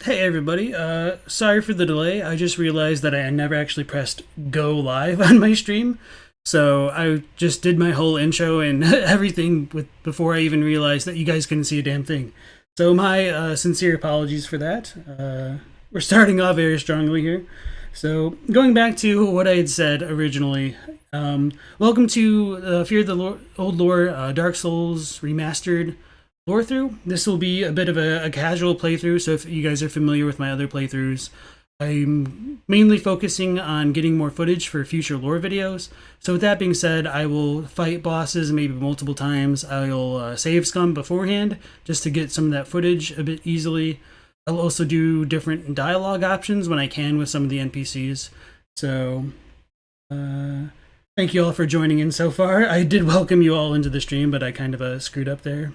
Hey everybody, sorry for the delay. I just realized that I never actually pressed go live on my stream. So I just did my whole intro and everything before I even realized that you guys couldn't see a damn thing. So my sincere apologies for that. We're starting off very strongly here. So going back to what I had said originally, welcome to Fear the Old Lore Dark Souls Remastered lore through. This will be a bit of a casual playthrough, so if you guys are familiar with my other playthroughs, I'm mainly focusing on getting more footage for future lore videos. So with that being said, I will fight bosses maybe multiple times. I'll save scum beforehand just to get some of that footage a bit easily. I'll also do different dialogue options when I can with some of the NPCs. So thank you all for joining in so far. I did welcome you all into the stream, but I kind of screwed up there.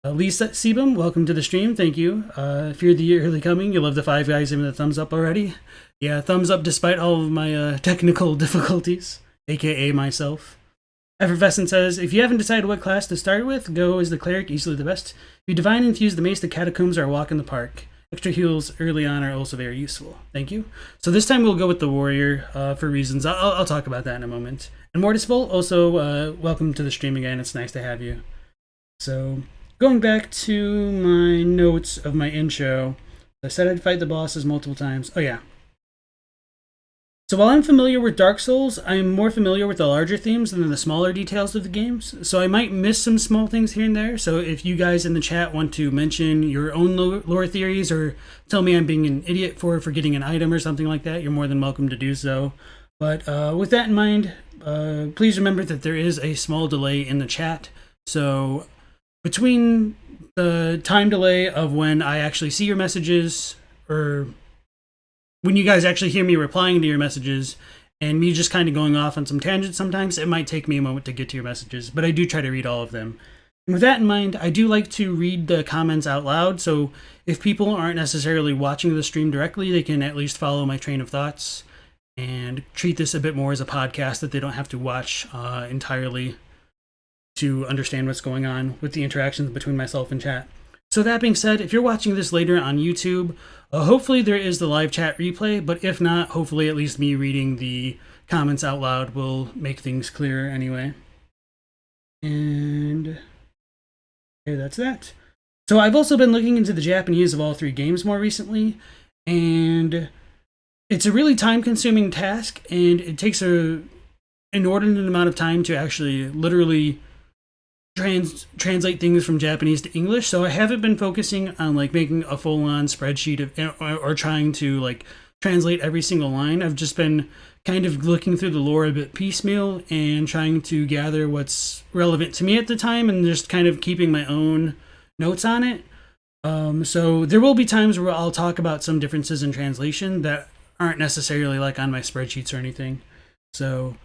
Lisa Sebum, welcome to the stream. Thank you. If you're the early coming, you love the five guys giving the thumbs up already. Yeah, thumbs up despite all of my technical difficulties, aka myself. Effervescent says, if you haven't decided what class to start with, go as the cleric, easily the best. If you divine infuse the mace, the catacombs, or a walk in the park. Extra heals early on are also very useful. Thank you. So this time we'll go with the warrior for reasons. I'll talk about that in a moment. And Mortisful, also welcome to the stream again. It's nice to have you. So going back to my notes of my intro, I said I'd fight the bosses multiple times. Oh yeah. So while I'm familiar with Dark Souls, I'm more familiar with the larger themes than the smaller details of the games. So I might miss some small things here and there. So if you guys in the chat want to mention your own lore theories or tell me I'm being an idiot for forgetting an item or something like that, you're more than welcome to do so. But with that in mind, please remember that there is a small delay in the chat. So between the time delay of when I actually see your messages, or when you guys actually hear me replying to your messages, and me just kind of going off on some tangents sometimes, it might take me a moment to get to your messages, but I do try to read all of them. And with that in mind, I do like to read the comments out loud, so if people aren't necessarily watching the stream directly, they can at least follow my train of thoughts and treat this a bit more as a podcast that they don't have to watch entirely to understand what's going on with the interactions between myself and chat. So that being said, if you're watching this later on YouTube, hopefully there is the live chat replay, but if not, hopefully at least me reading the comments out loud will make things clearer anyway. And okay, that's that. So I've also been looking into the Japanese of all three games more recently, and it's a really time-consuming task, and it takes an inordinate amount of time to actually literally translate things from Japanese to English. So I haven't been focusing on like making a full-on spreadsheet of or trying to like translate every single line. I've just been kind of looking through the lore a bit piecemeal and trying to gather what's relevant to me at the time and just kind of keeping my own notes on it. So there will be times where I'll talk about some differences in translation that aren't necessarily like on my spreadsheets or anything. So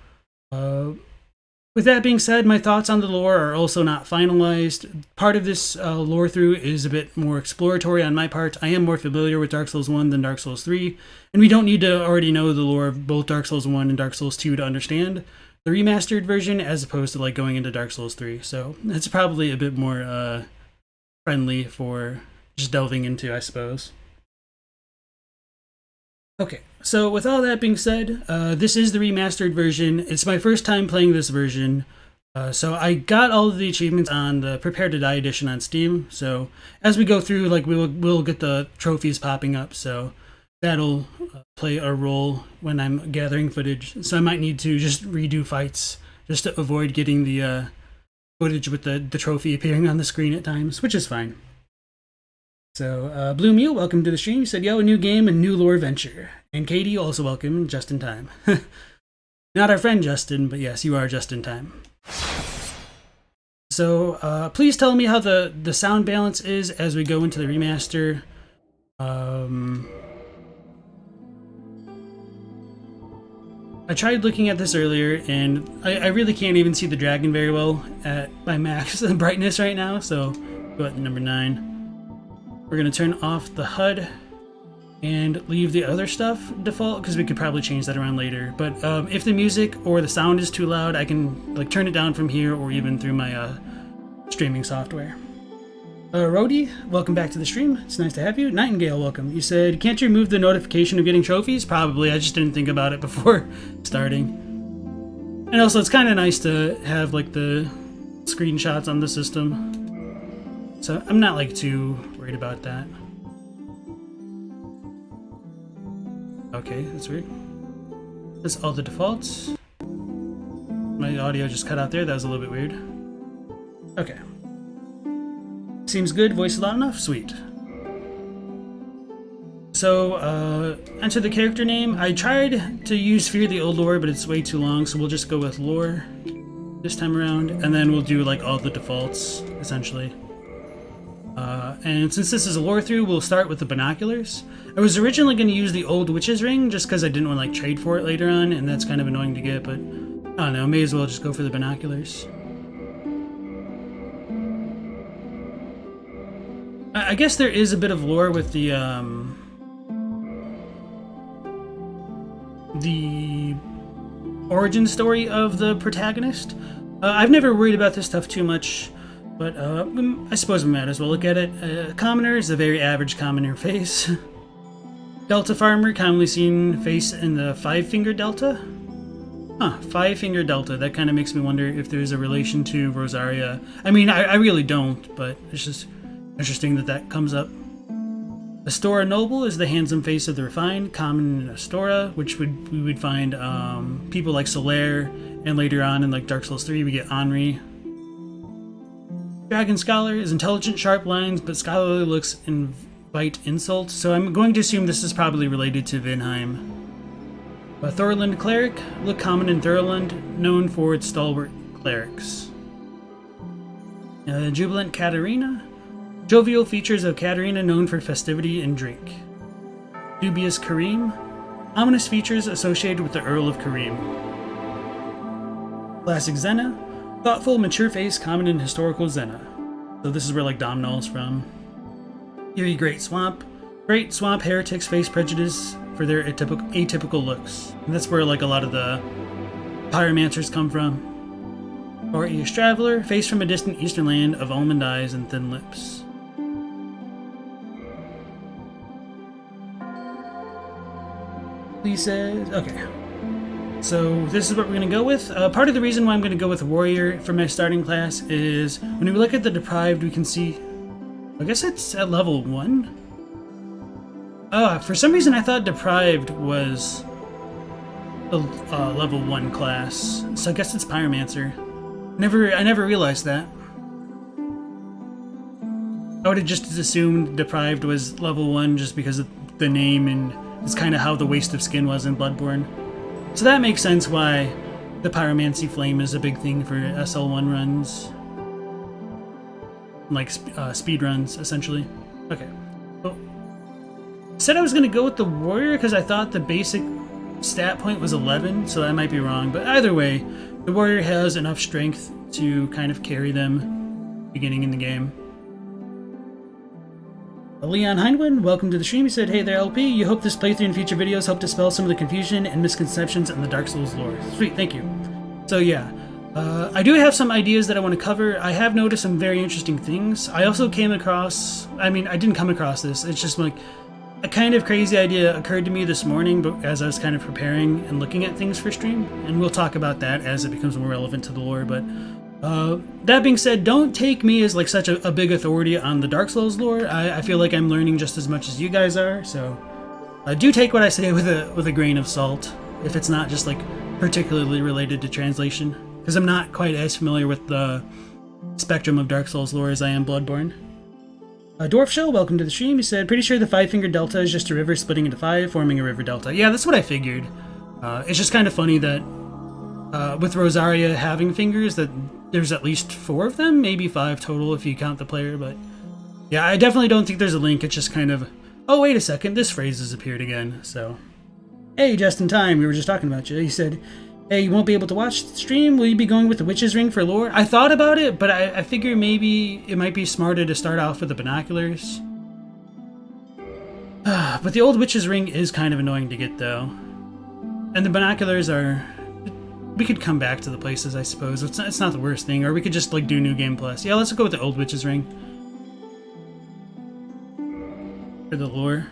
with that being said, my thoughts on the lore are also not finalized. Part of this lore through is a bit more exploratory on my part. I am more familiar with Dark Souls 1 than Dark Souls 3, and we don't need to already know the lore of both Dark Souls 1 and Dark Souls 2 to understand the remastered version as opposed to like going into Dark Souls 3. So that's probably a bit more friendly for just delving into, I suppose. Okay, so with all that being said, this is the remastered version. It's my first time playing this version, so I got all of the achievements on the Prepare to Die edition on Steam. So as we go through, like we'll get the trophies popping up, so that'll play a role when I'm gathering footage. So I might need to just redo fights just to avoid getting the footage with the trophy appearing on the screen at times, which is fine. So, Blue Mew, welcome to the stream. You said, yo, a new game and new lore venture. And Katie, also welcome, just in time. Not our friend Justin, but yes, you are just in time. So, please tell me how the sound balance is as we go into the remaster. I tried looking at this earlier, and I really can't even see the dragon very well at my max brightness right now, so go at number 9. We're going to turn off the HUD and leave the other stuff default because we could probably change that around later. But if the music or the sound is too loud, I can like turn it down from here or even through my streaming software. Rhodey, welcome back to the stream. It's nice to have you. Nightingale, welcome. You said, can't you remove the notification of getting trophies? Probably. I just didn't think about it before starting. And also, it's kind of nice to have like the screenshots on the system. So I'm not like too worried about that. Okay, that's weird. That's all the defaults. My audio just cut out there. That was a little bit weird. Okay. Seems good. Voice loud enough? Sweet. So, enter the character name. I tried to use Fear the Old Lore, but it's way too long, so we'll just go with Lore this time around, and then we'll do like all the defaults, essentially. And since this is a lore through, we'll start with the binoculars. I was originally going to use the old witch's ring, just because I didn't want to like trade for it later on, and that's kind of annoying to get, but I don't know, may as well just go for the binoculars. I guess there is a bit of lore with the origin story of the protagonist. I've never worried about this stuff too much, but I suppose we might as well look at it. Commoner is a very average commoner face. Delta farmer, commonly seen face in the five-finger delta. Huh, five-finger delta. That kind of makes me wonder if there's a relation to Rosaria. I mean, I really don't, but it's just interesting that that comes up. Astora Noble is the handsome face of the refined, common in Astora, which we would find people like Solaire, and later on in like Dark Souls 3 we get Henri. Dragon Scholar is intelligent, sharp lines, but scholarly looks invite insult, so I'm going to assume this is probably related to Vinheim. Thorland Cleric, look common in Thorland, known for its stalwart clerics. Jubilant Katarina, jovial features of Katarina known for festivity and drink. Dubious Karim, ominous features associated with the Earl of Karim. Classic Xena, thoughtful, mature face common in historical Xena. So this is where like Domhnall's from. Eerie Great Swamp heretics face prejudice for their atypical looks. And that's where like a lot of the pyromancers come from. Or East Traveler, face from a distant eastern land of almond eyes and thin lips. He says, okay. So this is what we're going to go with. Part of the reason why I'm going to go with Warrior for my starting class is when we look at the Deprived, we can see, I guess it's at level 1. For some reason I thought Deprived was a level 1 class, so I guess it's Pyromancer. I never realized that. I would have just assumed Deprived was level 1 just because of the name, and it's kind of how the Waste of Skin was in Bloodborne. So that makes sense why the Pyromancy Flame is a big thing for SL1 runs. Like speed runs, essentially. Okay. Well, said I was going to go with the Warrior because I thought the basic stat point was 11, so I might be wrong. But either way, the Warrior has enough strength to kind of carry them beginning in the game. Leon Hindwin, welcome to the stream. He said, hey there LP, you hope this playthrough and future videos help dispel some of the confusion and misconceptions in the Dark Souls lore. Sweet, thank you. So yeah, I do have some ideas that I want to cover. I have noticed some very interesting things. I also came across, I didn't come across this, it's just like a kind of crazy idea occurred to me this morning but as I was kind of preparing and looking at things for stream, and we'll talk about that as it becomes more relevant to the lore, but that being said, don't take me as like such a big authority on the Dark Souls lore. I feel like I'm learning just as much as you guys are, so do take what I say with a grain of salt, if it's not just like particularly related to translation, because I'm not quite as familiar with the spectrum of Dark Souls lore as I am Bloodborne. Dwarf Show, welcome to the stream. He said, pretty sure the five-finger delta is just a river splitting into 5, forming a river delta. Yeah, that's what I figured. It's just kind of funny that with Rosaria having fingers, that there's at least 4 of them, maybe 5 total if you count the player, but yeah, I definitely don't think there's a link. It's just kind of, oh wait a second, this phrase has appeared again, so. Hey, just in time, we were just talking about you. He said, hey, you won't be able to watch the stream, will you be going with the Witch's Ring for lore? I thought about it, but I figure maybe it might be smarter to start off with the binoculars. But the old Witch's Ring is kind of annoying to get though. And the binoculars are, we could come back to the places, I suppose. It's not the worst thing, or we could just like do New Game Plus. Yeah, let's go with the old Witch's Ring. For the lore.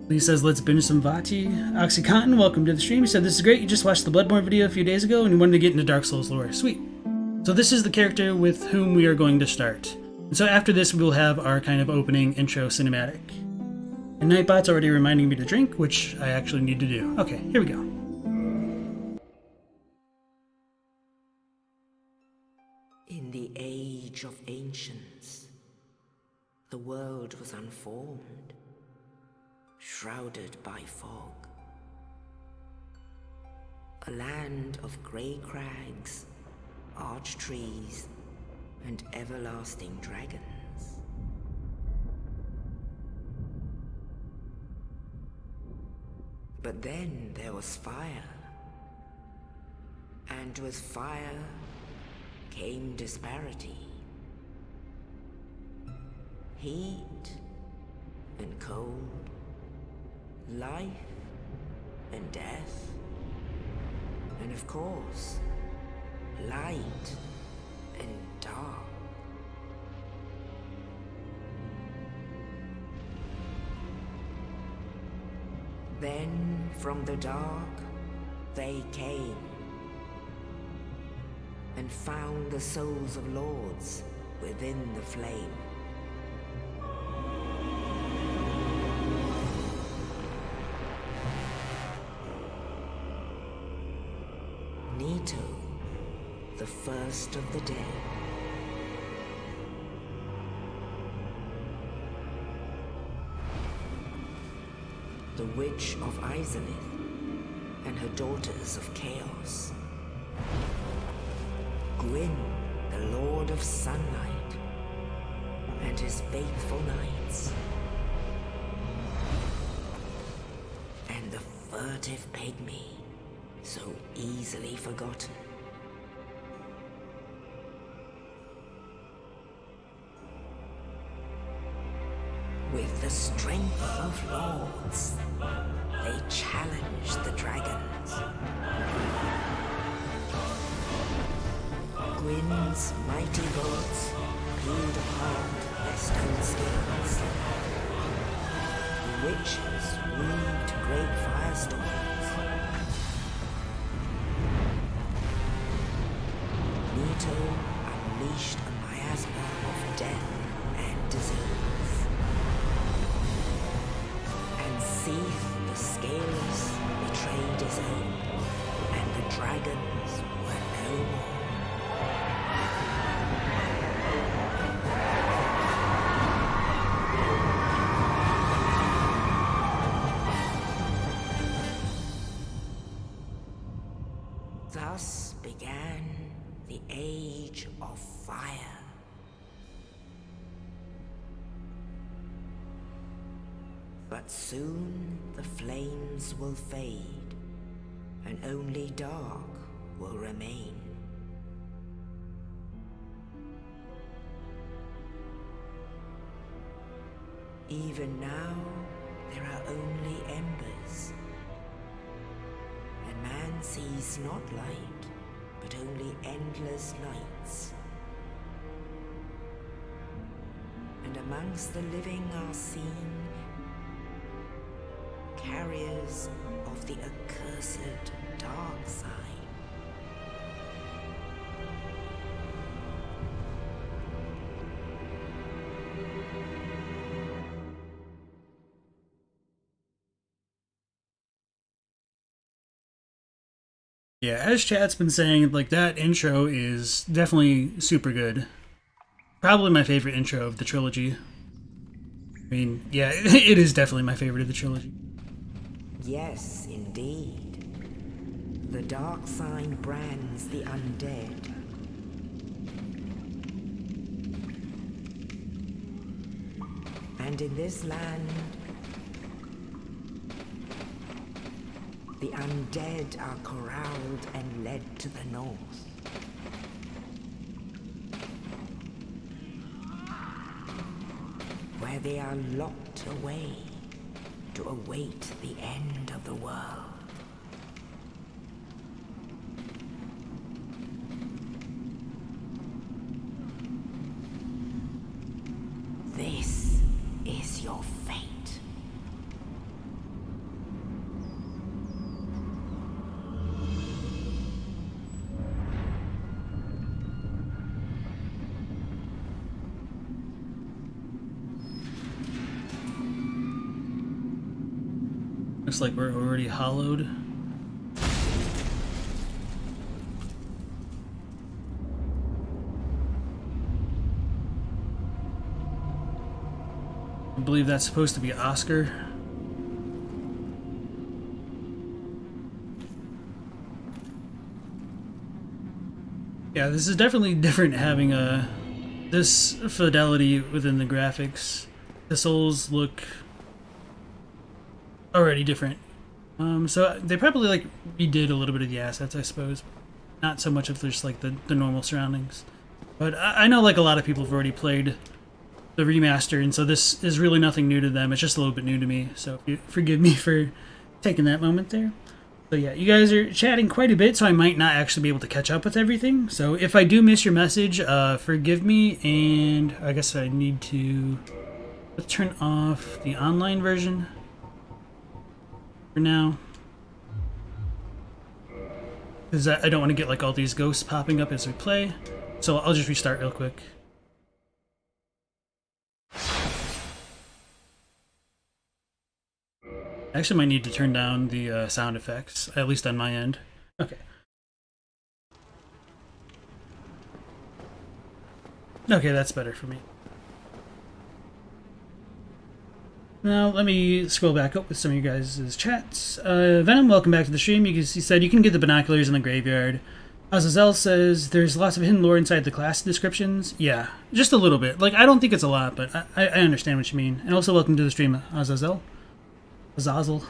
Lee says, let's binge some Vati. Oxycontin, welcome to the stream. He said, this is great. You just watched the Bloodborne video a few days ago and you wanted to get into Dark Souls lore. Sweet. So this is the character with whom we are going to start. And so after this, we'll have our kind of opening intro cinematic. And Nightbot's already reminding me to drink, which I actually need to do. Okay, here we go. In the age of ancients, the world was unformed, shrouded by fog. A land of grey crags, arch trees, and everlasting dragons. But then there was fire, and with fire came disparity. Heat and cold, life and death, and of course, light and dark. Then from the dark they came and found the souls of lords within the flame. Nito, the first of the dead. The Witch of Izalith and her daughters of Chaos. Gwyn, the Lord of Sunlight, and his faithful knights. And the furtive pygmy, so easily forgotten. With the strength of lords, they challenged the dragons. Gwyn's mighty bolts peeled apart their stone skins. The witches weaved great firestorms. Nito unleashed a miasma of death and disease. And Seath the Scaleless betrayed his own, and the dragons were no more. Thus began the Age of Fire. But soon the flames will fade, and only dark will remain. Even now, there are only embers. And man sees not light, but only endless nights. And amongst the living are seen carriers of the accursed dark side. Yeah, as chat's been saying, like, that intro is definitely super good. Probably my favorite intro of the trilogy. I mean, yeah, it is definitely my favorite of the trilogy. Yes, indeed. The dark sign brands the undead. And in this land, the undead are corralled and led to the north. Where they are locked away to await the end of the world. your fate. Looks like we're already hollowed. I believe that's supposed to be Oscar. Yeah, this is definitely different having this fidelity within the graphics. The souls look already different. So they probably like redid a little bit of the assets, I suppose. Not so much of just like the normal surroundings. But I know like a lot of people have already played the remaster, and so this is really nothing new to them. It's just a little bit new to me. So forgive me for taking that moment there. So yeah, you guys are chatting quite a bit, so I might not actually be able to catch up with everything. So if I do miss your message, forgive me, and I guess I need to turn off the online version for now, because I don't want to get like all these ghosts popping up as we play. So I'll just restart real quick. I actually might need to turn down the sound effects, at least on my end. Okay. Okay, that's better for me. Now, let me scroll back up with some of you guys' chats. Venom, welcome back to the stream. He said you can get the binoculars in the graveyard. Azazel says there's lots of hidden lore inside the class descriptions. Yeah, just a little bit. Like, I don't think it's a lot, but I understand what you mean. And also, welcome to the stream, Azazel. Azazel.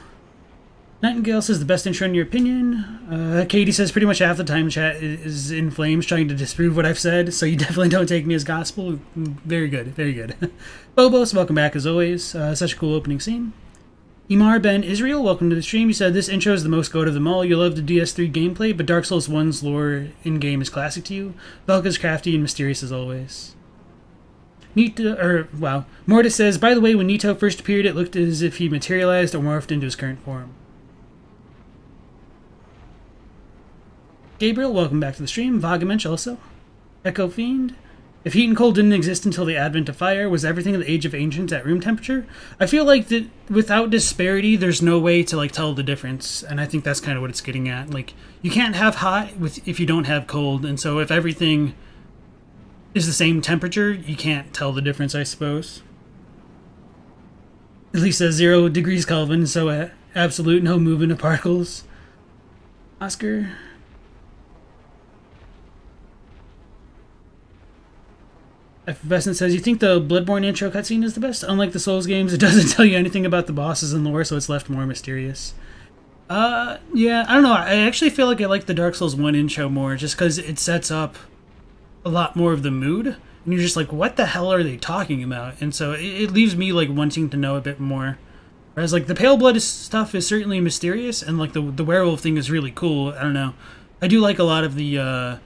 Nightingale says the best intro in your opinion. Katie says pretty much half the time chat is in flames trying to disprove what I've said, so you definitely don't take me as gospel. Very good, very good. Bobos, welcome back as always. Such a cool opening scene. Imar Ben Israel, welcome to the stream. He said this intro is the most goat of them all. You love the DS3 gameplay, but Dark Souls 1's lore in-game is classic to you. Velka's crafty and mysterious as always. Mortis says, by the way, when Nito first appeared, it looked as if he materialized or morphed into his current form. Gabriel, welcome back to the stream. Vagamench also. Echo Fiend. If heat and cold didn't exist until the advent of fire, was everything in the Age of Ancients at room temperature? I feel like that without disparity, there's no way to like tell the difference, and I think that's kind of what it's getting at. Like, you can't have hot if you don't have cold, and so if everything is the same temperature, you can't tell the difference, I suppose. At least at 0 degrees Kelvin, so absolute no movement of particles. Oscar. Effervescent says, you think the Bloodborne intro cutscene is the best? Unlike the Souls games, it doesn't tell you anything about the bosses and lore, so it's left more mysterious. Yeah, I don't know. I actually feel like I like the Dark Souls 1 intro more, just because it sets up a lot more of the mood, and you're just like, what the hell are they talking about? And so it leaves me like wanting to know a bit more. Whereas like the Pale Blood stuff is certainly mysterious, and like the werewolf thing is really cool. I don't know. I do like a lot of the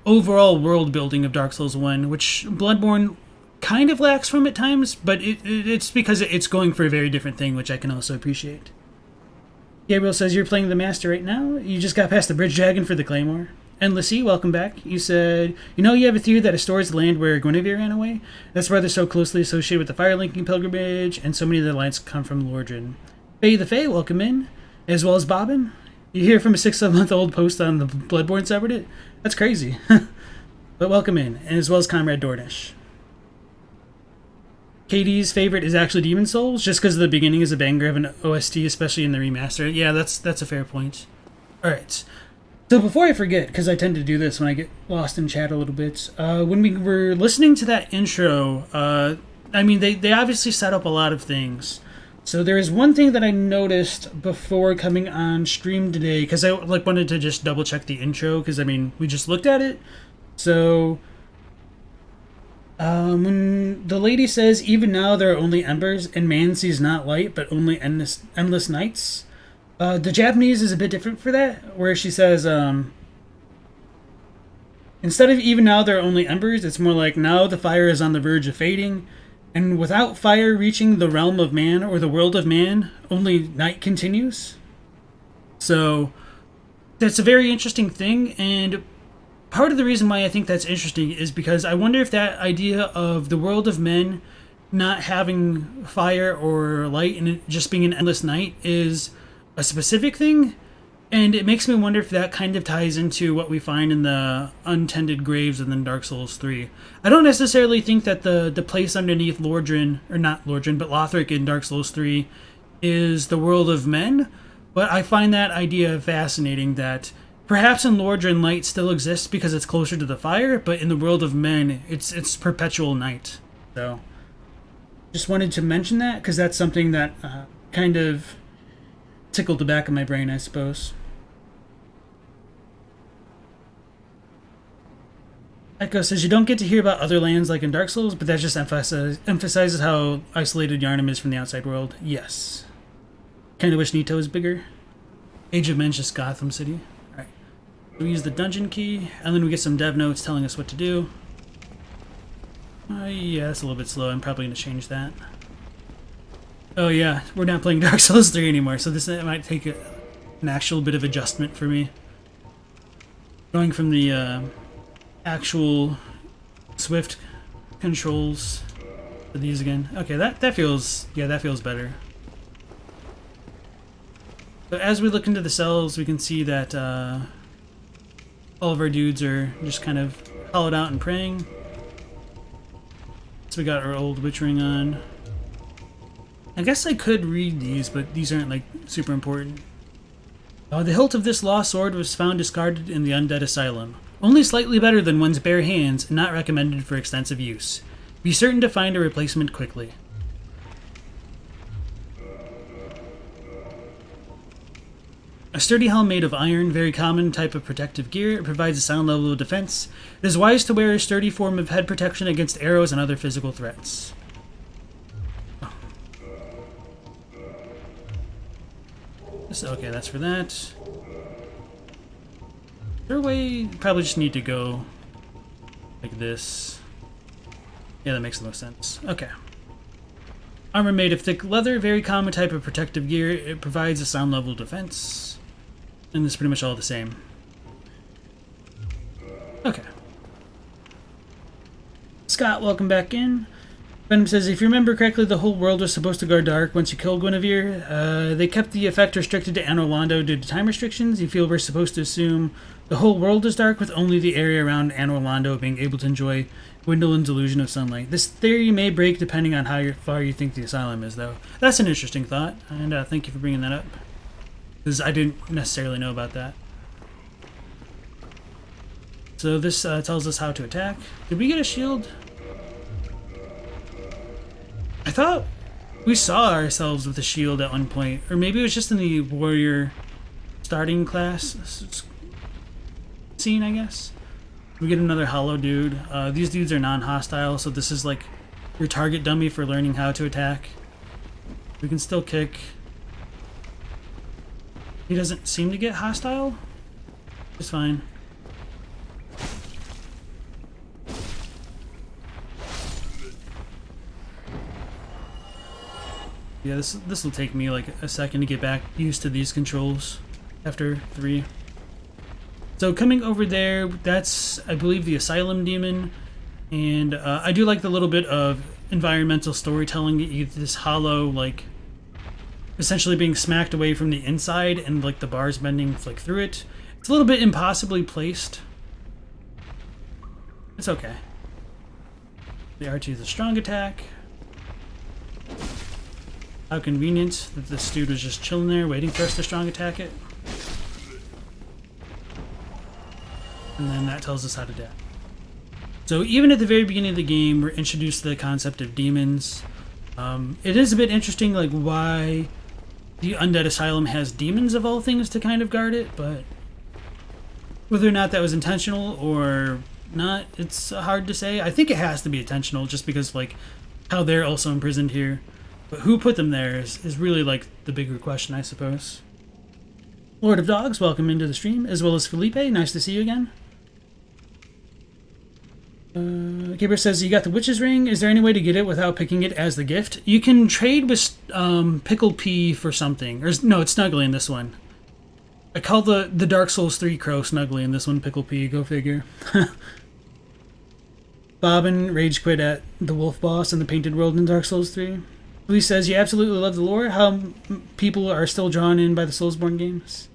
overall world building of Dark Souls 1, which Bloodborne kind of lacks from at times, but it's because it's going for a very different thing, which I can also appreciate. Gabriel says you're playing the Master right now. You just got past the Bridge Dragon for the Claymore. Endless E, welcome back. You said, you know, you have a theory that Astor is the land where Guinevere ran away. That's why they're so closely associated with the Fire Linking Pilgrimage, and so many of the lines come from Lordran. Faye the Fae, welcome in, as well as Bobbin. You hear from a 6-month-old post on the Bloodborne subreddit? That's crazy. But welcome in, and as well as Comrade Dornish. Katie's favorite is actually Demon Souls, just because the beginning is a banger of an OST, especially in the remaster. Yeah, that's a fair point. Alright. So before I forget, because I tend to do this when I get lost in chat a little bit, when we were listening to that intro, I mean, they obviously set up a lot of things. So there is one thing that I noticed before coming on stream today, because I like wanted to just double check the intro, because I mean, we just looked at it. So when the lady says, even now there are only embers, and man sees not light, but only endless nights, the Japanese is a bit different for that, where she says, instead of even now there are only embers, it's more like now the fire is on the verge of fading, And without fire reaching the realm of man or the world of man, only night continues. So that's a very interesting thing, and part of the reason why I think that's interesting is because I wonder if that idea of the world of men not having fire or light and it just being an endless night is a specific thing. And it makes me wonder if that kind of ties into what we find in the untended graves within Dark Souls 3. I don't necessarily think that the place underneath Lordran, or not Lordran, but Lothric in Dark Souls 3 is the world of men, but I find that idea fascinating that perhaps in Lordran light still exists because it's closer to the fire, but in the world of men, it's perpetual night. So, just wanted to mention that because that's something that kind of tickled the back of my brain, I suppose. Echo says you don't get to hear about other lands like in Dark Souls, but that just emphasizes how isolated Yharnam is from the outside world. Yes. Kind of wish Nito was bigger. Age of Men's just Gotham City. Alright. We use the dungeon key, and then we get some dev notes telling us what to do. Yeah, that's a little bit slow. I'm probably going to change that. Oh yeah, we're not playing Dark Souls 3 anymore, so this might take an actual bit of adjustment for me. Going from the actual Swift controls to these again. Okay, that feels better. But as we look into the cells, we can see that all of our dudes are just kind of hollowed out and praying. So we got our old witch ring on. I guess I could read these, but these aren't like super important. The hilt of this lost sword was found discarded in the Undead Asylum. Only slightly better than one's bare hands and not recommended for extensive use. Be certain to find a replacement quickly. A sturdy helm made of iron, very common type of protective gear. It provides a sound level of defense. It is wise to wear a sturdy form of head protection against arrows and other physical threats. Okay, that's for that. Their way, probably just need to go like this. Yeah, that makes the most sense. Okay. Armor made of thick leather, very common type of protective gear. It provides a sound level defense. And it's pretty much all the same. Okay. Scott, welcome back in. Venom says, if you remember correctly, the whole world was supposed to go dark once you killed Guinevere. They kept the effect restricted to Anor Londo due to time restrictions. You feel we're supposed to assume the whole world is dark with only the area around Anor Londo being able to enjoy Gwendolyn's illusion of sunlight. This theory may break depending on how far you think the Asylum is, though. That's an interesting thought, and thank you for bringing that up. Because I didn't necessarily know about that. So this tells us how to attack. Did we get a shield? I thought we saw ourselves with a shield at one point, or maybe it was just in the warrior starting class scene, I guess. We get another hollow dude. These dudes are non-hostile, so this is like your target dummy for learning how to attack. We can still kick. He doesn't seem to get hostile. It's fine. Yeah, this will take me like a second to get back used to these controls after 3. So coming over there, that's, I believe, the Asylum demon. And I do like the little bit of environmental storytelling. You get this hollow, like, essentially being smacked away from the inside and like the bars bending like through it. It's a little bit impossibly placed. It's okay. The R2 is a strong attack. How convenient that this dude was just chilling there waiting for us to strong attack it. And then that tells us how to die. So even at the very beginning of the game, we're introduced to the concept of demons. It is a bit interesting, like, why the Undead Asylum has demons of all things to kind of guard it, but whether or not that was intentional or not, it's hard to say. I think it has to be intentional just because, like, how they're also imprisoned here. But who put them there is really, like, the bigger question, I suppose. Lord of Dogs, welcome into the stream, as well as Felipe. Nice to see you again. Gabriel says, you got the witch's ring. Is there any way to get it without picking it as the gift? You can trade with Pickle P for something. Or no, it's Snuggly in this one. I call the Dark Souls 3 crow Snuggly in this one Pickle P. Go figure. Bobbin rage quit at the wolf boss in the Painted World in Dark Souls 3. Lee says, you absolutely love the lore. How people are still drawn in by the Soulsborne games.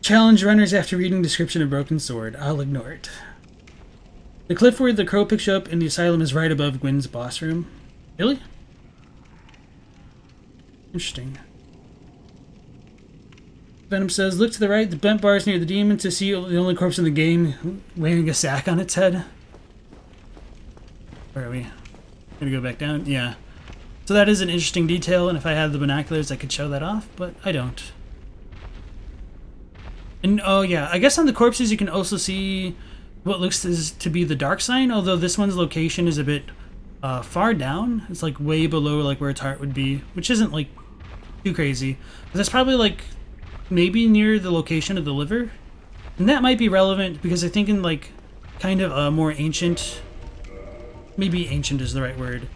Challenge runners after reading description of Broken Sword. I'll ignore it. The cliff where the crow picks you up in the Asylum is right above Gwyn's boss room. Really? Interesting. Venom says, look to the right, the bent bars near the demon to see the only corpse in the game wearing a sack on its head. Where are we? Gonna go back down? Yeah. So that is an interesting detail, and if I had the binoculars I could show that off, but I don't. And oh yeah, I guess on the corpses you can also see what looks to be the dark sign, although this one's location is a bit far down. It's like way below like where its heart would be, which isn't like too crazy. But that's probably like maybe near the location of the liver. And that might be relevant because I think in like kind of a more ancient, maybe ancient is the right word,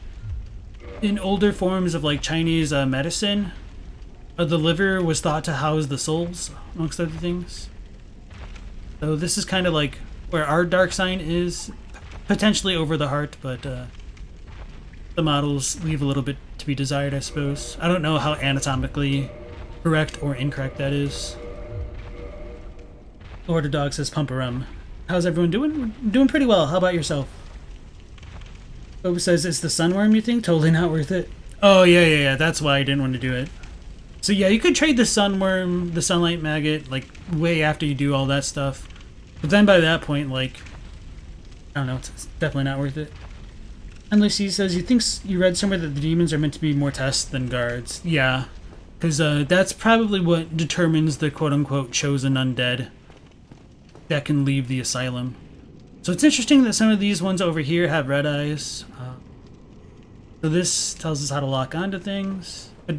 in older forms of like Chinese medicine, the liver was thought to house the souls, amongst other things. So this is kind of like where our dark sign is, potentially over the heart, but the models leave a little bit to be desired, I suppose. I don't know how anatomically correct or incorrect that is. Lord of Dog says, pump a rum. How's everyone doing? We're doing pretty well. How about yourself? Boba says, it's the sunworm, you think? Totally not worth it. Oh, yeah. That's why I didn't want to do it. So yeah, you could trade the sunworm, the sunlight maggot, like way after you do all that stuff. But then by that point, like, I don't know, it's definitely not worth it. Unless he says, you think you read somewhere that the demons are meant to be more tests than guards. Yeah, because that's probably what determines the quote-unquote chosen undead that can leave the asylum. So it's interesting that some of these ones over here have red eyes. So this tells us how to lock onto things. But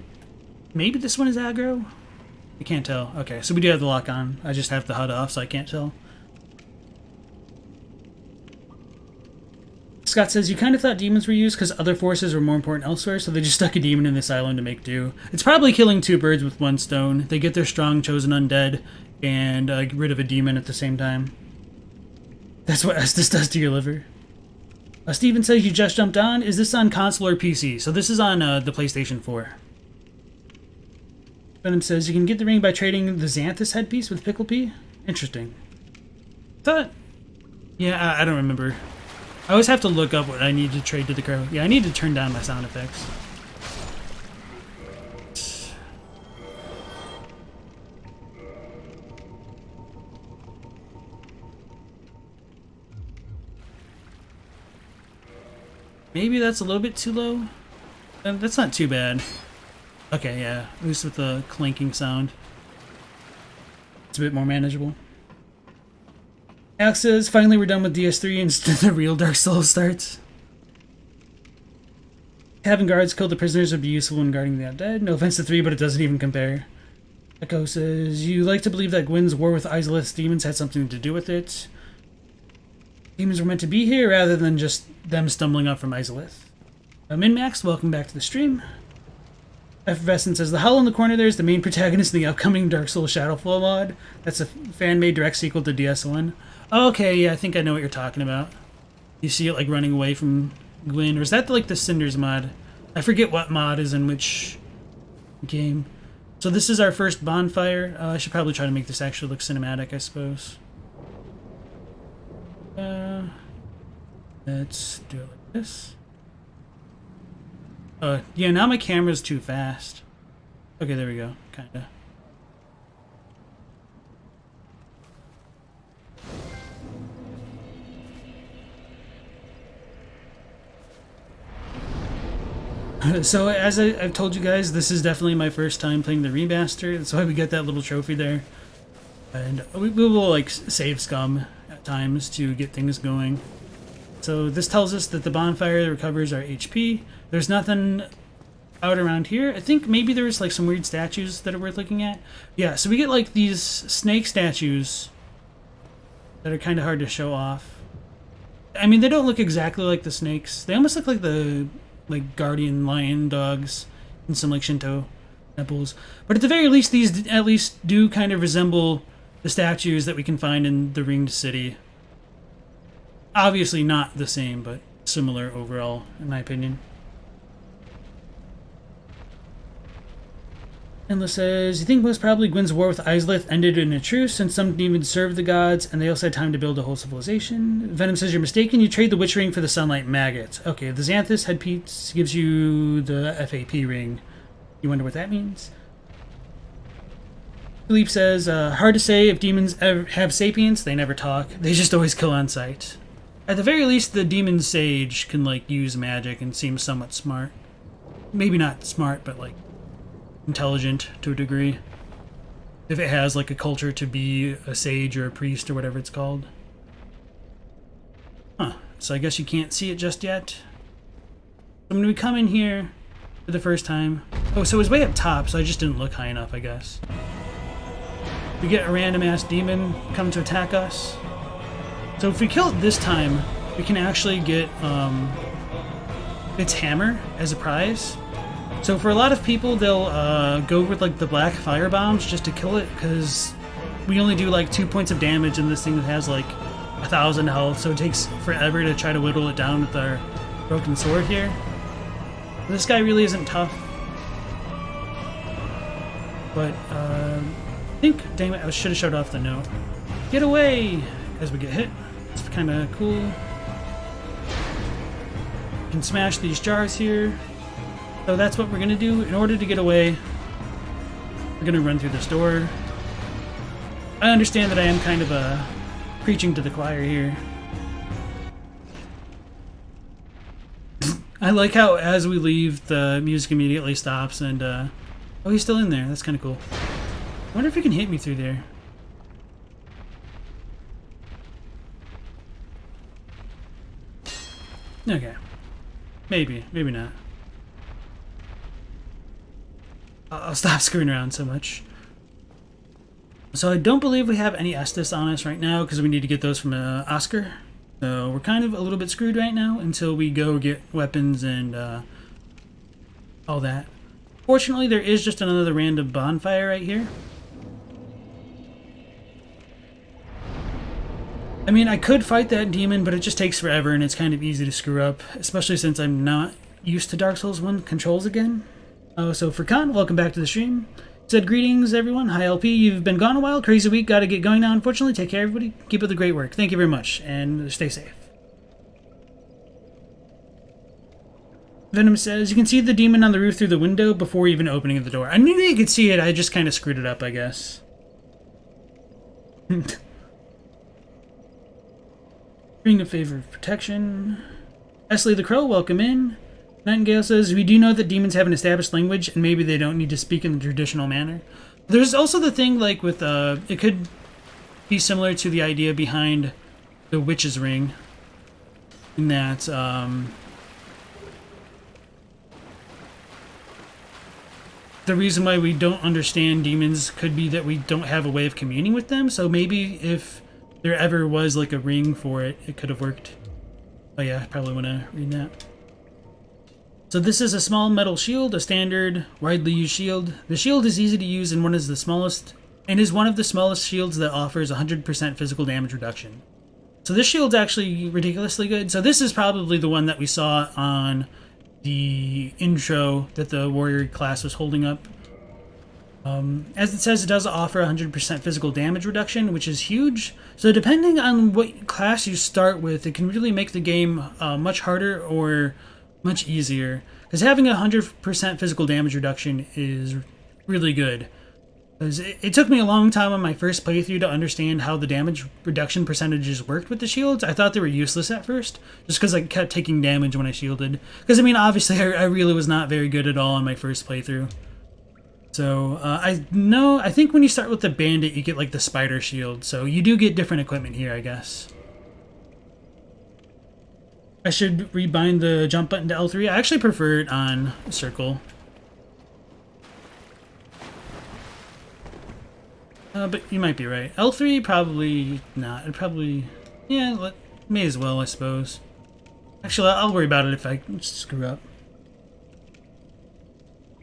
maybe this one is aggro? I can't tell. Okay, so we do have the lock on. I just have the HUD off, so I can't tell. Scott says, you kind of thought demons were used because other forces were more important elsewhere, so they just stuck a demon in this island to make do. It's probably killing two birds with one stone. They get their strong chosen undead and get rid of a demon at the same time. That's what Estus does to your liver. Steven says, you just jumped on. Is this on console or PC? So this is on the PlayStation 4. Venom says, you can get the ring by trading the Xanthus headpiece with Pickle P? Interesting. Thought... Yeah, I don't remember. I always have to look up what I need to trade to the crow. Yeah, I need to turn down my sound effects. Maybe that's a little bit too low. That's not too bad. Okay, yeah, at least with the clanking sound. It's a bit more manageable. Alex says, finally we're done with DS3 and the real Dark Souls starts. Having guards kill the prisoners would be useful when guarding the undead. No offense to 3, but it doesn't even compare. Echo says, you like to believe that Gwyn's war with Izalith's demons had something to do with it. Demons were meant to be here rather than just them stumbling up from Izalith. Min-Max, welcome back to the stream. Effervescent says, the howl in the corner there is the main protagonist in the upcoming Dark Souls Shadowfall mod. That's a fan-made direct sequel to DS1. Okay, yeah, I think I know what you're talking about. You see it like running away from Gwyn, or is that like the Cinders mod? I forget what mod is in which game. So this is our first bonfire. I should probably try to make this actually look cinematic, I suppose. Let's do it like this. Yeah, now my camera's too fast. Okay, there we go, kinda. So, as I've told you guys, this is definitely my first time playing the remaster. That's why we get that little trophy there. And we will, like, save scum at times to get things going. So, this tells us that the bonfire recovers our HP. There's nothing out around here. I think maybe there's like some weird statues that are worth looking at. Yeah, so we get like these snake statues that are kind of hard to show off. I mean, they don't look exactly like the snakes. They almost look like the guardian lion dogs in some like Shinto temples. But at the very least, these at least do kind of resemble the statues that we can find in the Ringed City. Obviously not the same, but similar overall, in my opinion. Endless says, you think most probably Gwyn's war with Izalith ended in a truce since some demons served the gods and they also had time to build a whole civilization? Venom says you're mistaken, you trade the Witch Ring for the Sunlight Maggot. Okay, the Xanthus headpiece gives you the FAP ring. You wonder what that means? Philippe says, hard to say if demons ever have sapience, they never talk. They just always kill on sight. At the very least, the demon sage can like use magic and seems somewhat smart. Maybe not smart, but like intelligent to a degree. If it has like a culture to be a sage or a priest or whatever it's called. Huh. So I guess you can't see it just yet. So when we come in here for the first time... Oh, so it's way up top, so I just didn't look high enough, I guess. We get a random ass demon come to attack us. So if we kill it this time, we can actually get its hammer as a prize. So for a lot of people, they'll go with like the black fire bombs just to kill it, because we only do like 2 points of damage and this thing has like 1,000 health, so it takes forever to try to whittle it down with our broken sword here. This guy really isn't tough. But I think, damn it, I should have showed off the note. Get away! As we get hit. It's kind of cool. You can smash these jars here. So that's what we're going to do. In order to get away, we're going to run through this door. I understand that I am kind of preaching to the choir here. I like how as we leave, the music immediately stops and, oh, he's still in there. That's kind of cool. I wonder if he can hit me through there. Okay. Maybe. Maybe not. I'll stop screwing around so much. So I don't believe we have any Estus on us right now because we need to get those from Oscar. So we're kind of a little bit screwed right now until we go get weapons and all that. Fortunately, there is just another random bonfire right here. I mean, I could fight that demon, but it just takes forever and it's kind of easy to screw up, especially since I'm not used to Dark Souls 1 controls again. Oh, so for Khan, welcome back to the stream. Said greetings, everyone. Hi, LP. You've been gone a while. Crazy week. Got to get going now, unfortunately. Take care, everybody. Keep up the great work. Thank you very much, and stay safe. Venom says, you can see the demon on the roof through the window before even opening the door. I knew you could see it. I just kind of screwed it up, I guess. Ring of Favor of Protection. Esley the Crow, welcome in. Nightingale says, we do know that demons have an established language, and maybe they don't need to speak in the traditional manner. There's also the thing, like, with, it could be similar to the idea behind the Witch's Ring, in that, the reason why we don't understand demons could be that we don't have a way of communing with them, so maybe if there ever was, like, a ring for it, it could have worked. Oh yeah, I probably want to read that. So this is a small metal shield, a standard, widely used shield. The shield is easy to use and one of the smallest shields that offers 100% physical damage reduction. So this shield's actually ridiculously good. So this is probably the one that we saw on the intro that the warrior class was holding up. As it says, it does offer 100% physical damage reduction, which is huge. So depending on what class you start with, it can really make the game much harder or much easier, because having 100% physical damage reduction is really good. Because it took me a long time on my first playthrough to understand how the damage reduction percentages worked with the shields. I thought they were useless at first, just because I kept taking damage when I shielded. Because, I mean, obviously, I really was not very good at all on my first playthrough. So, I think when you start with the bandit, you get, like, the spider shield. So, you do get different equipment here, I guess. I should rebind the jump button to L3. I actually prefer it on circle. But you might be right. L3 probably not. It probably, yeah, may as well, I suppose. Actually, I'll worry about it if I screw up.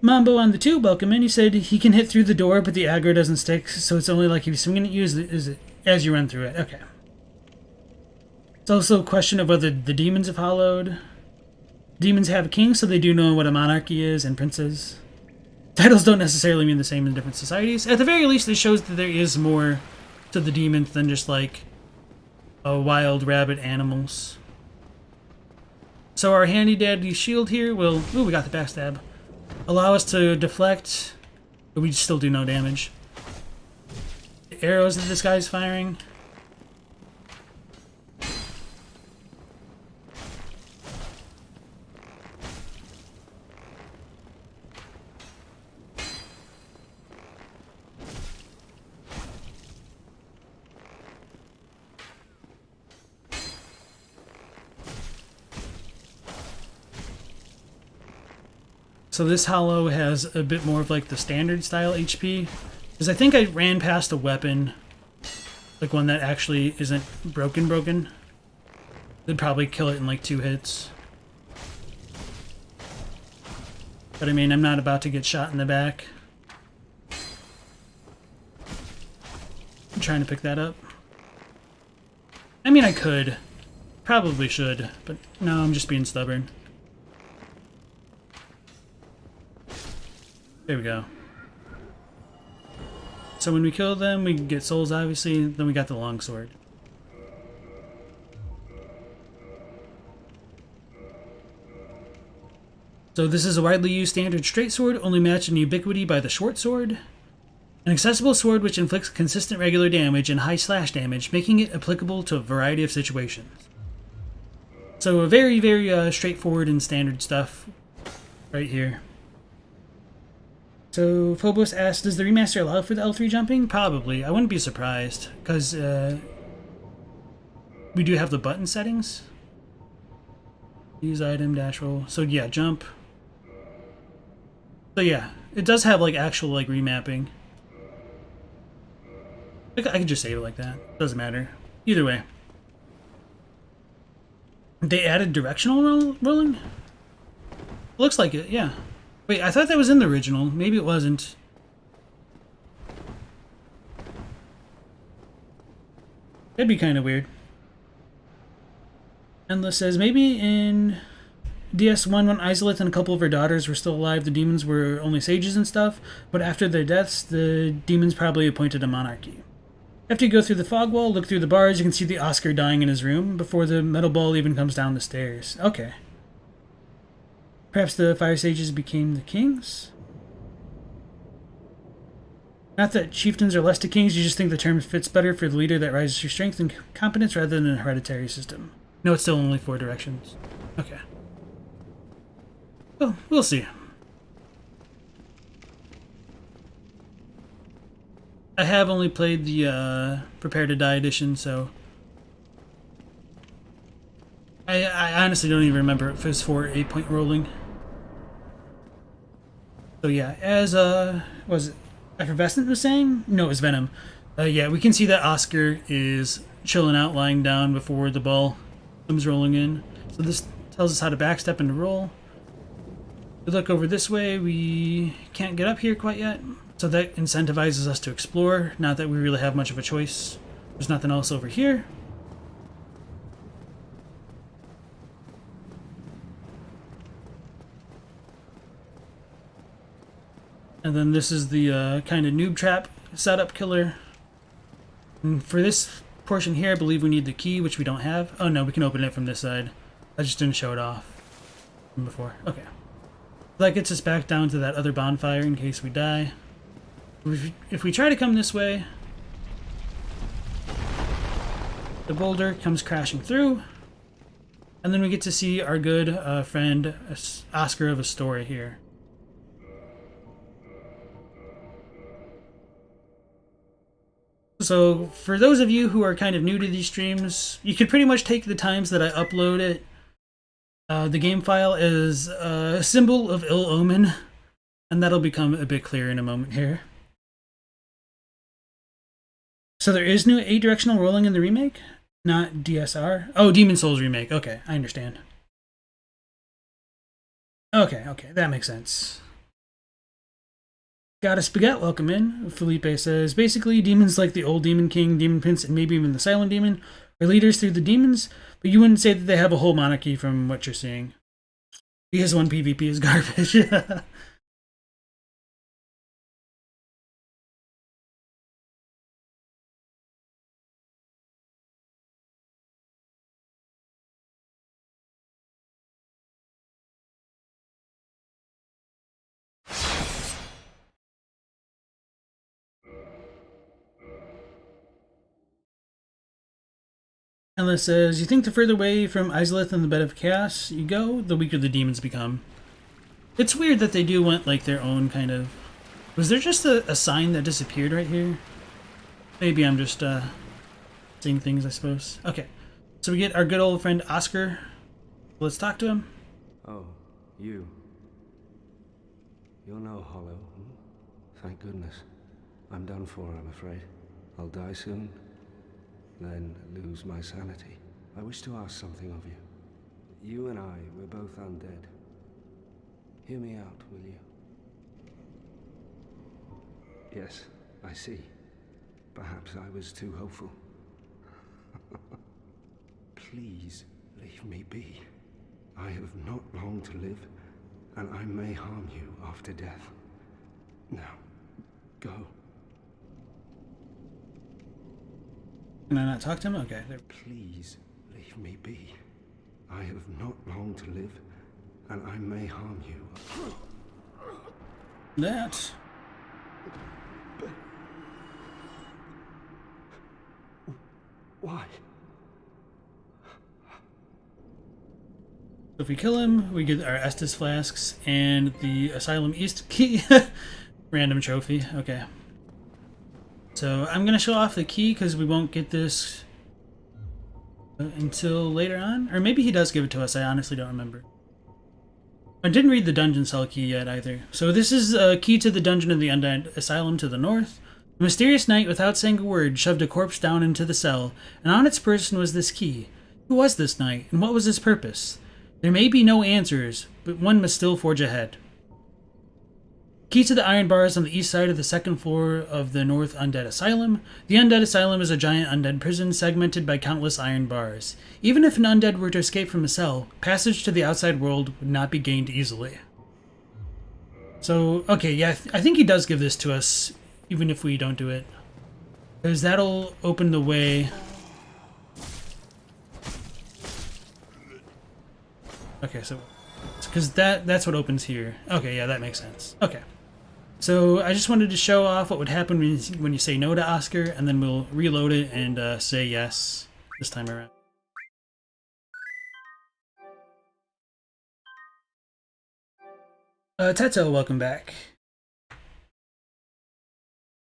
Mambo on the tube, welcome in. He said he can hit through the door, but the aggro doesn't stick, so it's only like if you swing at you as you run through it. Okay. It's also a question of whether the demons have hollowed. Demons have a king, so they do know what a monarchy is and princes. Titles don't necessarily mean the same in different societies. At the very least, it shows that there is more to the demons than just like wild rabbit animals. So our handy dandy shield here will... Ooh, we got the backstab. Allow us to deflect, but we still do no damage. The arrows that this guy's firing... So this hollow has a bit more of like the standard style HP. Because I think I ran past a weapon, like one that actually isn't broken. They'd probably kill it in like 2 hits. But I mean, I'm not about to get shot in the back. I'm trying to pick that up. I mean, I could. Probably should, but no, I'm just being stubborn. There we go. So when we kill them, we get souls, obviously. Then we got the longsword. So this is a widely used standard straight sword, only matched in ubiquity by the short sword. An accessible sword which inflicts consistent regular damage and high slash damage, making it applicable to a variety of situations. So a very, very straightforward and standard stuff right here. So Phobos asked, does the remaster allow for the L3 jumping? Probably. I wouldn't be surprised, because we do have the button settings. Use item, dash roll. So yeah, jump. So yeah, it does have like actual like remapping. I could just save it like that. Doesn't matter. Either way. They added directional rolling? Looks like it, yeah. Wait, I thought that was in the original. Maybe it wasn't. That'd be kind of weird. Endless says, maybe in DS1 when Isolith and a couple of her daughters were still alive, the demons were only sages and stuff, but after their deaths, the demons probably appointed a monarchy. After you go through the fog wall, look through the bars, you can see the Oscar dying in his room before the metal ball even comes down the stairs. Okay. Perhaps the fire sages became the kings? Not that chieftains are less to kings, you just think the term fits better for the leader that rises through strength and competence rather than a hereditary system. No, it's still only 4 directions. Okay. Well, we'll see. I have only played the Prepare to Die edition, so... I honestly don't even remember if it was 4 or 8-point rolling. So yeah, as was it Effervescent was saying? No, it was Venom. Yeah, we can see that Oscar is chilling out, lying down before the ball comes rolling in. So this tells us how to backstep and to roll. We look over this way, we can't get up here quite yet. So that incentivizes us to explore, not that we really have much of a choice. There's nothing else over here. And then this is the kind of noob trap setup killer. And for this portion here, I believe we need the key, which we don't have. Oh no, we can open it from this side. I just didn't show it off from before. Okay. That gets us back down to that other bonfire in case we die. If we try to come this way, the boulder comes crashing through. And then we get to see our good friend Oscar of Astoria here. So, for those of you who are kind of new to these streams, you could pretty much take the times that I upload it, the game file, as a symbol of ill omen, and that'll become a bit clearer in a moment here. So there is no 8-directional rolling in the remake? Not DSR? Oh, Demon Souls remake. Okay, I understand. Okay, that makes sense. Got a spaghetti, welcome in. Felipe says, basically, demons like the old Demon King, Demon Prince, and maybe even the Silent Demon are leaders through the demons, but you wouldn't say that they have a whole monarchy from what you're seeing. PS1 PvP is garbage. Ella says, you think the further away from Izalith and the Bed of Chaos you go, the weaker the demons become. It's weird that they do want, like, their own kind of... Was there just a sign that disappeared right here? Maybe I'm just, seeing things, I suppose. Okay, so we get our good old friend Oscar. Let's talk to him. Oh, you. You're no hollow. Thank goodness. I'm done for, I'm afraid. I'll die soon, then lose my sanity. I wish to ask something of you. You and I, we're both undead. Hear me out, will you? Yes, I see. Perhaps I was too hopeful. Please, leave me be. I have not long to live, and I may harm you after death. Now, go. Can I not talk to him? Okay. Please, leave me be. I have not long to live, and I may harm you. That. Why? So if we kill him, we get our Estus flasks and the Asylum East key. Random trophy. Okay. So I'm going to show off the key because we won't get this until later on. Or maybe he does give it to us. I honestly don't remember. I didn't read the dungeon cell key yet either. So this is a key to the dungeon of the Undead Asylum to the north. A mysterious knight, without saying a word, shoved a corpse down into the cell, and on its person was this key. Who was this knight, and what was his purpose? There may be no answers, but one must still forge ahead. Key to the iron bars on the east side of the second floor of the North Undead Asylum. The Undead Asylum is a giant undead prison segmented by countless iron bars. Even if an undead were to escape from a cell, passage to the outside world would not be gained easily. So, okay, yeah, I think he does give this to us, even if we don't do it. Because that'll open the way. Okay, so because that's what opens here. Okay, yeah, that makes sense. Okay. So I just wanted to show off what would happen when you say no to Oscar, and then we'll reload it and say yes this time around. Teto, welcome back.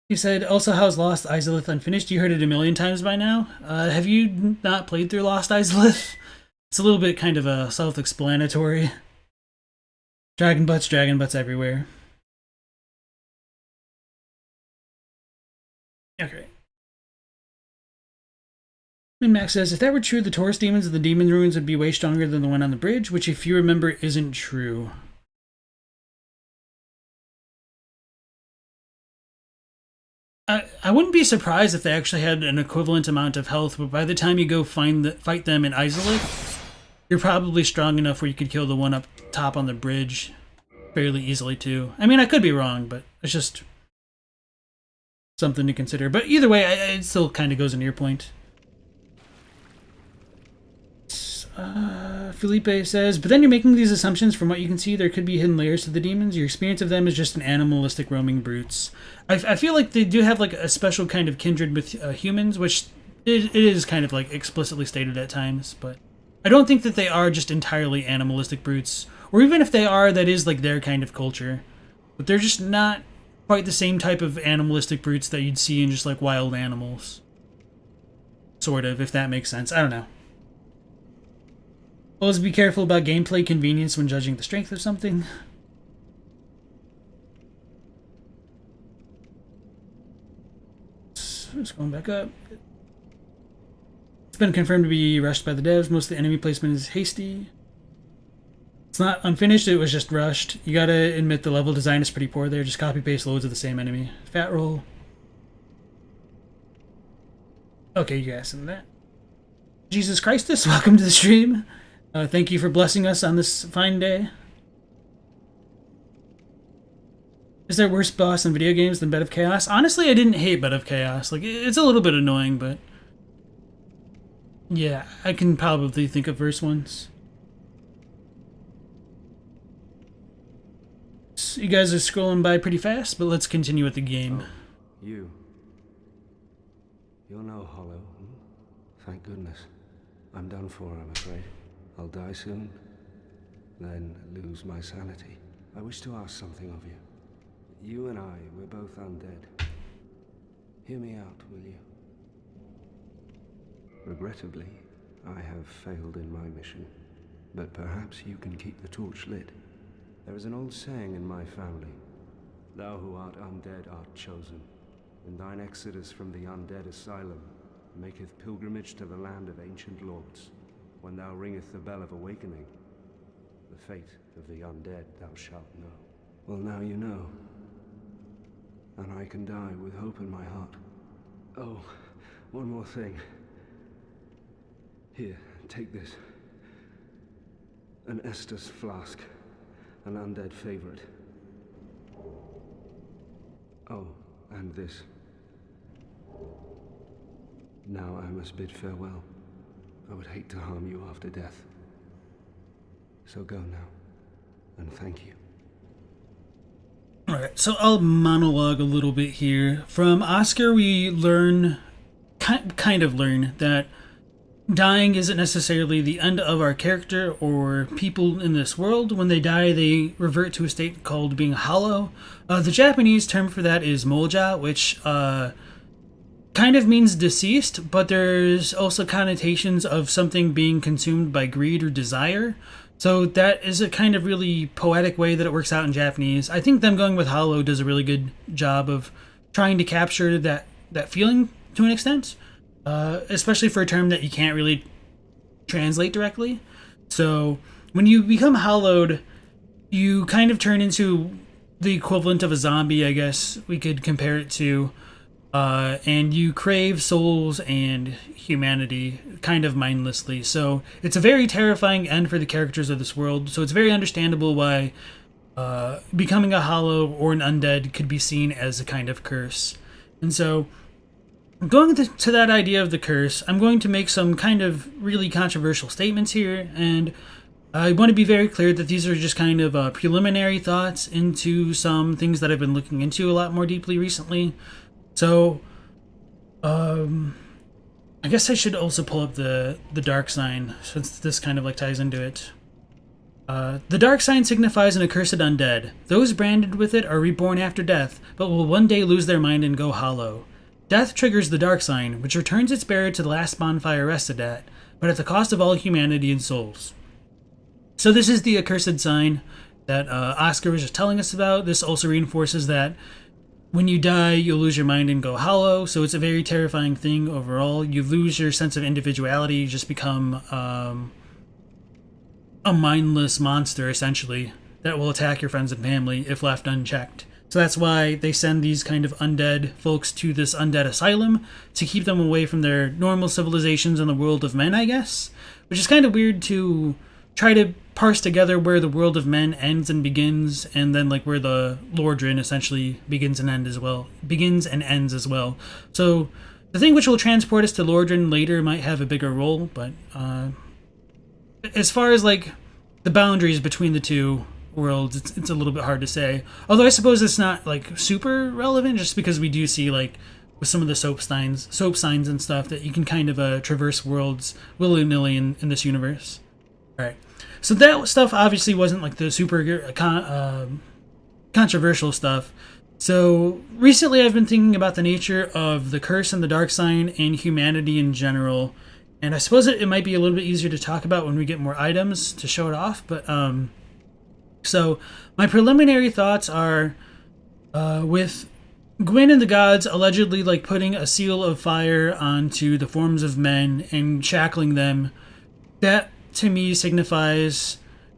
He said, also, how's Lost Izalith Unfinished? You heard it a million times by now. Have you not played through Lost Izalith? It's a little bit kind of self-explanatory. Dragon butts everywhere. Okay. Max says, if that were true, the Taurus demons of the demon ruins would be way stronger than the one on the bridge, which, if you remember, isn't true. I wouldn't be surprised if they actually had an equivalent amount of health, but by the time you go fight them in Izalith, you're probably strong enough where you could kill the one up top on the bridge fairly easily too. I mean, I could be wrong, but it's just something to consider. But either way, it still kind of goes into your point. Felipe says, but then you're making these assumptions from what you can see. There could be hidden layers to the demons. Your experience of them is just an animalistic roaming brutes. I feel like they do have like a special kind of kindred with humans, which it is kind of like explicitly stated at times, but I don't think that they are just entirely animalistic brutes. Or even if they are, that is like their kind of culture. But they're just not quite the same type of animalistic brutes that you'd see in just like wild animals. Sort of, if that makes sense. I don't know. Always be careful about gameplay convenience when judging the strength of something. Scrolling back up. It's been confirmed to be rushed by the devs. Most of the enemy placement is hasty. It's not unfinished, it was just rushed. You gotta admit the level design is pretty poor there. Just copy-paste loads of the same enemy. Fat roll. Okay, you guys in that. Jesus Christus, welcome to the stream. Thank you for blessing us on this fine day. Is there worse boss in video games than Bed of Chaos? Honestly, I didn't hate Bed of Chaos. Like, it's a little bit annoying, but... yeah, I can probably think of worse ones. So you guys are scrolling by pretty fast, but let's continue with the game. Oh, you. You're no hollow. Thank goodness. I'm done for, I'm afraid. I'll die soon, then lose my sanity. I wish to ask something of you. You and I, we're both undead. Hear me out, will you? Regrettably, I have failed in my mission, but perhaps you can keep the torch lit. There is an old saying in my family, thou who art undead art chosen, and thine exodus from the undead asylum maketh pilgrimage to the land of ancient lords. When thou ringeth the bell of awakening, the fate of the undead thou shalt know. Well, now you know, and I can die with hope in my heart. Oh, one more thing. Here, take this. An Estus flask, an undead favorite. Oh, and this. Now I must bid farewell. I would hate to harm you after death. So go now, and thank you. Alright, so I'll monologue a little bit here. From Oscar, we learn, kind of learn, that dying isn't necessarily the end of our character or people in this world. When they die, they revert to a state called being hollow. The Japanese term for that is moja, which kind of means deceased, but there's also connotations of something being consumed by greed or desire. So that is a kind of really poetic way that it works out in Japanese. I think them going with hollow does a really good job of trying to capture that feeling to an extent. Especially for a term that you can't really translate directly. So when you become hollowed, you kind of turn into the equivalent of a zombie, I guess we could compare it to. And you crave souls and humanity kind of mindlessly. So it's a very terrifying end for the characters of this world. So it's very understandable why becoming a hollow or an undead could be seen as a kind of curse. And so going to that idea of the curse, I'm going to make some kind of really controversial statements here, and I want to be very clear that these are just kind of preliminary thoughts into some things that I've been looking into a lot more deeply recently. So, I guess I should also pull up the dark sign, since this kind of like ties into it. The dark sign signifies an accursed undead. Those branded with it are reborn after death, but will one day lose their mind and go hollow. Death triggers the dark sign, which returns its bearer to the last bonfire rested at, but at the cost of all humanity and souls. So this is the accursed sign that Oscar was just telling us about. This also reinforces that when you die, you'll lose your mind and go hollow, so it's a very terrifying thing overall. You lose your sense of individuality, you just become a mindless monster, essentially, that will attack your friends and family if left unchecked. So that's why they send these kind of undead folks to this undead asylum, to keep them away from their normal civilizations in the world of men, I guess. Which is kind of weird to try to parse together where the world of men ends and begins, and then like where the Lordran essentially begins and ends as well. So the thing which will transport us to Lordran later might have a bigger role, but as far as like the boundaries between the two worlds, it's a little bit hard to say. Although I suppose it's not like super relevant, just because we do see like with some of the soap signs and stuff that you can kind of traverse worlds willy-nilly in this universe. All right. So that stuff obviously wasn't like the super controversial stuff. So recently I've been thinking about the nature of the curse and the dark sign and humanity in general. And I suppose it might be a little bit easier to talk about when we get more items to show it off. But so my preliminary thoughts are with Gwyn and the gods allegedly like putting a seal of fire onto the forms of men and shackling them, that to me signifies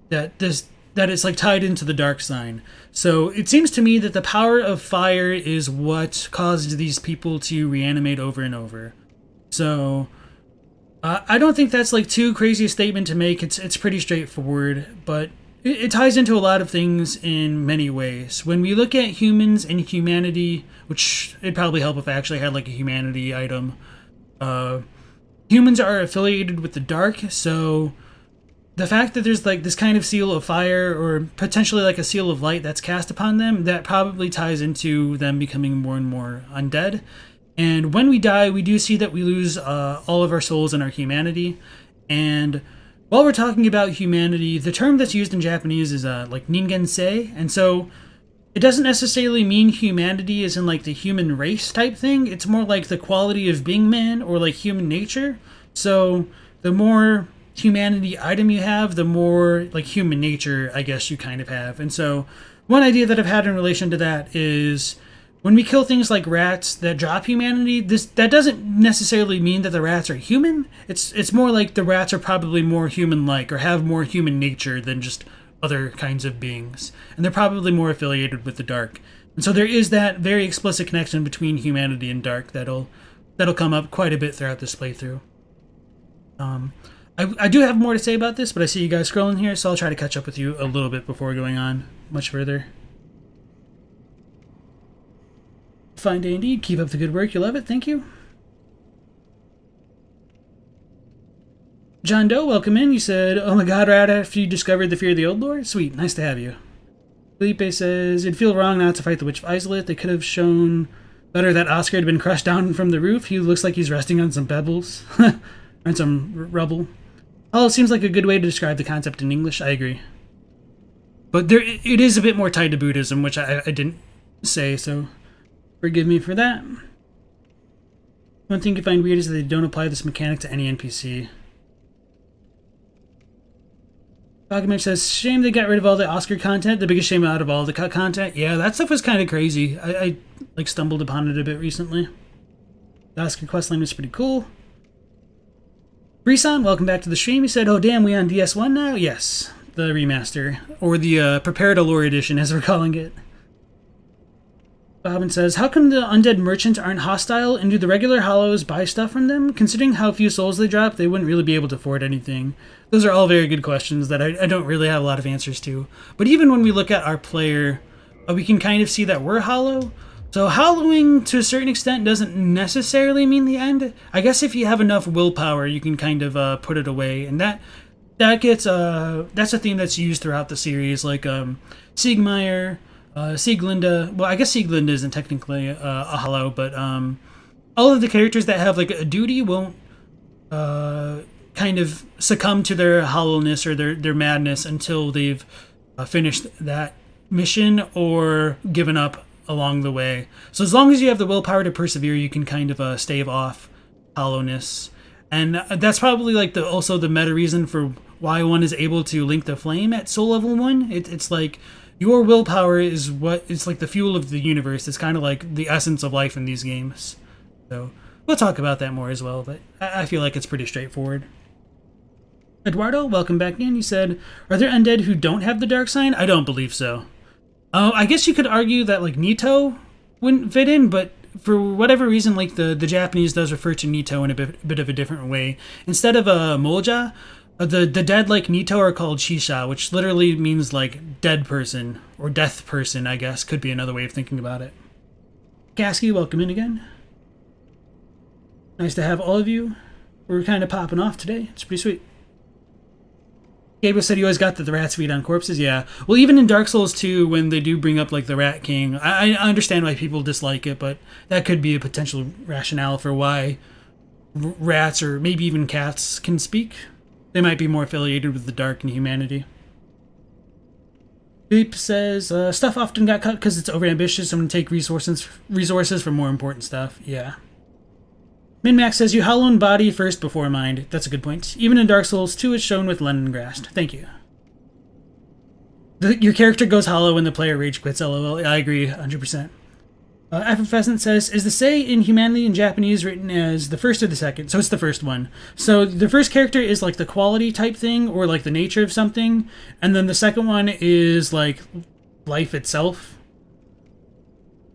that it's like tied into the dark sign. So it seems to me that the power of fire is what caused these people to reanimate over and over. So I don't think that's like too crazy a statement to make. It's pretty straightforward, but it ties into a lot of things in many ways. When we look at humans and humanity, which it'd probably help if I actually had like a humanity item, humans are affiliated with the dark, so the fact that there's like this kind of seal of fire or potentially like a seal of light that's cast upon them, that probably ties into them becoming more and more undead. And when we die, we do see that we lose all of our souls and our humanity. And while we're talking about humanity, the term that's used in Japanese is like ningen-sei, and so it doesn't necessarily mean humanity as in like the human race type thing. It's more like the quality of being man or like human nature. So the more humanity item you have, the more like human nature, I guess, you kind of have. And so one idea that I've had in relation to that is when we kill things like rats that drop humanity, that doesn't necessarily mean that the rats are human. It's more like the rats are probably more human-like or have more human nature than just other kinds of beings. And they're probably more affiliated with the dark. And so there is that very explicit connection between humanity and dark that'll come up quite a bit throughout this playthrough. I do have more to say about this, but I see you guys scrolling here, so I'll try to catch up with you a little bit before going on much further. Fine day indeed. Keep up the good work. You love it. Thank you. John Doe, welcome in. You said, oh my god, right after you discovered the fear of the Old Lord? Sweet. Nice to have you. Felipe says, it'd feel wrong not to fight the Witch of Isolith. They could have shown better that Oscar had been crushed down from the roof. He looks like he's resting on some pebbles. And some rubble. Oh, it seems like a good way to describe the concept in English. I agree. But it is a bit more tied to Buddhism, which I didn't say, so forgive me for that. One thing you find weird is that they don't apply this mechanic to any NPC. Document says, shame they got rid of all the Oscar content. The biggest shame out of all the cut content. Yeah, that stuff was kind of crazy. I like stumbled upon it a bit recently. The Oscar questline was pretty cool. Reson, welcome back to the stream. He said, oh damn, we on DS1 now? Yes, the remaster. Or the Prepared Allure edition, as we're calling it. Bobbin says, how come the undead merchants aren't hostile, and do the regular hollows buy stuff from them? Considering how few souls they drop, they wouldn't really be able to afford anything. Those are all very good questions that I don't really have a lot of answers to. But even when we look at our player, we can kind of see that we're hollow. So hollowing to a certain extent doesn't necessarily mean the end. I guess if you have enough willpower, you can kind of put it away. And that's a theme that's used throughout the series, like Siegmeyer, Sieglinde. Well, I guess Sieglinde isn't technically a hollow, but all of the characters that have like a duty won't kind of succumb to their hollowness or their madness until they've finished that mission or given up along the way. So as long as you have the willpower to persevere, you can kind of stave off hollowness. And that's probably like also the meta reason for why one is able to link the flame at soul level 1. It's like your willpower is it's like the fuel of the universe. It's kind of like the essence of life in these games. So we'll talk about that more as well, but I feel like it's pretty straightforward. Eduardo, welcome back in. You said, are there undead who don't have the dark sign? I don't believe so. I guess you could argue that like Nito wouldn't fit in, but for whatever reason, like the Japanese does refer to Nito in a bit of a different way. Instead of Molja, the dead like Nito are called Shisha, which literally means like dead person or death person, I guess, could be another way of thinking about it. Gasky, welcome in again. Nice to have all of you. We're kind of popping off today. It's pretty sweet. Gabriel said he always got that the rats feed on corpses. Yeah. Well, even in Dark Souls 2, when they do bring up like the Rat King, I understand why people dislike it, but that could be a potential rationale for why rats or maybe even cats can speak. They might be more affiliated with the dark and humanity. Beep says, stuff often got cut because it's overambitious. I'm going to take resources for more important stuff. Yeah. Minmax says, you hollow in body first before mind. That's a good point. Even in Dark Souls 2, it's shown with Leningrad. Thank you. Your character goes hollow when the player rage quits, lol. I agree, 100%. Effervescent says, is the say in humanity in Japanese written as the first or the second? So it's the first one. So the first character is like the quality type thing or like the nature of something. And then the second one is like life itself.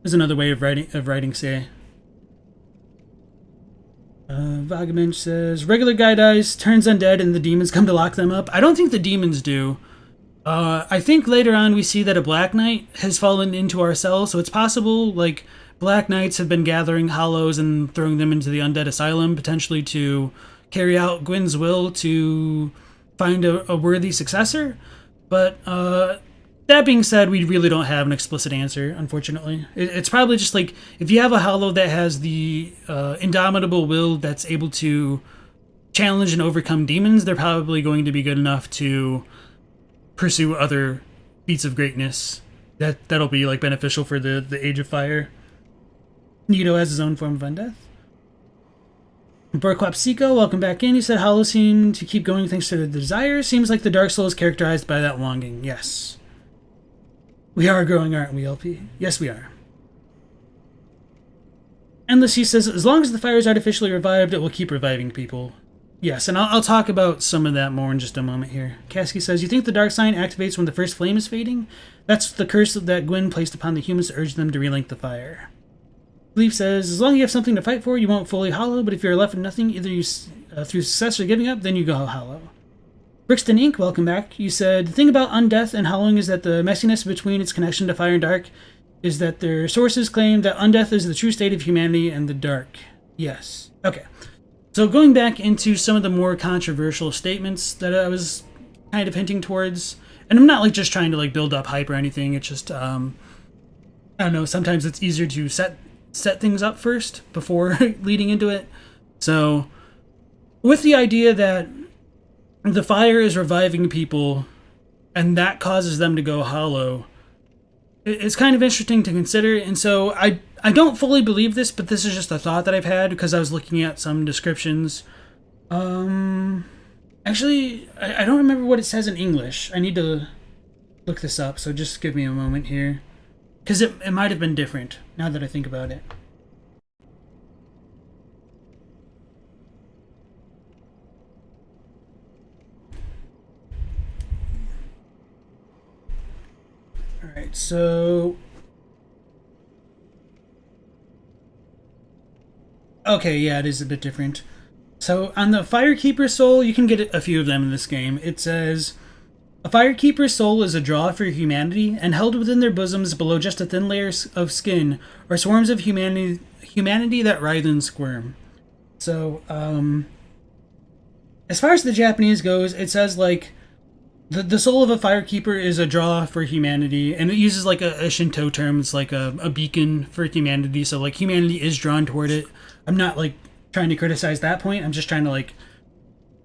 Is another way of writing say. Vagabond says, regular guy dies, turns undead, and the demons come to lock them up. I don't think the demons do. I think later on we see that a Black Knight has fallen into our cell, so it's possible, like, Black Knights have been gathering hollows and throwing them into the Undead Asylum, potentially to carry out Gwyn's will to find a worthy successor. But, that being said, we really don't have an explicit answer, unfortunately. It's probably just, like, if you have a hollow that has the indomitable will that's able to challenge and overcome demons, they're probably going to be good enough to pursue other feats of greatness that'll be like beneficial for the Age of Fire. Nito has his own form of undeath. Burquapsico, welcome back in. He said Hollow seem to keep going thanks to the desire. Seems like the Dark Soul is characterized by that longing. Yes. We are growing, aren't we, LP? Yes, we are. Endless, he says, as long as the fire is artificially revived, it will keep reviving people. Yes, and I'll talk about some of that more in just a moment here. Kasky says, you think the dark sign activates when the first flame is fading? That's the curse that Gwyn placed upon the humans to urge them to relink the fire. Leaf says, as long as you have something to fight for, you won't fully hollow, but if you're left with nothing, either you through success or giving up, then you go hollow. Brixton Inc., welcome back. You said, the thing about undeath and hollowing is that the messiness between its connection to fire and dark is that their sources claim that undeath is the true state of humanity and the dark. Yes. Okay. So going back into some of the more controversial statements that I was kind of hinting towards, and I'm not like just trying to like build up hype or anything. It's just I don't know. Sometimes it's easier to set things up first before leading into it. So with the idea that the fire is reviving people, and that causes them to go hollow, it's kind of interesting to consider. And so I don't fully believe this, but this is just a thought that I've had because I was looking at some descriptions. Actually, I don't remember what it says in English. I need to look this up, so just give me a moment here. Because it might have been different, now that I think about it. Alright, so... Okay, yeah, it is a bit different. So, on the Firekeeper soul, you can get a few of them in this game. It says, a Firekeeper's soul is a draw for humanity, and held within their bosoms below just a thin layer of skin, are swarms of humanity that writhe and squirm. So, as far as the Japanese goes, it says, like, the soul of a Firekeeper is a draw for humanity, and it uses, like, a Shinto term. It's like a beacon for humanity, so, like, humanity is drawn toward it. I'm not, like, trying to criticize that point. I'm just trying to, like,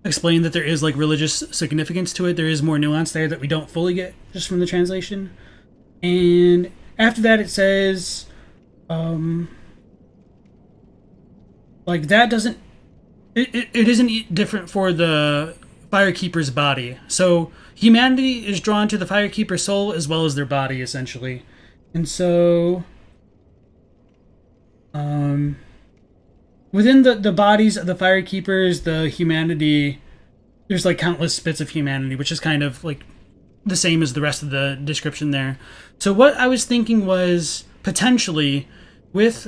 explain that there is, like, religious significance to it. There is more nuance there that we don't fully get just from the translation. And after that it says, like, that doesn't... It isn't different for the Firekeeper's body. So humanity is drawn to the Firekeeper's soul as well as their body, essentially. And so... within the bodies of the Firekeepers, the humanity, there's like countless bits of humanity, which is kind of like the same as the rest of the description there. So what I was thinking was potentially with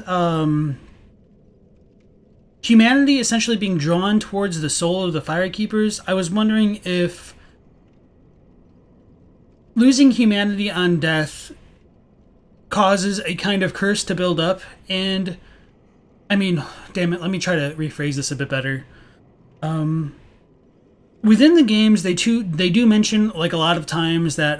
humanity essentially being drawn towards the soul of the Firekeepers, I was wondering if losing humanity on death causes a kind of curse to build up. And I mean, damn it, let me try to rephrase this a bit better. Within the games, they do mention, like, a lot of times that,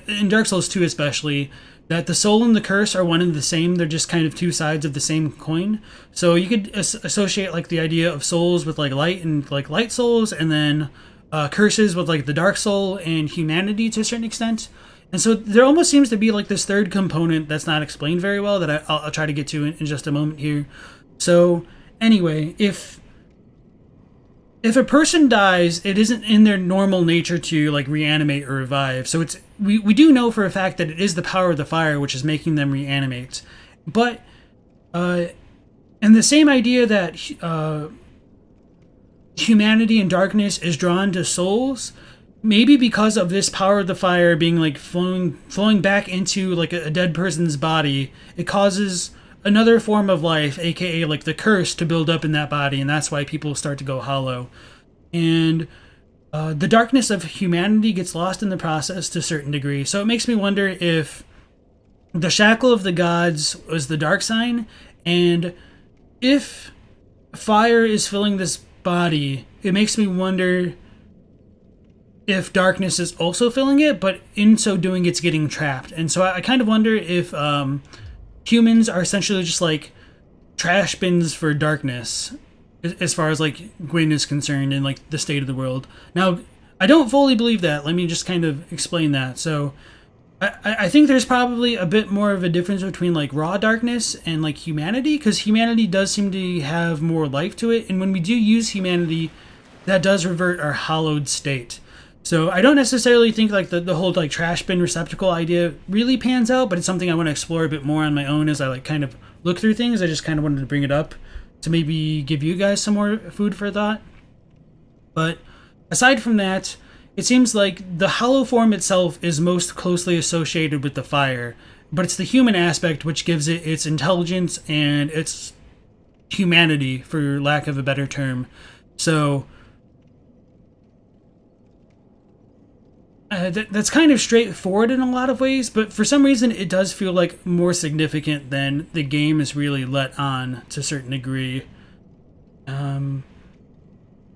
in Dark Souls 2 especially, that the soul and the curse are one and the same. They're just kind of two sides of the same coin. So you could associate, like, the idea of souls with, like, light and, like, light souls, and then curses with, like, the dark soul and humanity to a certain extent. And so there almost seems to be, like, this third component that's not explained very well that I'll try to get to in just a moment here. So, anyway, if a person dies, it isn't in their normal nature to, like, reanimate or revive. So we do know for a fact that it is the power of the fire which is making them reanimate. But and the same idea that humanity and darkness is drawn to souls, maybe because of this power of the fire being like flowing back into like a dead person's body, it causes another form of life, aka like the curse, to build up in that body, and that's why people start to go hollow. And the darkness of humanity gets lost in the process to a certain degree. So it makes me wonder if the shackle of the gods was the dark sign, and if fire is filling this body, it makes me wonder if darkness is also filling it, but in so doing it's getting trapped. And so I kind of wonder if humans are essentially just like trash bins for darkness, as far as like Gwyn is concerned and like the state of the world. Now, I don't fully believe that. Let me just kind of explain that. So I think there's probably a bit more of a difference between like raw darkness and like humanity, because humanity does seem to have more life to it, and when we do use humanity, that does revert our hallowed state. So I don't necessarily think like the whole like trash bin receptacle idea really pans out, but it's something I want to explore a bit more on my own as I like kind of look through things. I just kind of wanted to bring it up to maybe give you guys some more food for thought. But aside from that, it seems like the hollow form itself is most closely associated with the fire, but it's the human aspect which gives it its intelligence and its humanity, for lack of a better term. So that's kind of straightforward in a lot of ways, but for some reason it does feel like more significant than the game is really let on to a certain degree.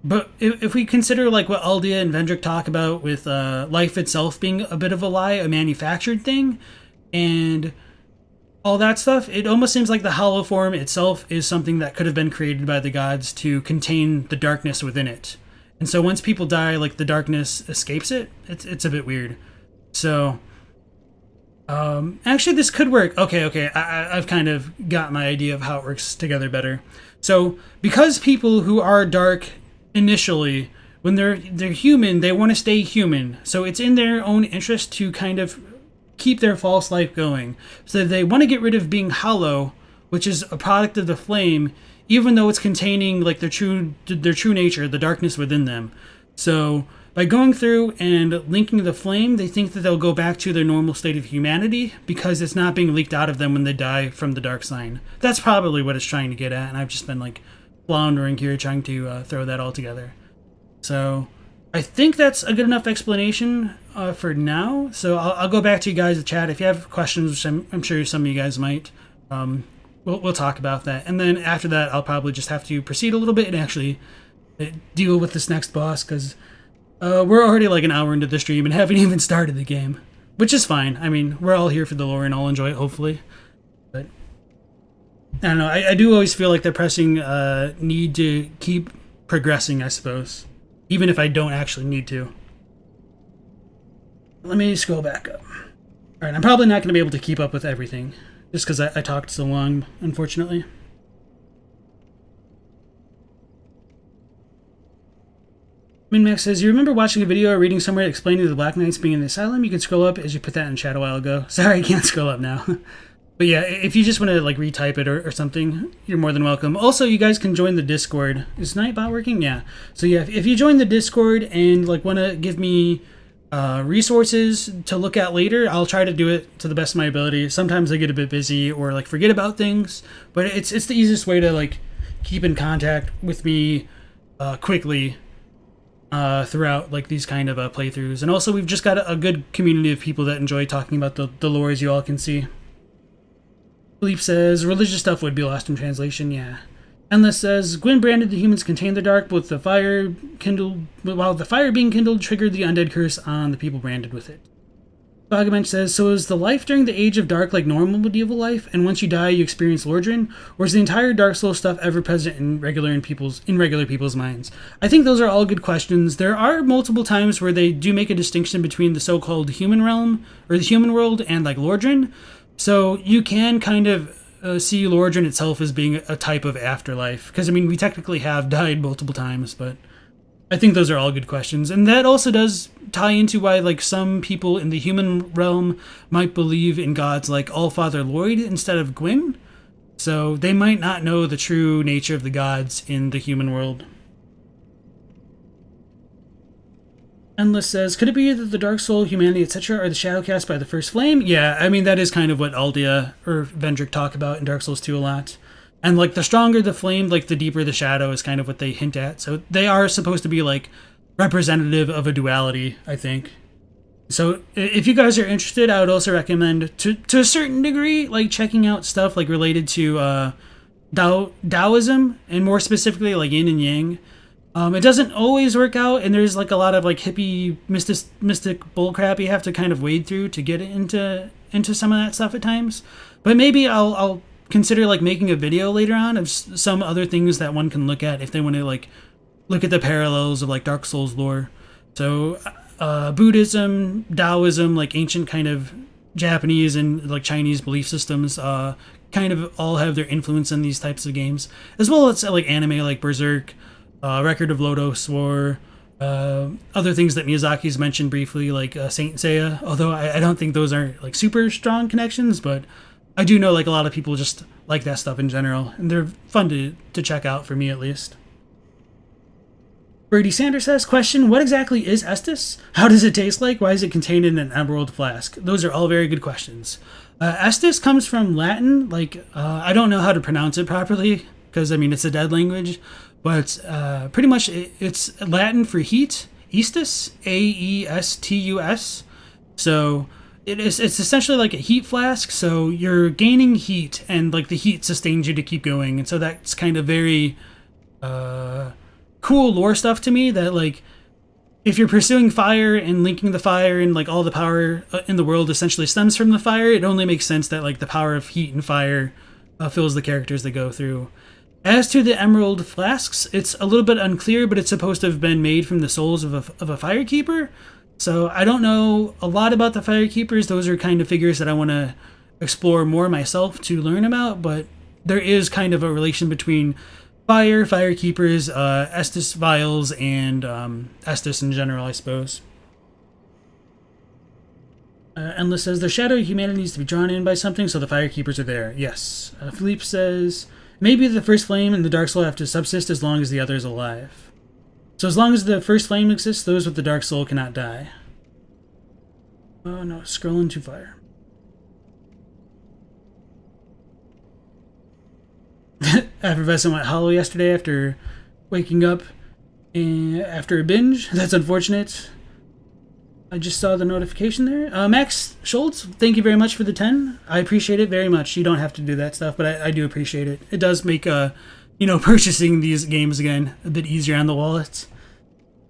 But if we consider like what Aldia and Vendrick talk about with life itself being a bit of a lie, a manufactured thing, and all that stuff, it almost seems like the hollow form itself is something that could have been created by the gods to contain the darkness within it. And so once people die, like the darkness escapes it. It's a bit weird. So actually this could work. Okay, I've kind of got my idea of how it works together better. So because people who are dark initially, when they're human, they want to stay human. So it's in their own interest to kind of keep their false life going. So they want to get rid of being hollow, which is a product of the flame, even though it's containing like their true nature, the darkness within them. So by going through and linking the flame, they think that they'll go back to their normal state of humanity because it's not being leaked out of them when they die from the dark sign. That's probably what it's trying to get at, and I've just been like floundering here trying to throw that all together. So I think that's a good enough explanation for now. So I'll go back to you guys in the chat. If you have questions, which I'm sure some of you guys might, we'll talk about that. And then after that, I'll probably just have to proceed a little bit and actually deal with this next boss, because we're already like an hour into the stream and haven't even started the game, which is fine. I mean, we're all here for the lore and I'll enjoy it, hopefully. But I don't know. I do always feel like the pressing need to keep progressing, I suppose, even if I don't actually need to. Let me scroll back up. All right, I'm probably not going to be able to keep up with everything, just because I talked so long, unfortunately. Minmax says, you remember watching a video or reading somewhere explaining the Black Knights being in the Asylum? You can scroll up as you put that in chat a while ago. Sorry, I can't scroll up now. But yeah, if you just want to like retype it or something, you're more than welcome. Also, you guys can join the Discord. Is Nightbot working? Yeah. So yeah, if you join the Discord and like want to give me resources to look at later, I'll try to do it to the best of my ability. Sometimes I get a bit busy or like forget about things, but it's the easiest way to like keep in contact with me quickly throughout like these kind of playthroughs. And also we've just got a good community of people that enjoy talking about the lore, as you all can see. Philippe says religious stuff would be lost in translation. Yeah. Endless says Gwyn branded the humans contain the dark, but the fire kindled, while the fire being kindled triggered the undead curse on the people branded with it. Bogamench says, so is the life during the Age of Dark like normal medieval life, and once you die you experience Lordran, or is the entire Dark Souls stuff ever present in regular people's minds? I think those are all good questions. There are multiple times where they do make a distinction between the so-called human realm, or the human world, and like Lordran. So you can kind of see Lordran itself as being a type of afterlife, because I mean we technically have died multiple times, but I think those are all good questions. And that also does tie into why, like, some people in the human realm might believe in gods like Allfather Lloyd instead of Gwyn. So they might not know the true nature of the gods in the human world. Endless says, could it be that the Dark Soul, humanity, etc. are the shadow cast by the first flame? Yeah, I mean, that is kind of what Aldia or Vendrick talk about in Dark Souls 2 a lot. And, like, the stronger the flame, like, the deeper the shadow is kind of what they hint at. So they are supposed to be, like, representative of a duality, I think. So if you guys are interested, I would also recommend, to a certain degree, like, checking out stuff, like, related to Taoism, and more specifically, like, yin and yang. It doesn't always work out, and there's, like, a lot of, like, hippie mystic bullcrap you have to kind of wade through to get into some of that stuff at times. But maybe I'll consider, like, making a video later on of some other things that one can look at if they want to, like, look at the parallels of, like, Dark Souls lore. So Buddhism, Taoism, like, ancient kind of Japanese and, like, Chinese belief systems kind of all have their influence in these types of games, as well as, like, anime like Berserk, Record of Lodoss War, other things that Miyazaki's mentioned briefly, like Saint Seiya, although I don't think those are, like, super strong connections, but I do know, like, a lot of people just like that stuff in general, and they're fun to check out, for me at least. Brady Sanders says, question, what exactly is Estus? How does it taste like? Why is it contained in an emerald flask? Those are all very good questions. Estus comes from Latin, like, I don't know how to pronounce it properly, because, I mean, it's a dead language, but pretty much it's Latin for heat, Aestus, Aestus. So it's essentially like a heat flask, so you're gaining heat, and, like, the heat sustains you to keep going, and so that's kind of very cool lore stuff to me, that, like, if you're pursuing fire and linking the fire and, like, all the power in the world essentially stems from the fire, it only makes sense that, like, the power of heat and fire fills the characters they go through. As to the emerald flasks, it's a little bit unclear, but it's supposed to have been made from the souls of a firekeeper. So I don't know a lot about the firekeepers. Those are kind of figures that I want to explore more myself to learn about, but there is kind of a relation between firekeepers, Estus vials, and Estus in general, I suppose. Endless says, the shadow of humanity needs to be drawn in by something, so the firekeepers are there. Yes. Philippe says, maybe the first flame and the Dark Soul have to subsist as long as the other is alive. So as long as the first flame exists, those with the Dark Soul cannot die. Oh no, scrolling too far. Effervescent went hollow yesterday after waking up after a binge. That's unfortunate. I just saw the notification there. Max Schultz, thank you very much for the 10. I appreciate it very much. You don't have to do that stuff, but I do appreciate it. It does make purchasing these games again a bit easier on the wallets.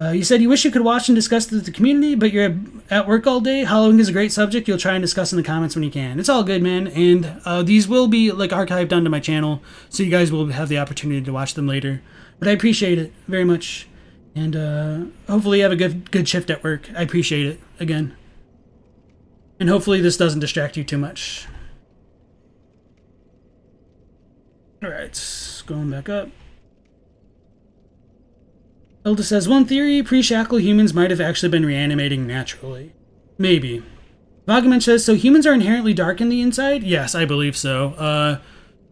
You said you wish you could watch and discuss with the community, but you're at work all day. Hollowing is a great subject. You'll try and discuss in the comments when you can. It's all good, man. And these will be, like, archived onto my channel, so you guys will have the opportunity to watch them later. But I appreciate it very much. And hopefully you have a good shift at work. I appreciate it, again. And hopefully this doesn't distract you too much. Alright, going back up. Hilda says, one theory, pre-shackle humans might have actually been reanimating naturally. Maybe. Vagament says, so humans are inherently dark in the inside? Yes, I believe so.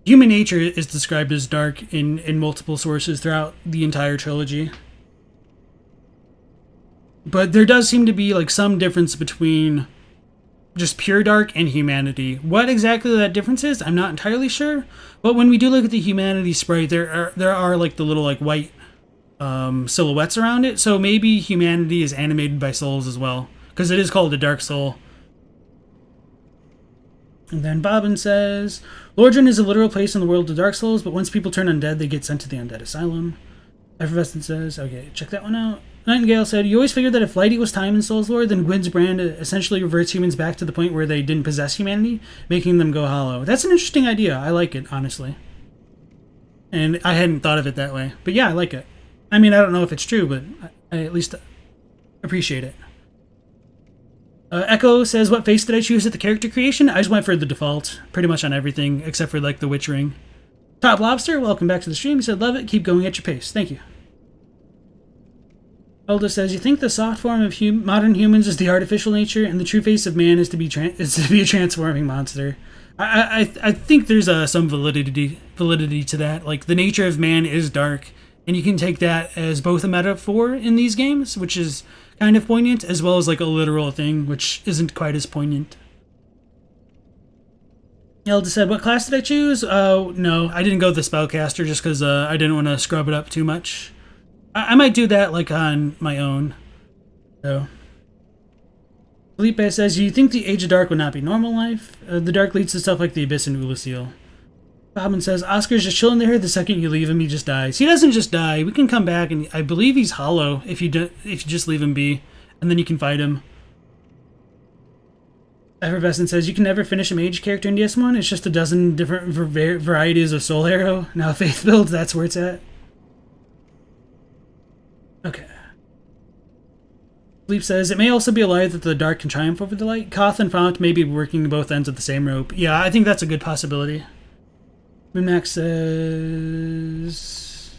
Human nature is described as dark in multiple sources throughout the entire trilogy. But there does seem to be, like, some difference between just pure dark and humanity. What exactly that difference is, I'm not entirely sure. But when we do look at the humanity sprite, there are like the little, like, white silhouettes around it. So maybe humanity is animated by souls as well, because it is called a Dark Soul. And then Bobbin says, Lordran is a literal place in the world of Dark Souls, but once people turn undead, they get sent to the Undead Asylum. Effervescent says, okay, check that one out. Nightingale said, you always figured that if Lighty was time in Souls lore, then Gwyn's brand essentially reverts humans back to the point where they didn't possess humanity, making them go hollow. That's an interesting idea. I like it, honestly. And I hadn't thought of it that way. But yeah, I like it. I mean, I don't know if it's true, but I at least appreciate it. Echo says, what face did I choose at the character creation? I just went for the default, pretty much on everything, except for, like, the Witch Ring. Top Lobster, welcome back to the stream. He said, love it, keep going at your pace. Thank you. Elda says, you think the soft form of modern humans is the artificial nature, and the true face of man is to be a transforming monster. I think there's some validity to that. Like, the nature of man is dark, and you can take that as both a metaphor in these games, which is kind of poignant, as well as like a literal thing, which isn't quite as poignant. Elda said, what class did I choose? No, I didn't go with the spellcaster just because I didn't want to scrub it up too much. I might do that like on my own. So, Felipe says, you think the Age of Dark would not be normal life? The Dark leads to stuff like the Abyss and Ulasil. Bobbin says, Oscar's just chilling there. The second you leave him, he just dies. He doesn't just die. We can come back, and I believe he's hollow if you just leave him be, and then you can fight him. Effervescent says, you can never finish a mage character in DS1. It's just a dozen different varieties of soul arrow. Now faith builds, that's where it's at. Okay. Sleep says, it may also be a lie that the dark can triumph over the light. Koth and Fount may be working both ends of the same rope. Yeah, I think that's a good possibility. Minmax says,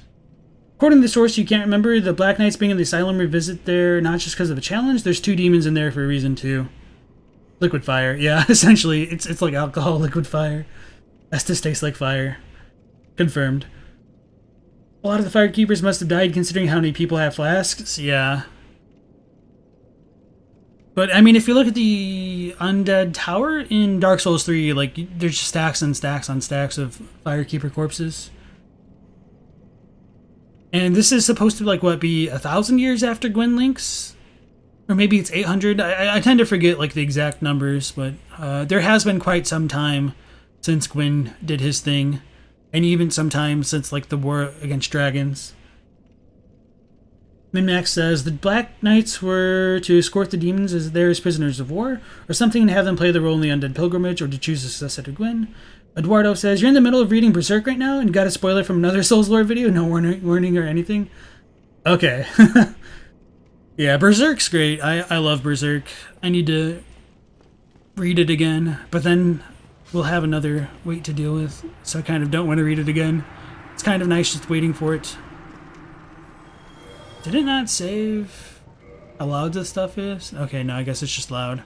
according to the source, you can't remember the Black Knights being in the Asylum revisit there, not just because of a challenge. There's 2 demons in there for a reason, too. Liquid fire. Yeah, essentially, it's like alcohol, liquid fire. Estus tastes like fire. Confirmed. A lot of the firekeepers must have died considering how many people have flasks. Yeah. But, I mean, if you look at the Undead Tower in Dark Souls 3, like, there's just stacks and stacks on stacks of firekeeper corpses. And this is supposed to, like, what, be 1,000 years after Gwyn Links? Or maybe it's 800? I tend to forget, like, the exact numbers, but there has been quite some time since Gwyn did his thing. And even some time since, like, the war against dragons. Minmax says, the Black Knights were to escort the demons as there as prisoners of war, or something, and have them play the role in the Undead Pilgrimage, or to choose a successor to Gwyn. Eduardo says, you're in the middle of reading Berserk right now, and got a spoiler from another Souls lore video? No warning or anything? Okay. Yeah, Berserk's great. I love Berserk. I need to read it again, but then we'll have another weight to deal with, so I kind of don't want to read it again. It's kind of nice just waiting for it. Did it not save how loud this stuff is? Okay, no, I guess it's just loud.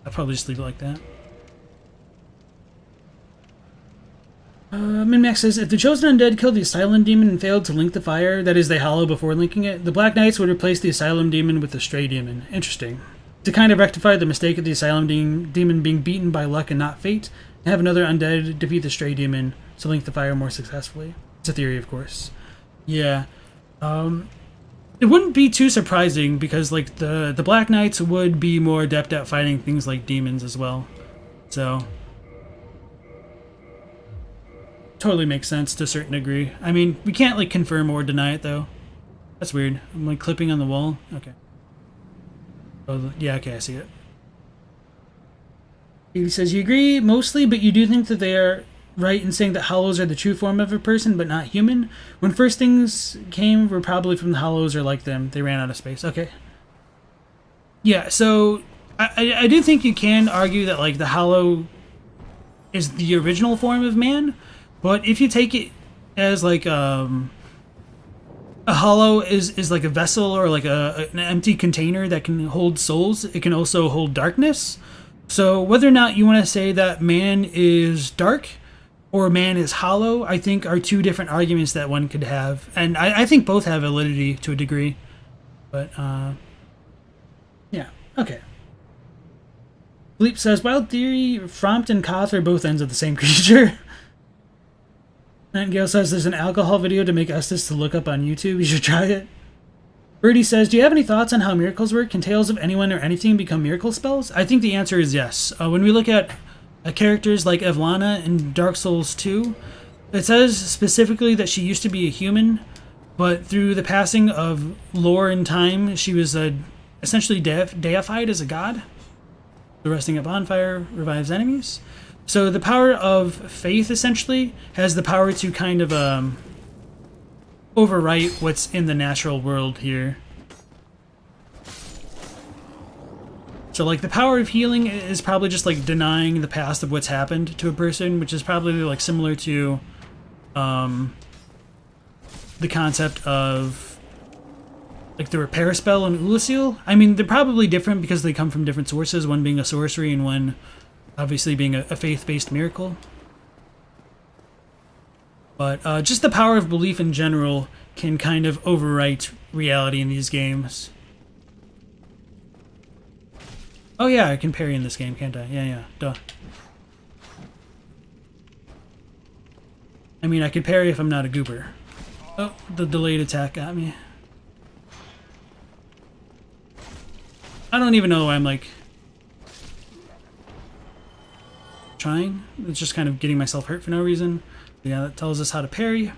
I'll probably just leave it like that. Minmax says, if the Chosen Undead killed the Asylum Demon and failed to link the fire, that is, they hollow before linking it, the Black Knights would replace the Asylum Demon with the Stray Demon. Interesting. To kind of rectify the mistake of the Asylum Demon being beaten by luck and not fate, and have another Undead defeat the Stray Demon to link the fire more successfully. It's a theory, of course. Yeah. It wouldn't be too surprising because, like, the Black Knights would be more adept at fighting things like demons as well. So, totally makes sense to a certain degree. I mean, we can't, like, confirm or deny it, though. That's weird. I'm, like, clipping on the wall. Okay. Oh, yeah, okay, I see it. He says, you agree mostly, but you do think that they are right in saying that hollows are the true form of a person, but not human? When first things came, were probably from the hollows or like them. They ran out of space. Okay. Yeah, so I do think you can argue that, like, the hollow is the original form of man, but if you take it as, like, a hollow is like a vessel or like an empty container that can hold souls, it can also hold darkness. So whether or not you want to say that man is dark or man is hollow, I think are 2 different arguments that one could have. And I think both have validity to a degree. But, yeah, okay. Bleep says, Wild Theory, Frompt and Koth are both ends of the same creature. Nightingale says, there's an alcohol video to make Estus to look up on YouTube. You should try it. Birdie says, do you have any thoughts on how miracles work? Can tales of anyone or anything become miracle spells? I think the answer is yes. When we look at characters like Evlana in Dark Souls 2, it says specifically that she used to be a human, but through the passing of lore and time, she was essentially deified as a god. The resting at bonfire revives enemies. So the power of faith, essentially, has the power to kind of overwrite what's in the natural world here. So, like, the power of healing is probably just, like, denying the past of what's happened to a person, which is probably, like, similar to, the concept of like the repair spell and Ulasil. I mean, they're probably different because they come from different sources, one being a sorcery and one obviously being a faith-based miracle. But just the power of belief in general can kind of overwrite reality in these games. Oh yeah, I can parry in this game, can't I? Yeah, duh. I mean, I could parry if I'm not a goober. Oh, the delayed attack got me. I don't even know why I'm like trying. It's just kind of getting myself hurt for no reason. Yeah, that tells us how to parry.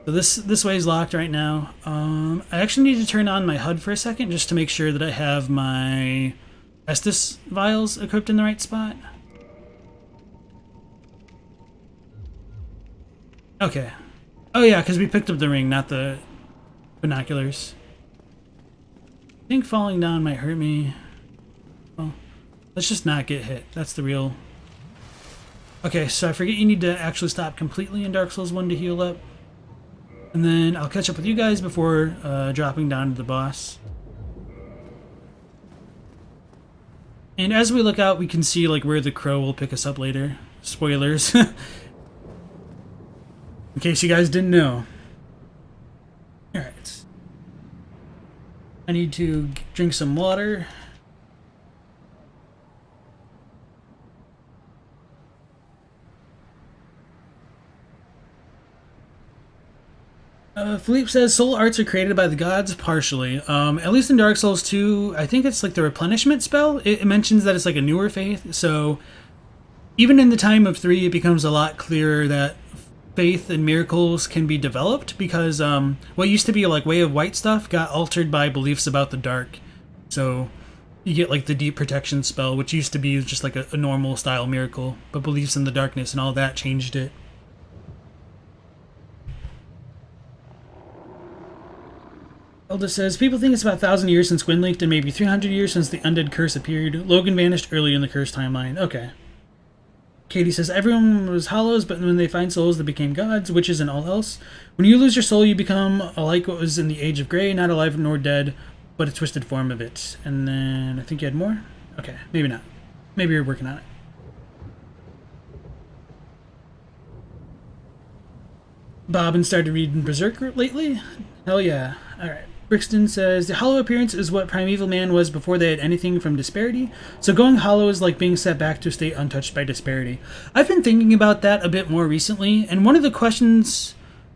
So this way is locked right now. I actually need to turn on my HUD for a second just to make sure that I have my Estus vials equipped in the right spot. Okay. Oh yeah, because we picked up the ring, not the binoculars. I think falling down might hurt me. Well, let's just not get hit. That's the real... Okay, so I forget you need to actually stop completely in Dark Souls 1 to heal up. And then I'll catch up with you guys before dropping down to the boss. And as we look out, we can see like where the crow will pick us up later. Spoilers. In case you guys didn't know. Alright. I need to drink some water. Philippe says soul arts are created by the gods partially. At least in Dark Souls 2, I think it's like the replenishment spell. It mentions that it's like a newer faith, so even in the time of 3, it becomes a lot clearer that faith and miracles can be developed because what used to be like Way of White stuff got altered by beliefs about the dark. So you get like the deep protection spell, which used to be just like a normal style miracle, but beliefs in the darkness and all that changed it. Elda says, people think it's about 1,000 years since Gwyn leaked and maybe 300 years since the Undead curse appeared. Logan vanished early in the curse timeline. Okay. Katie says, everyone was hollows, but when they find souls, they became gods, witches, and all else. When you lose your soul, you become like what was in the Age of Grey, not alive nor dead, but a twisted form of it. And then, I think you had more? Okay, maybe not. Maybe you're working on it. Bobbin started reading Berserker lately? Hell yeah. Alright. Brixton says, the hollow appearance is what primeval man was before they had anything from disparity, so going hollow is like being set back to a state untouched by disparity. I've been thinking about that a bit more recently, and one of the questions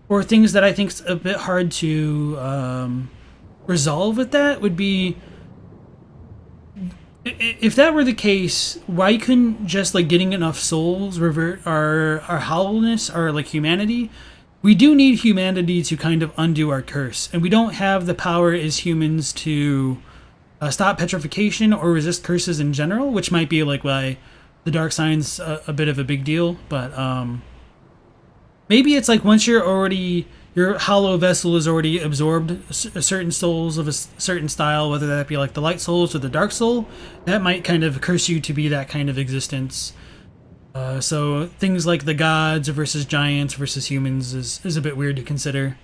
or things that I think is a bit hard to resolve with that would be, if that were the case, why couldn't just like getting enough souls revert our hollowness, our like humanity? We do need humanity to kind of undo our curse, and we don't have the power as humans to stop petrification or resist curses in general, which might be like why the dark sign's a bit of a big deal, but maybe it's like once your hollow vessel is already absorbed certain souls of a certain style, whether that be like the light souls or the dark soul, that might kind of curse you to be that kind of existence. So things like the gods versus giants versus humans is a bit weird to consider.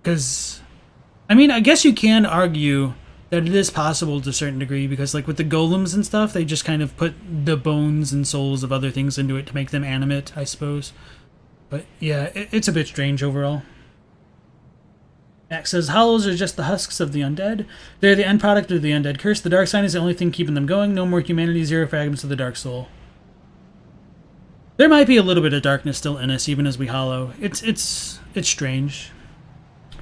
Because, I mean, I guess you can argue that it is possible to a certain degree, because like with the golems and stuff, they just kind of put the bones and souls of other things into it to make them animate, I suppose. But yeah, it's a bit strange overall. Max says, hollows are just the husks of the undead. They're the end product of the undead curse. The dark sign is the only thing keeping them going. No more humanity, 0 fragments of the dark soul. There might be a little bit of darkness still in us, even as we hollow. It's strange.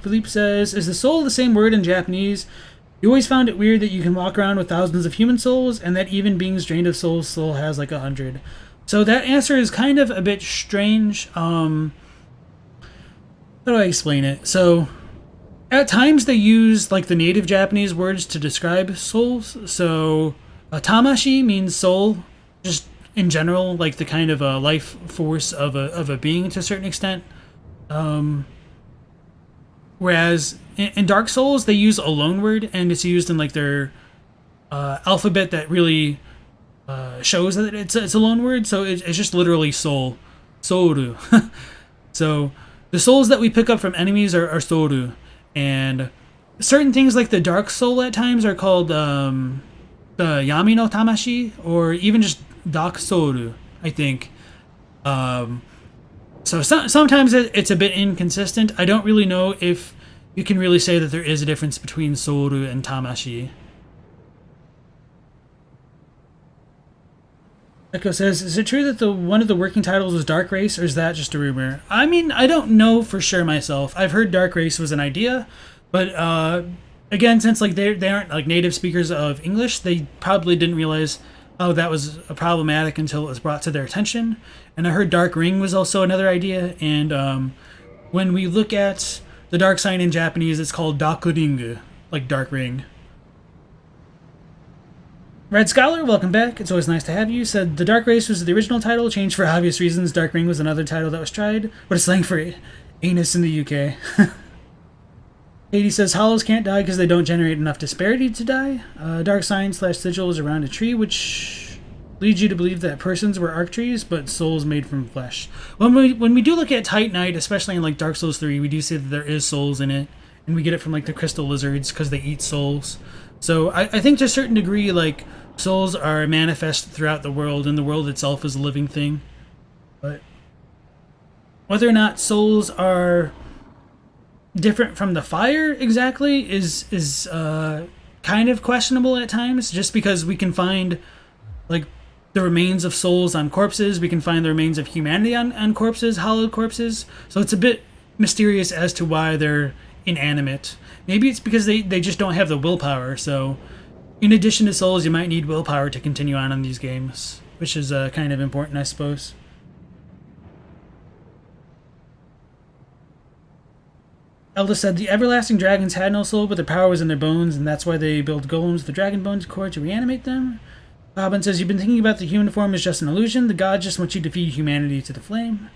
Philippe says, is the soul the same word in Japanese? You always found it weird that you can walk around with thousands of human souls, and that even beings drained of souls still has like 100. So that answer is kind of a bit strange. How do I explain it? So, at times they use like the native Japanese words to describe souls. So, tamashi means soul, just in general, like the kind of a life force of a being to a certain extent. Whereas in Dark Souls, they use a loan word, and it's used in like their alphabet that really shows that it's a loan word. So it's just literally soul, souru. So the souls that we pick up from enemies are soru, and certain things like the dark soul at times are called the yami no tamashi, or even just dak soru, I think. Sometimes it's a bit inconsistent. I don't really know if you can really say that there is a difference between soru and tamashi. Echo says, is it true that one of the working titles was Dark Race, or is that just a rumor? I mean, I don't know for sure myself. I've heard Dark Race was an idea, but again, since like they aren't like native speakers of English, they probably didn't realize that was problematic until it was brought to their attention. And I heard Dark Ring was also another idea, and when we look at the dark sign in Japanese, it's called Dakuringu, like Dark Ring. Red Scholar, welcome back. It's always nice to have you. Said the Dark Race was the original title, changed for obvious reasons. Dark Ring was another title that was tried, but it's slang for anus in the UK. 80 says hollows can't die because they don't generate enough disparity to die. Dark sign / sigil is around a tree, which leads you to believe that persons were arc trees, but souls made from flesh. When we do look at Titanite, especially in like Dark Souls 3, we do see that there is souls in it, and we get it from like the crystal lizards because they eat souls. So I think to a certain degree, like, souls are manifest throughout the world, and the world itself is a living thing. But whether or not souls are different from the fire exactly is kind of questionable at times, just because we can find like the remains of souls on corpses, we can find the remains of humanity on corpses, hollowed corpses. So it's a bit mysterious as to why they're inanimate. Maybe it's because they just don't have the willpower. So in addition to souls, you might need willpower to continue on these games, which is kind of important, I suppose. Elda said the everlasting dragons had no soul, but their power was in their bones, and that's why they build golems with the dragon bones core to reanimate them. Bobbin says, you've been thinking about the human form as just an illusion. The gods just want you to feed humanity to the flame.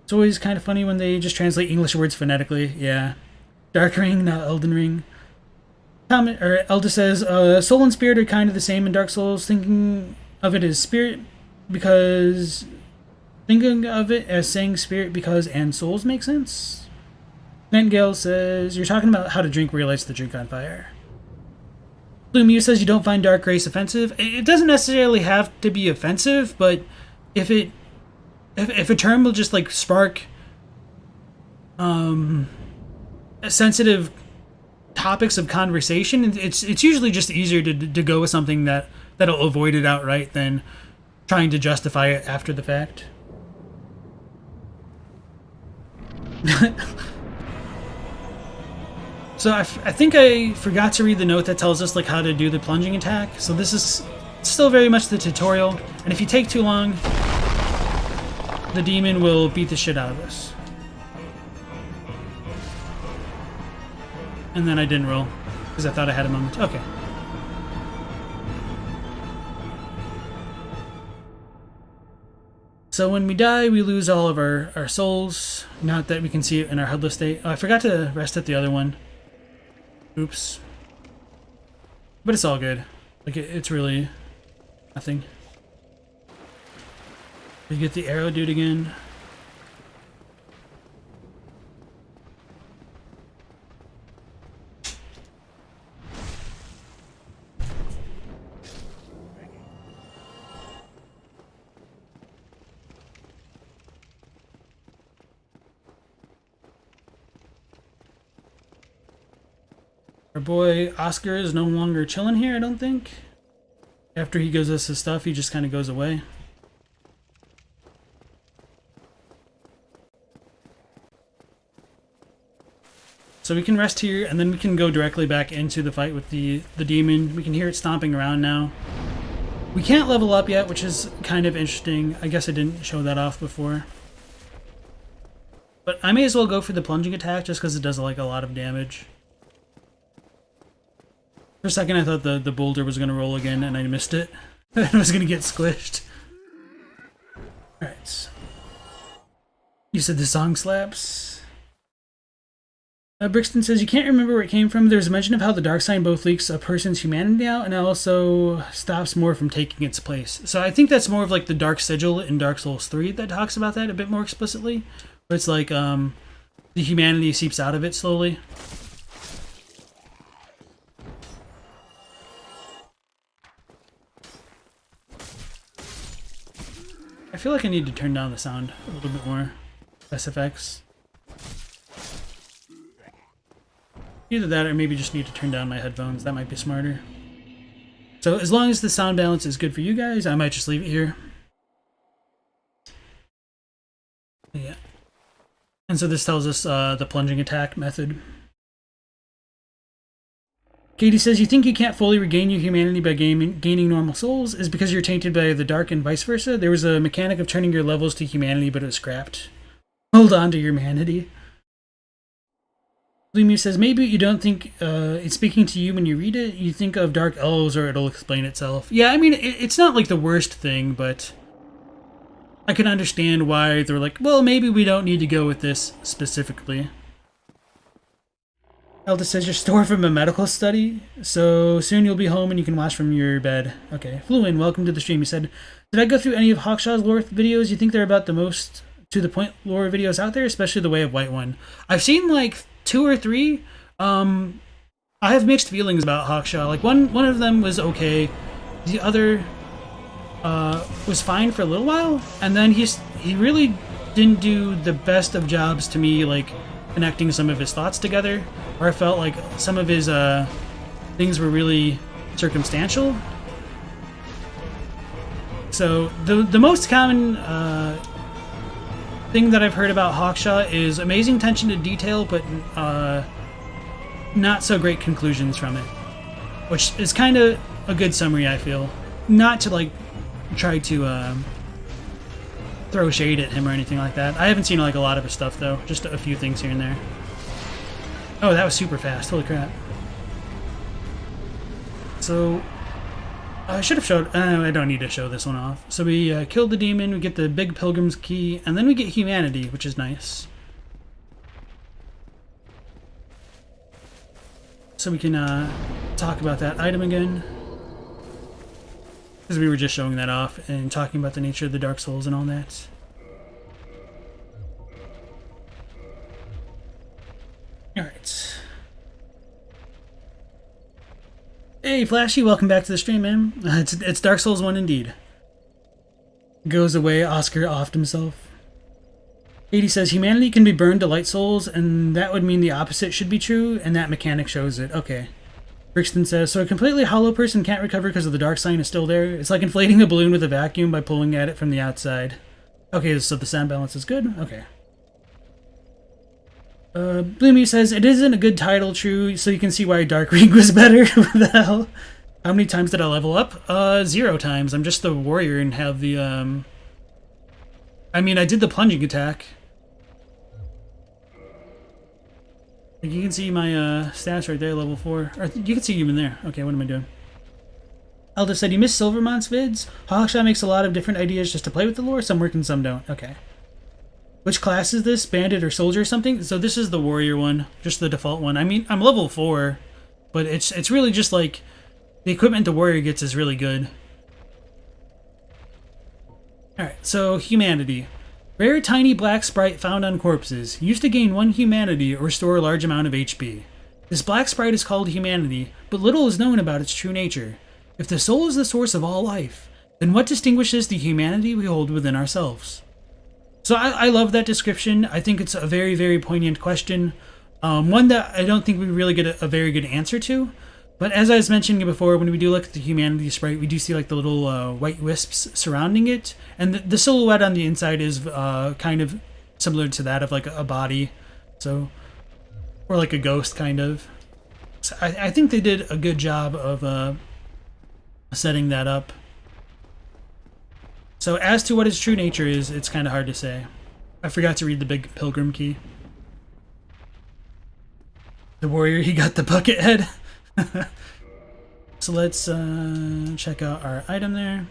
It's always kind of funny when they just translate English words phonetically. Yeah. Dark Ring, not Elden Ring. Elda says, soul and spirit are kind of the same in Dark Souls. Thinking of it as saying spirit because and souls make sense. Nightingale says, you're talking about how to drink where he lights the drink on fire. Blue Mew says you don't find Dark Race offensive. It doesn't necessarily have to be offensive, but if a term will just like spark sensitive topics of conversation, it's usually just easier to go with something that'll avoid it outright than trying to justify it after the fact. So I think I forgot to read the note that tells us like how to do the plunging attack. So this is still very much the tutorial, and if you take too long, the demon will beat the shit out of us. And then I didn't roll because I thought I had a moment. Okay. So when we die, we lose all of our souls. Not that we can see it in our HUDless state. Oh, I forgot to rest at the other one. Oops. But it's all good. Like, it's really nothing. We get the arrow dude again. Our boy Oscar is no longer chilling here, I don't think. After he gives us his stuff, he just kind of goes away. So we can rest here, and then we can go directly back into the fight with the demon. We can hear it stomping around now. We can't level up yet, which is kind of interesting. I guess I didn't show that off before. But I may as well go for the plunging attack, just because it does like a lot of damage. For a second, I thought the boulder was going to roll again, and I missed it. I was going to get squished. Alright. You said the song slaps. Brixton says, you can't remember where it came from. There's a mention of how the dark sign both leaks a person's humanity out, and also stops more from taking its place. So I think that's more of like the dark sigil in Dark Souls 3 that talks about that a bit more explicitly, It's like the humanity seeps out of it slowly. I feel like I need to turn down the sound a little bit more. SFX. Either that or maybe just need to turn down my headphones. That might be smarter. So as long as the sound balance is good for you guys, I might just leave it here. Yeah. And so this tells us the plunging attack method. Katie says, you think you can't fully regain your humanity by gaining normal souls is because you're tainted by the dark and vice versa? There was a mechanic of turning your levels to humanity, but it was scrapped. Hold on to your humanity. Bloomy says, maybe you don't think it's speaking to you when you read it. You think of dark elves or it'll explain itself. Yeah, I mean, it's not like the worst thing, but I can understand why they're like, well, maybe we don't need to go with this specifically. Elda says, you're stored from a medical study, so soon you'll be home and you can watch from your bed. Okay. Fluin, welcome to the stream. He said, did I go through any of Hawkshaw's lore videos? You think they're about the most to-the-point lore videos out there, especially the Way of White one? I've seen, like, 2 or 3. I have mixed feelings about Hawkshaw. Like, one of them was okay. The other was fine for a little while, and then he really didn't do the best of jobs to me, like, connecting some of his thoughts together, or I felt like some of his things were really circumstantial. So the most common thing that I've heard about Hawkshaw is amazing attention to detail, but not so great conclusions from it, which is kind of a good summary, I feel. Not to like try to throw shade at him or anything like that. I haven't seen like a lot of his stuff though, just a few things here and there. Oh, that was super fast. Holy crap. So I should have showed... I don't need to show this one off. So we killed the demon, we get the big pilgrim's key, and then we get humanity, which is nice. So we can talk about that item again. Because we were just showing that off and talking about the nature of the Dark Souls and all that. Alright. Hey, Flashy, welcome back to the stream, man. It's Dark Souls 1 indeed. Goes away, Oscar offed himself. 80 says, humanity can be burned to light souls, and that would mean the opposite should be true, and that mechanic shows it. Okay. Brixton says, so a completely hollow person can't recover because of the dark sign is still there? It's like inflating a balloon with a vacuum by pulling at it from the outside. Okay, so the sound balance is good? Okay. Bloomy says, it isn't a good title, true, so you can see why Dark Ring was better. What the hell? How many times did I level up? 0 times. I'm just the warrior and have the, I mean, I did the plunging attack. You can see my stats right there, level 4. Or you can see even there. Okay, what am I doing? Elda said, you missed Silvermont's vids? Hawkshaw makes a lot of different ideas just to play with the lore. Some work and some don't. Okay. Which class is this? Bandit or soldier or something? So this is the warrior one. Just the default one. I mean, I'm level 4. But it's really just like... The equipment the warrior gets is really good. Alright, so humanity. Rare tiny black sprite found on corpses. Used to gain 1 humanity or restore a large amount of HP. This black sprite is called humanity, but little is known about its true nature. If the soul is the source of all life, then what distinguishes the humanity we hold within ourselves? So I love that description. I think it's a very, very poignant question. One that I don't think we really get a very good answer to. But as I was mentioning before, when we do look at the humanity sprite, we do see like the little white wisps surrounding it. And the silhouette on the inside is kind of similar to that of like a body. So, or like a ghost kind of. So I think they did a good job of setting that up. So as to what its true nature is, it's kind of hard to say. I forgot to read the big pilgrim key. The warrior, he got the bucket head. So let's check out our item there.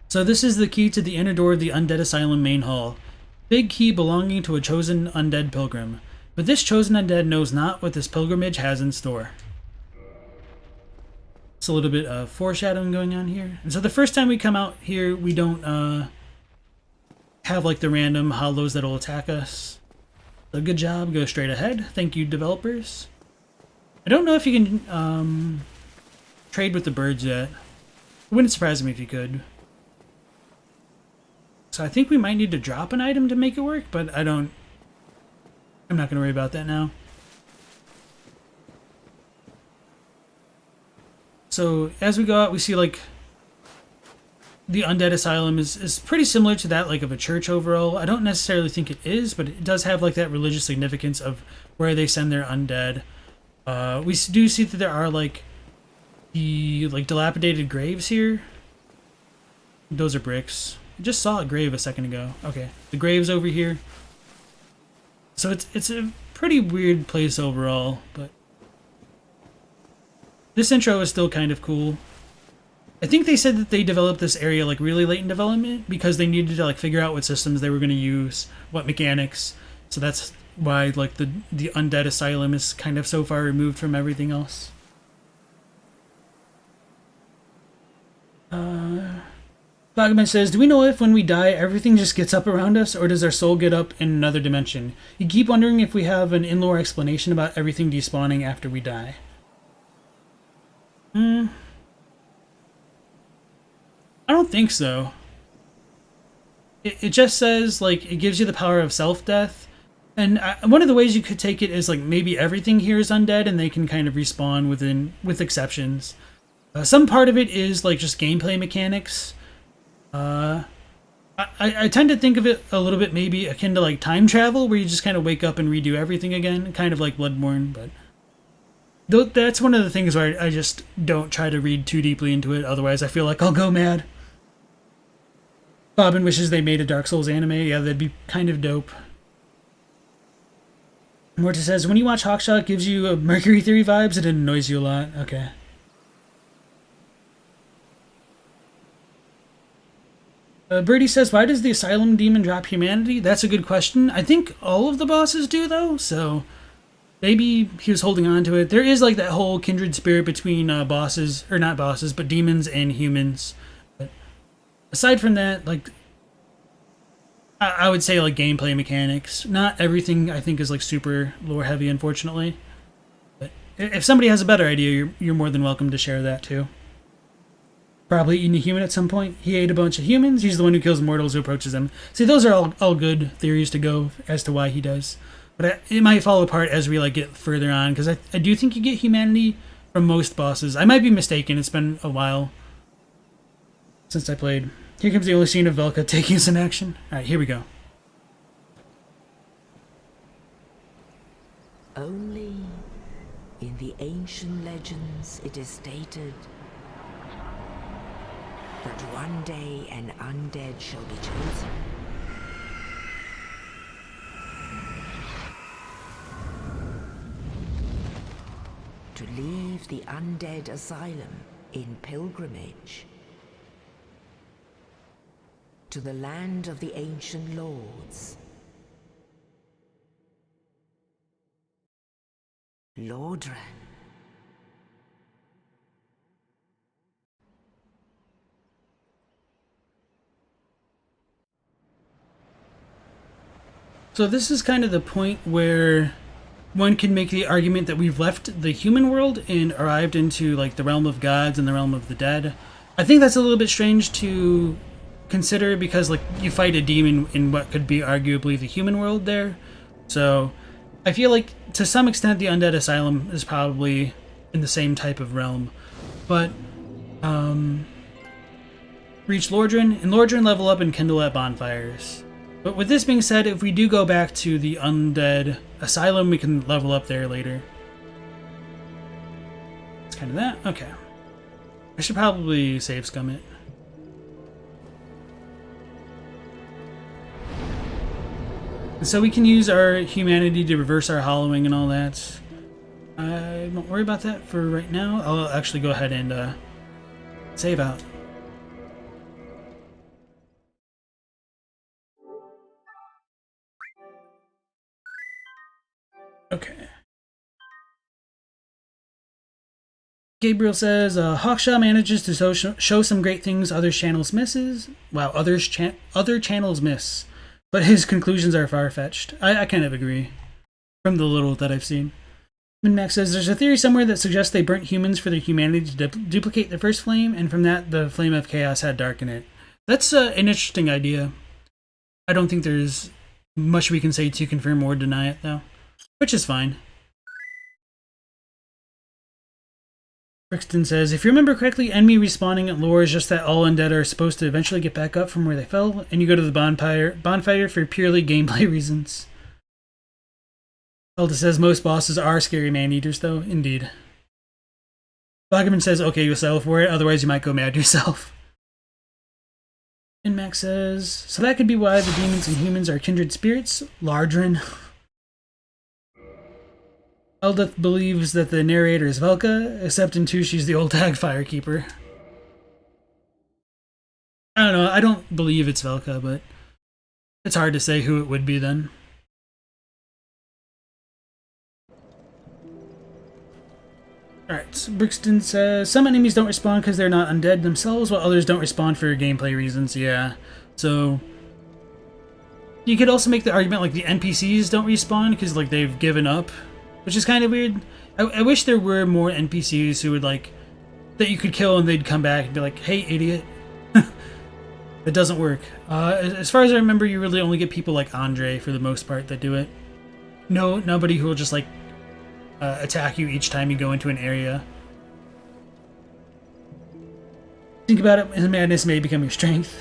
So this is the key to the inner door of the Undead Asylum main hall. Big key belonging to a chosen undead pilgrim. But this chosen undead knows not what this pilgrimage has in store. It's a little bit of foreshadowing going on here. And so the first time we come out here, we don't have like the random hollows that'll attack us. So good job, go straight ahead. Thank you, developers. I don't know if you can trade with the birds yet. It wouldn't surprise me if you could. So I think we might need to drop an item to make it work, but I'm not going to worry about that now. So as we go out, we see like the Undead Asylum is pretty similar to that like of a church overall. I don't necessarily think it is, but it does have like that religious significance of where they send their undead. We do see that there are like the like dilapidated graves here. Those are bricks. I just saw a grave a second ago. Okay, the grave's over here. So it's a pretty weird place overall, but this intro is still kind of cool. I think they said that they developed this area like really late in development because they needed to like figure out what systems they were going to use, what mechanics. So that's why like the Undead Asylum is kind of so far removed from everything else. Protagonist says, do we know if when we die everything just gets up around us, or does our soul get up in another dimension? You keep wondering if we have an in-lore explanation about everything despawning after we die. I don't think so. It just says, like, it gives you the power of self-death. And one of the ways you could take it is, like, maybe everything here is undead and they can kind of respawn with exceptions. Some part of it is, like, just gameplay mechanics. I tend to think of it a little bit maybe akin to, like, time travel, where you just kind of wake up and redo everything again. Kind of like Bloodborne, but that's one of the things where I just don't try to read too deeply into it, otherwise I feel like I'll go mad. Bobbin wishes they made a Dark Souls anime. Yeah, that'd be kind of dope. Mortis says, when you watch Hawkshot, it gives you Mercury Theory vibes, it annoys you a lot. Okay. Birdie says, why does the Asylum demon drop humanity? That's a good question. I think all of the bosses do, though, so maybe he was holding on to it. There is, like, that whole kindred spirit between bosses, or not bosses, but demons and humans. But aside from that, like, I would say, like, gameplay mechanics. Not everything, I think, is, like, super lore-heavy, unfortunately. But if somebody has a better idea, you're more than welcome to share that, too. Probably eating a human at some point. He ate a bunch of humans. He's the one who kills mortals who approaches them. See, those are all good theories to go as to why he does. But it might fall apart as we like get further on, because I do think you get humanity from most bosses. I might be mistaken. It's been a while since I played. Here comes the only scene of Velka taking some action. All right, here we go. Only in the ancient legends it is stated that one day an undead shall be chosen. To leave the Undead Asylum in pilgrimage to the land of the ancient lords. Lordran. So this is kind of the point where one can make the argument that we've left the human world and arrived into like the realm of gods and the realm of the dead. I think that's a little bit strange to consider because like you fight a demon in what could be arguably the human world there. So I feel like to some extent the Undead Asylum is probably in the same type of realm. But reach Lordran, and Lordran level up and kindle at bonfires. But with this being said, if we do go back to the Undead Asylum, we can level up there later. It's kind of that. Okay. I should probably save scum it. And so we can use our humanity to reverse our hollowing and all that. I won't worry about that for right now. I'll actually go ahead and save out. Okay. Gabriel says, Hawkshaw manages to show some great things other channels misses. Wow, other channels miss. but his conclusions are far-fetched. I kind of agree, from the little that I've seen. Minmax says, there's a theory somewhere that suggests they burnt humans for their humanity to duplicate the first flame, and from that, the flame of chaos had dark in it. That's an interesting idea. I don't think there's much we can say to confirm or deny it, though. Which is fine. Brixton says, if you remember correctly, enemy respawning at lore is just that all undead are supposed to eventually get back up from where they fell, and you go to the bonfire for purely gameplay reasons. Elda says, most bosses are scary man-eaters, though. Indeed. Boggerman says, okay, you'll settle for it, otherwise you might go mad yourself. And Max says, so that could be why the demons and humans are kindred spirits? Lordran. Eldith believes that the narrator is Velka, except in 2 she's the old tag firekeeper. I don't know, I don't believe it's Velka, but it's hard to say who it would be then. Alright, so Brixton says, some enemies don't respawn because they're not undead themselves, while others don't respawn for gameplay reasons, yeah. So, you could also make the argument like the NPCs don't respawn because like they've given up, which is kind of weird. I wish there were more NPCs who would like, that you could kill and they'd come back and be like, hey idiot. It doesn't work. As far as I remember, you really only get people like Andre for the most part that do it. Nobody who will just like attack you each time you go into an area. Think about it, and madness may become your strength.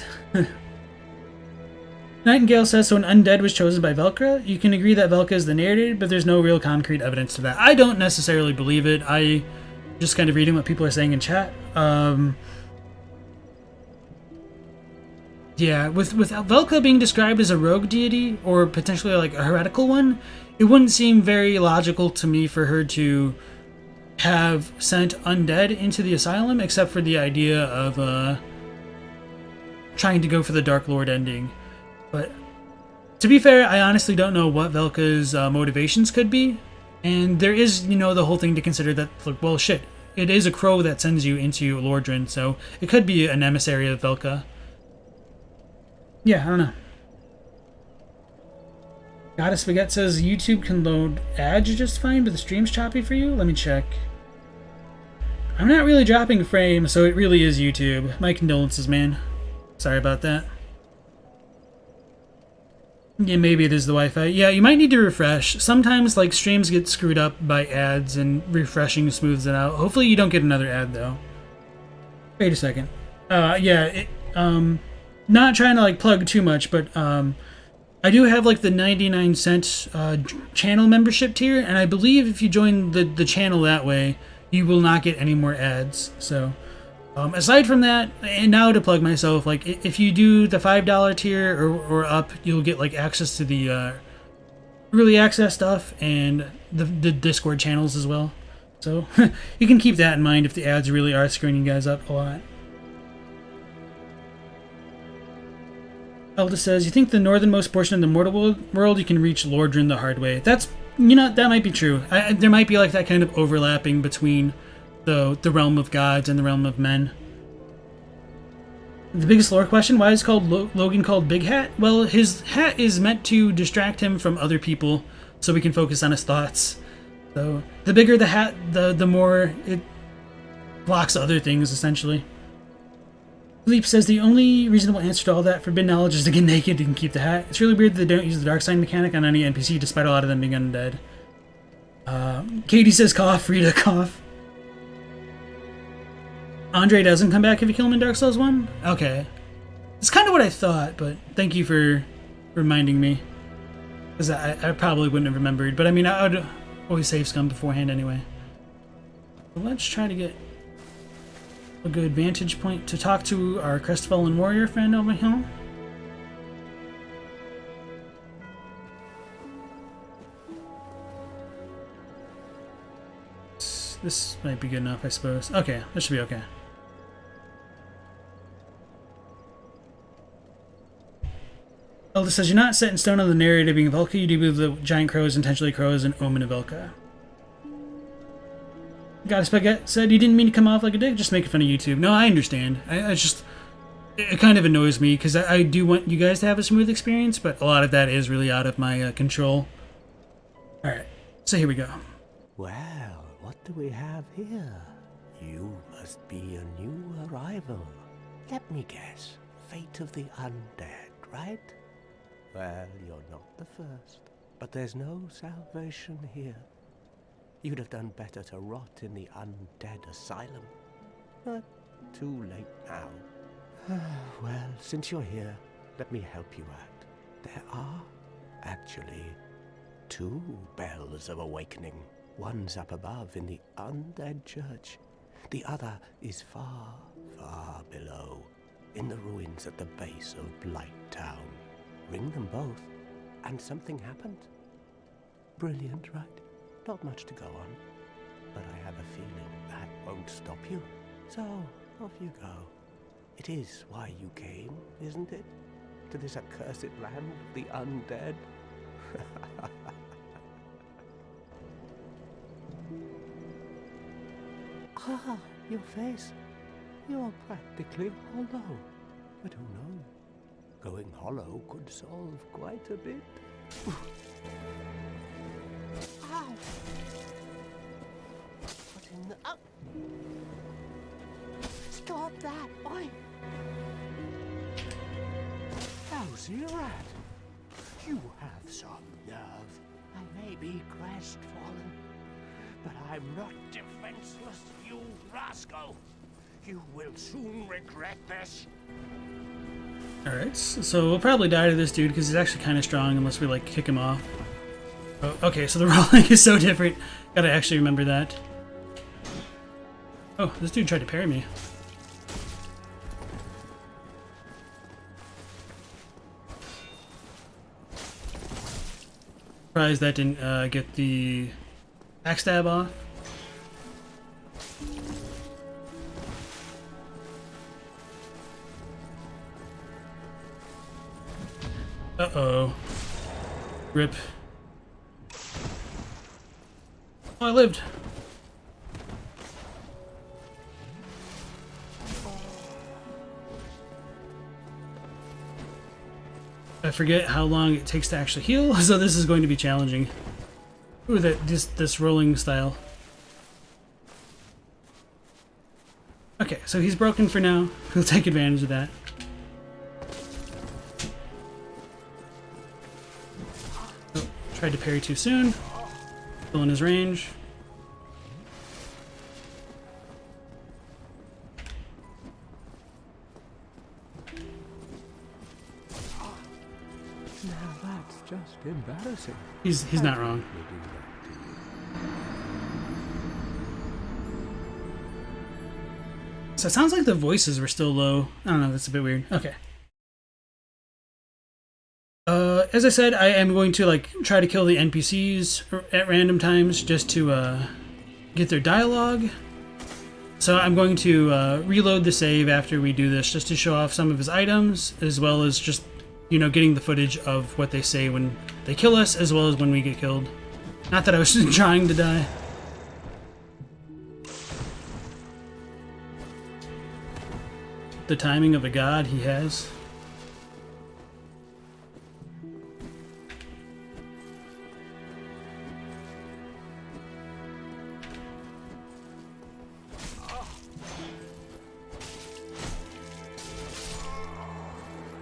Nightingale says, so an undead was chosen by Velka? You can agree that Velka is the narrator, but there's no real concrete evidence to that. I don't necessarily believe it. I just kind of reading what people are saying in chat. Yeah, with Velka being described as a rogue deity, or potentially like a heretical one, it wouldn't seem very logical to me for her to have sent undead into the asylum, except for the idea of trying to go for the Dark Lord ending. But to be fair, I honestly don't know what Velka's motivations could be, and there is, the whole thing to consider that, like, well, shit, it is a crow that sends you into Lordran, so it could be an emissary of Velka. Yeah, I don't know. Goddess Baguette says YouTube can load ads just fine, but the stream's choppy for you? Let me check. I'm not really dropping a frame, so it really is YouTube. My condolences, man. Sorry about that. Yeah, maybe it is the Wi-Fi. Yeah, you might need to refresh. Sometimes, like, streams get screwed up by ads, and refreshing smooths it out. Hopefully you don't get another ad, though. Wait a second. Not trying to, like, plug too much, but, I do have, like, the 99-cent channel membership tier, and I believe if you join the channel that way, you will not get any more ads. So, aside from that, and now to plug myself, like, if you do the $5 tier or up, you'll get, like, access to the early access stuff and the Discord channels as well. So, you can keep that in mind if the ads really are screwing you guys up a lot. Elda says, you think the northernmost portion of the mortal world you can reach Lordran the hard way. That's, that might be true. There might be like that kind of overlapping between the realm of gods and the realm of men. The biggest lore question, why is Logan called Big Hat? Well, his hat is meant to distract him from other people so we can focus on his thoughts. So the bigger the hat, the more it blocks other things, essentially. Leap says the only reasonable answer to all that forbidden knowledge is to get naked and keep the hat. It's really weird that they don't use the dark sign mechanic on any NPC despite a lot of them being undead. Katie says cough, Rita cough. Andre doesn't come back if you kill him in Dark Souls 1? Okay. It's kind of what I thought, but thank you for reminding me. Because I probably wouldn't have remembered, but I mean, I would always save scum beforehand anyway. So let's try to get a good vantage point to talk to our crestfallen warrior friend over here. This might be good enough, I suppose. Okay, this should be okay. Elda says, you're not set in stone on the narrative being Velka, you do believe the giant crow is intentionally crow as an omen of Velka. Goddess Baguette said, you didn't mean to come off like a dick, just making fun of YouTube. No, I understand. I it kind of annoys me because I do want you guys to have a smooth experience, but a lot of that is really out of my control. All right, so here we go. Well, what do we have here? You must be a new arrival. Let me guess. Fate of the undead, right? Well, you're not the first. But there's no salvation here. You'd have done better to rot in the undead asylum. But too late now. Well, since you're here, let me help you out. There are, actually, 2 bells of awakening. One's up above in the undead church. The other is far, far below, in the ruins at the base of Blight Town. Ring them both, and something happened. Brilliant, right? Not much to go on, but I have a feeling that won't stop you. So, off you go. It is why you came, isn't it? To this accursed land of the undead? Ah, your face. You're practically hollow. But who knows? Going hollow could solve quite a bit. Ow! What in the... Stop that! Oi! Lousy rat! You have some nerve. I may be crestfallen, but I'm not defenseless, you rascal! You will soon regret this. Alright, so we'll probably die to this dude because he's actually kind of strong unless we like kick him off. Oh, okay, so the rolling is so different. Gotta actually remember that. Oh, this dude tried to parry me. Surprised that didn't get the backstab off. Uh-oh. Rip. Oh, I lived. I forget how long it takes to actually heal, so this is going to be challenging. Ooh, this rolling style. Okay, so he's broken for now. We'll take advantage of that. Oh, tried to parry too soon. Still in his range. Now that's just embarrassing. He's not wrong. So it sounds like the voices were still low. I don't know, that's a bit weird. Okay. As I said, I am going to like try to kill the NPCs at random times just to get their dialogue. So I'm going to reload the save after we do this just to show off some of his items, as well as just, you know, getting the footage of what they say when they kill us, as well as when we get killed. Not that I was trying to die. The timing of a god he has.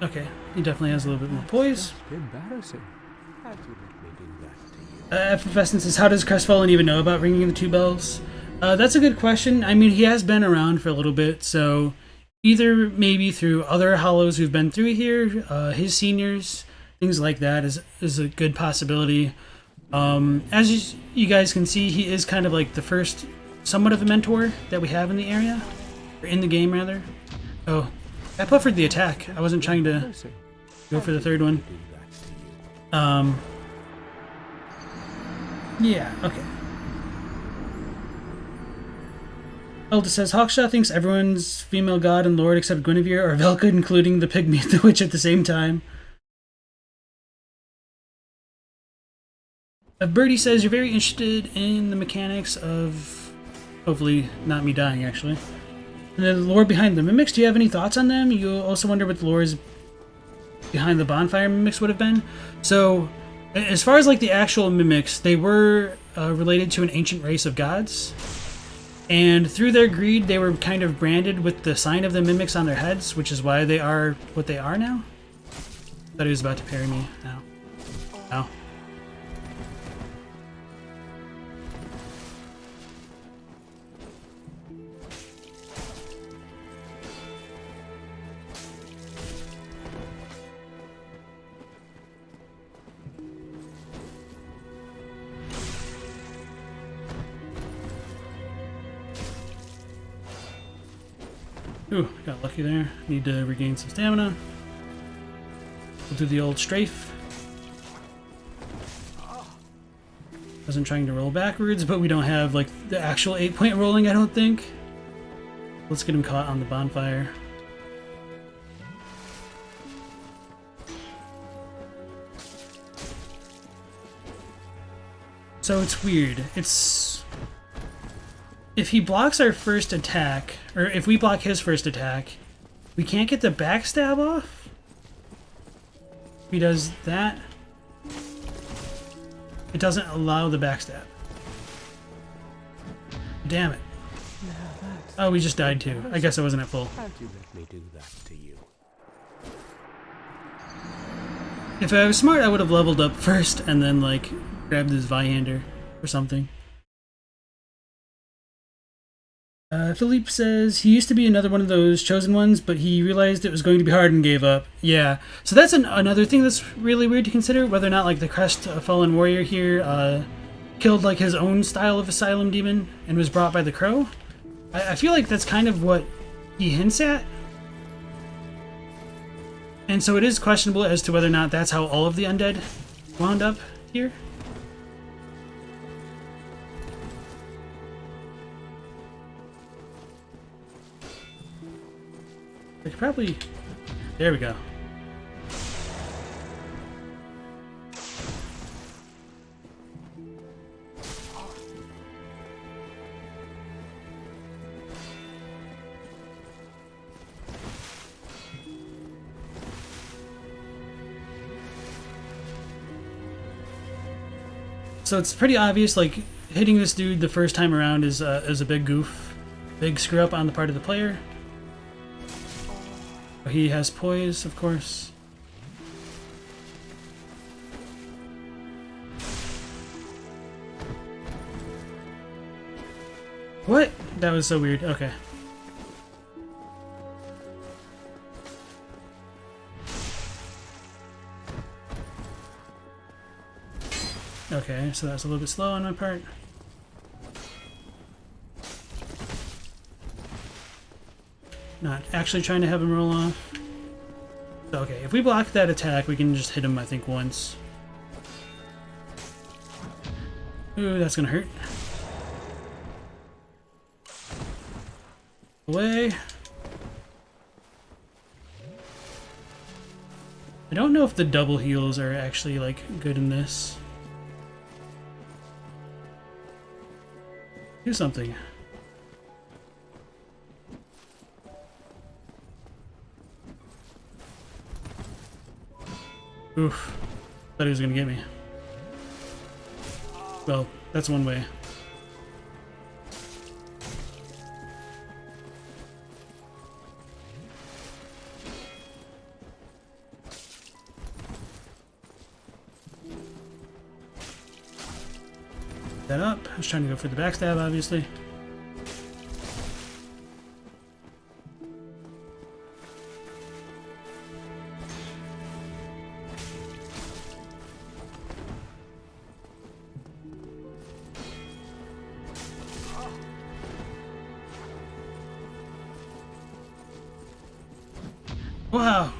Okay, he definitely has a little bit more poise. Embarrassing. How'd you let me do that to you? Effervescence says, how does Crestfallen even know about ringing the 2 bells? That's a good question. I mean, he has been around for a little bit, so either maybe through other hollows who've been through here, his seniors, things like that is a good possibility. As you guys can see, he is kind of like the first somewhat of a mentor that we have in the area, or in the game rather. Oh, I puffered the attack. I wasn't trying to go for the third one. Yeah, okay. Elda says, Hawkshaw thinks everyone's female god and lord except Guinevere or Velka, including the pygmy and the witch at the same time. Birdie says, you're very interested in the mechanics of... Hopefully not me dying, actually. And the lore behind the mimics, do you have any thoughts on them? You also wonder what the lore is behind the bonfire mimics would have been. So, as far as like the actual mimics, they were related to an ancient race of gods. And through their greed, they were kind of branded with the sign of the mimics on their heads, which is why they are what they are now. I thought he was about to parry me. Ow. Ow. Ooh, got lucky there. Need to regain some stamina. We'll do the old strafe. Wasn't trying to roll backwards, but we don't have like the actual 8-point rolling, I don't think. Let's get him caught on the bonfire. So it's weird. It's... If he blocks our first attack, or if we block his first attack, we can't get the backstab off? If he does that, it doesn't allow the backstab. Damn it. Oh, we just died too. I guess I wasn't at full. Can't you let me do that to you? If I was smart, I would have leveled up first and then, like, grabbed his Vihander or something. Philippe says he used to be another one of those chosen ones, but he realized it was going to be hard and gave up. Yeah, so that's another thing that's really weird to consider, whether or not like the Crest Fallen Warrior here killed like his own style of Asylum demon and was brought by the Crow. I feel like that's kind of what he hints at. And so it is questionable as to whether or not that's how all of the undead wound up here. I could probably... There we go. So it's pretty obvious, like, hitting this dude the first time around is a big goof. Big screw up on the part of the player. He has poise, of course. What? That was so weird. Okay. Okay, so that's a little bit slow on my part. Not actually trying to have him roll off. So, okay, if we block that attack, we can just hit him, I think, once. Ooh, that's gonna hurt. Away. I don't know if the double heals are actually, like, good in this. Do something. Oof. Thought he was gonna get me. Well, that's one way. That up. I was trying to go for the backstab, obviously. Wow,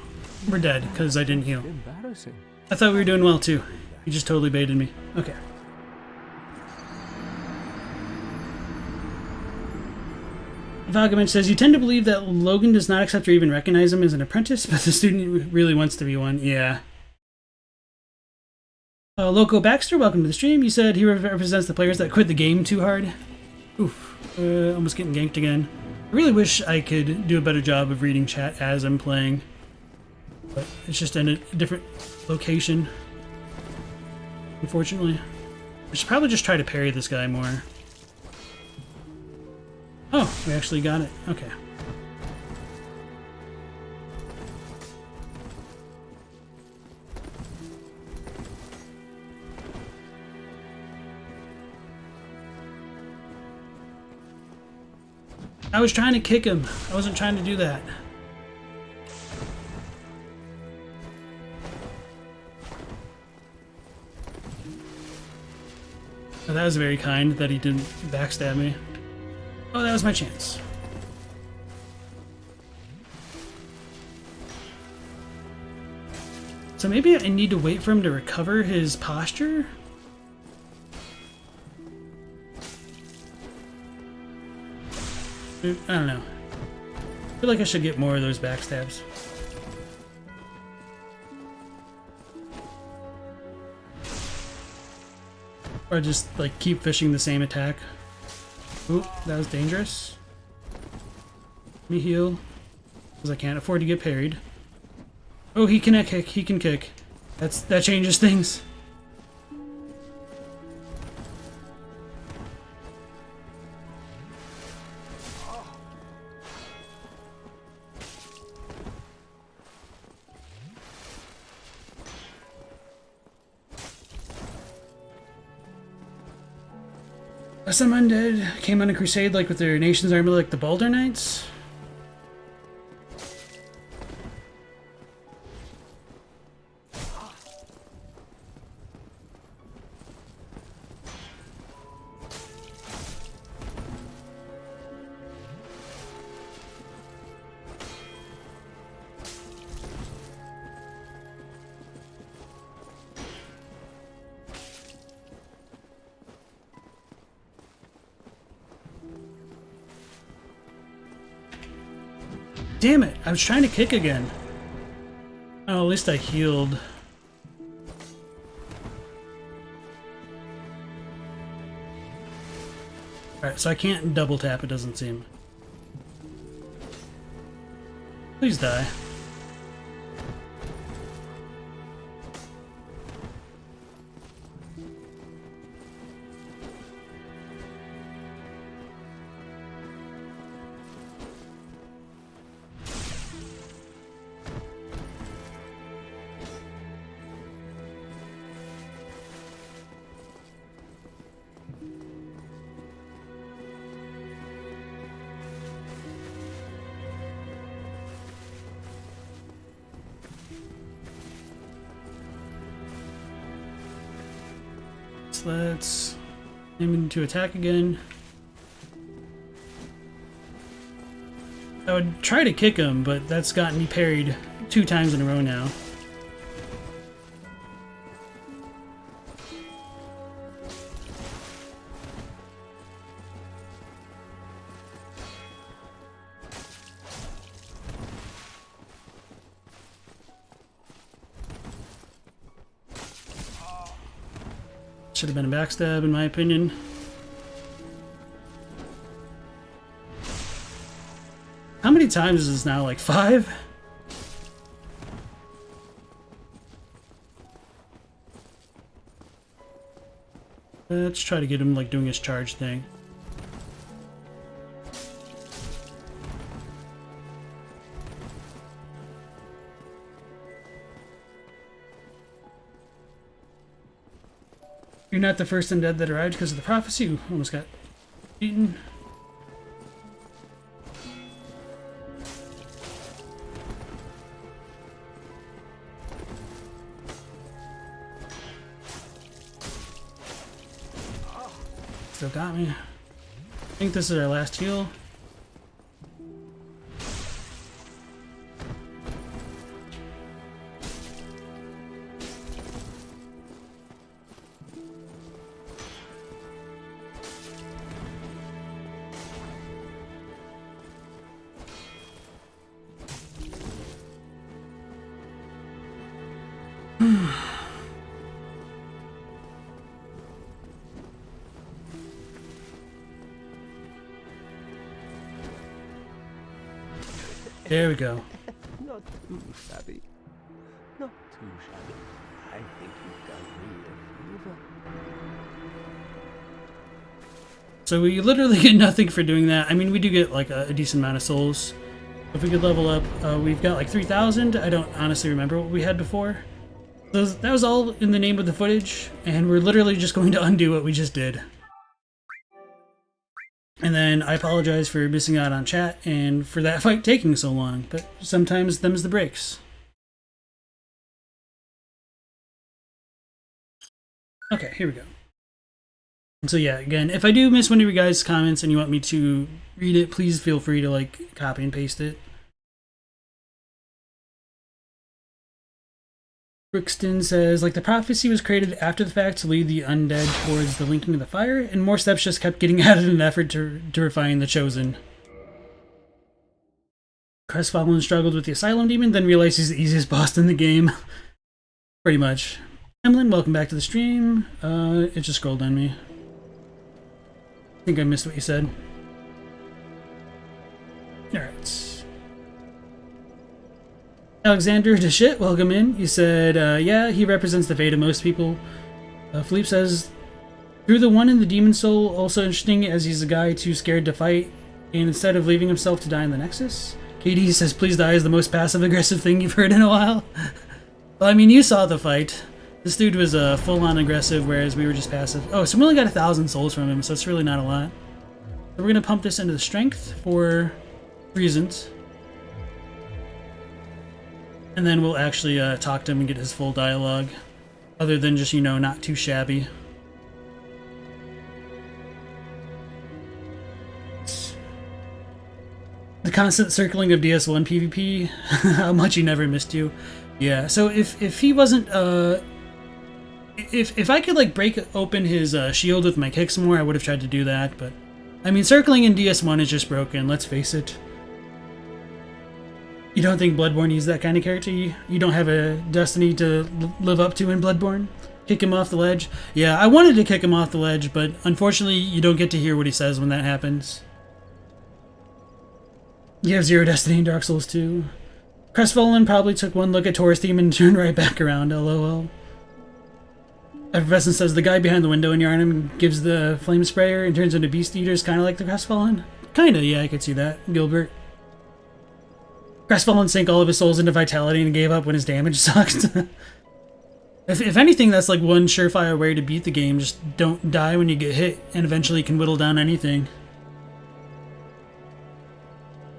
we're dead because I didn't heal. Embarrassing. I thought we were doing well too. You just totally baited me. Okay. Valgamich says, you tend to believe that Logan does not accept or even recognize him as an apprentice, but the student really wants to be one. Yeah. Loco Baxter, welcome to the stream. You said he represents the players that quit the game too hard. Oof. Almost getting ganked again. I really wish I could do a better job of reading chat as I'm playing, but it's just in a different location, unfortunately. I should probably just try to parry this guy more. Oh, we actually got it. Okay. I was trying to kick him. I wasn't trying to do that. Oh, that was very kind that he didn't backstab me. Oh, that was my chance. So maybe I need to wait for him to recover his posture? I don't know. I feel like I should get more of those backstabs. Or just, like, keep fishing the same attack. Ooh, that was dangerous. Let me heal. Because I can't afford to get parried. Oh, he can kick. He can kick. That changes things. Some undead came on a crusade like with their nation's army like the Baldur Knights. Damn it! I was trying to kick again. Oh, at least I healed. Alright, so I can't double tap, it doesn't seem. Please die. Let's aim him to attack again. I would try to kick him, but that's gotten me parried 2 times in a row now. Should have been a backstab, in my opinion. How many times is this now? Like 5? Let's try to get him like doing his charge thing. You're not the first undead that arrived because of the prophecy. You almost got eaten. Still got me. I think this is our last heal. There we go. Not too shabby. Not too shabby. I think you've done me a favor. So we literally get nothing for doing that. I mean, we do get like a decent amount of souls. If we could level up, we've got like 3,000. I don't honestly remember what we had before. So that was all in the name of the footage, and we're literally just going to undo what we just did. And then I apologize for missing out on chat and for that fight taking so long, but sometimes them's the breaks. Okay, here we go. So yeah, again, if I do miss one of your guys' comments and you want me to read it, please feel free to like copy and paste it. Brixton says, like the prophecy was created after the fact to lead the undead towards the linking of the fire, and more steps just kept getting added in an effort to refine the chosen. Crestfallen struggled with the Asylum demon, then realized he's the easiest boss in the game. Pretty much. Emlyn, welcome back to the stream. It just scrolled on me. I think I missed what you said. Alright. Alexander DeShit, welcome in. You said, yeah, he represents the fate of most people. Philippe says, through the one in the demon soul, also interesting as he's a guy too scared to fight, and instead of leaving himself to die in the Nexus. Katie says, please die is the most passive-aggressive thing you've heard in a while. Well, I mean, you saw the fight. This dude was full-on aggressive, whereas we were just passive. Oh, so we only got 1,000 souls from him, so it's really not a lot. So we're going to pump this into the strength for reasons. And then we'll actually talk to him and get his full dialogue. Other than just, you know, not too shabby. The constant circling of DS1 PvP. How much he never missed you. Yeah, so if he wasn't... If I could, like, break open his shield with my kicks more, I would have tried to do that, but... I mean, circling in DS1 is just broken, let's face it. You don't think Bloodborne needs that kind of character? You don't have a destiny to live up to in Bloodborne? Kick him off the ledge? Yeah, I wanted to kick him off the ledge, but unfortunately you don't get to hear what he says when that happens. You have zero destiny in Dark Souls 2. Crestfallen probably took one look at Taurus Demon and turned right back around, lol. Effervescent says the guy behind the window in Yarnum gives the flame sprayer and turns into beast eaters, kind of like the Crestfallen. Kinda, yeah, I could see that. Gilbert. Crestfallen sank all of his souls into vitality and gave up when his damage sucked. If anything, that's like one surefire way to beat the game. Just don't die when you get hit, and eventually you can whittle down anything.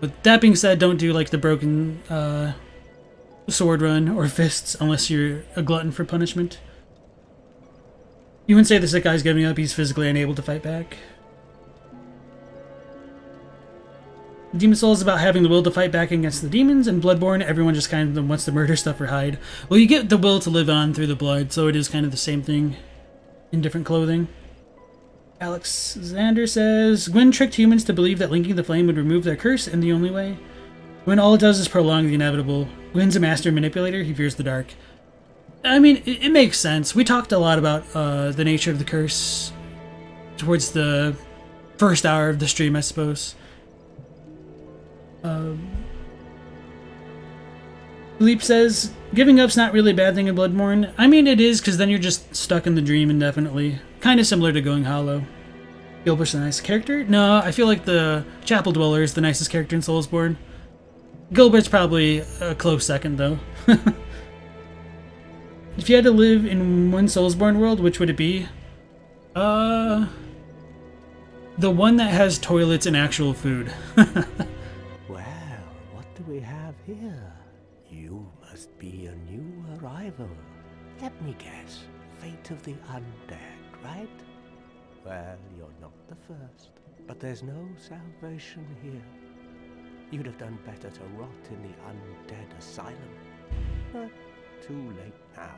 But that being said, don't do like the broken sword run or fists unless you're a glutton for punishment. You wouldn't say the sick guy's giving up, he's physically unable to fight back. Demon Soul is about having the will to fight back against the demons, and Bloodborne, everyone just kind of wants to murder stuff or hide. Well, you get the will to live on through the blood, so it is kind of the same thing in different clothing. Alex Xander says, Gwyn tricked humans to believe that linking the flame would remove their curse, and the only way. Gwyn, all it does is prolong the inevitable. Gwyn's a master manipulator, he fears the dark. I mean, it makes sense. We talked a lot about the nature of the curse towards the first hour of the stream, I suppose. Philippe says, giving up's not really a bad thing in Bloodborne. I mean, it is, because then you're just stuck in the dream indefinitely. Kind of similar to going hollow. Gilbert's a nice character? No, I feel like the Chapel Dweller is the nicest character in Soulsborne. Gilbert's probably a close second, though. If you had to live in one Soulsborne world, which would it be? The one that has toilets and actual food. Well, what do we have here? You must be a new arrival. Let me guess. Fate of the undead, right? Well, you're not the first. But there's no salvation here. You'd have done better to rot in the undead asylum. But too late now.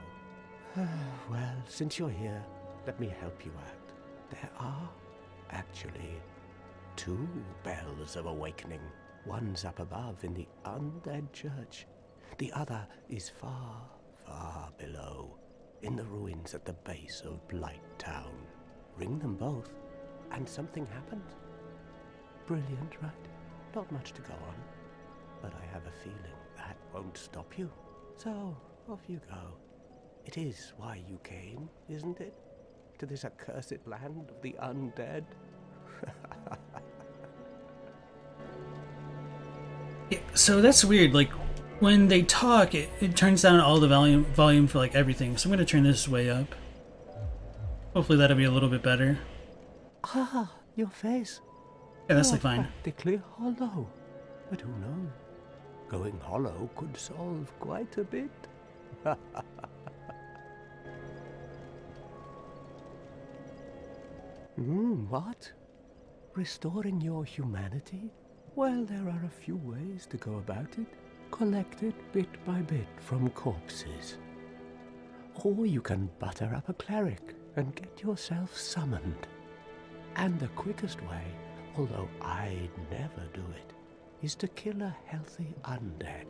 Well, since you're here, let me help you out. There are, actually, 2 bells of awakening. One's up above in the undead church. The other is far, far below, in the ruins at the base of Blight Town. Ring them both, and something happens. Brilliant, right? Not much to go on. but I have a feeling that won't stop you. So, off you go. It is why you came, isn't it? To this accursed land of the undead? Yeah, so that's weird. Like, when they talk, it turns down all the volume for, like, everything. So I'm going to turn this way up. Hopefully that'll be a little bit better. Ah, your face. Yeah, that's, like, fine. Practically hollow. But who knows? Going hollow could solve quite a bit. What? Restoring your humanity? Well, there are a few ways to go about it. Collect it bit by bit from corpses. Or you can butter up a cleric and get yourself summoned. And the quickest way, although I'd never do it, is to kill a healthy undead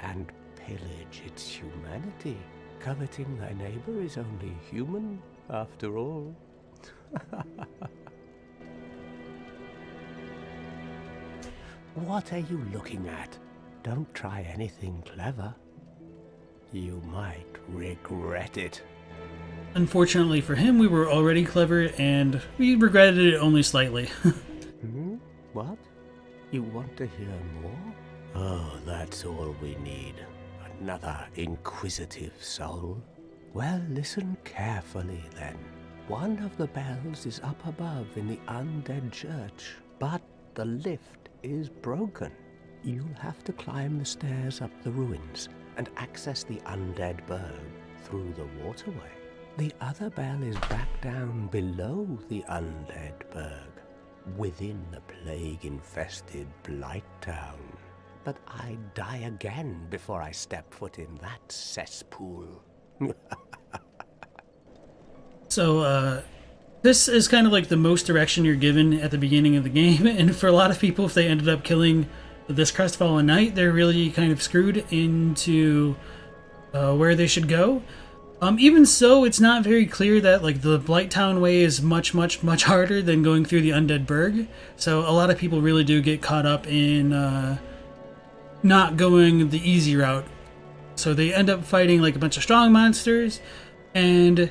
and pillage its humanity. Coveting thy neighbor is only human, after all. What are you looking at? Don't try anything clever. You might regret it. Unfortunately for him, we were already clever, and we regretted it only slightly. What? You want to hear more? Oh, that's all we need. Another inquisitive soul. Well, listen carefully then. One of the bells is up above in the undead church, but the lift is broken. You'll have to climb the stairs up the ruins and access the undead burg through the waterway. The other bell is back down below the undead burg, within the plague-infested Blight Town. But I'd die again before I step foot in that cesspool. So, this is kind of like the most direction you're given at the beginning of the game, and for a lot of people, if they ended up killing this Crestfallen Knight, they're really kind of screwed into where they should go. Even so, it's not very clear that like the Blighttown way is much harder than going through the Undead Burg. So a lot of people really do get caught up in not going the easy route. So they end up fighting like a bunch of strong monsters, and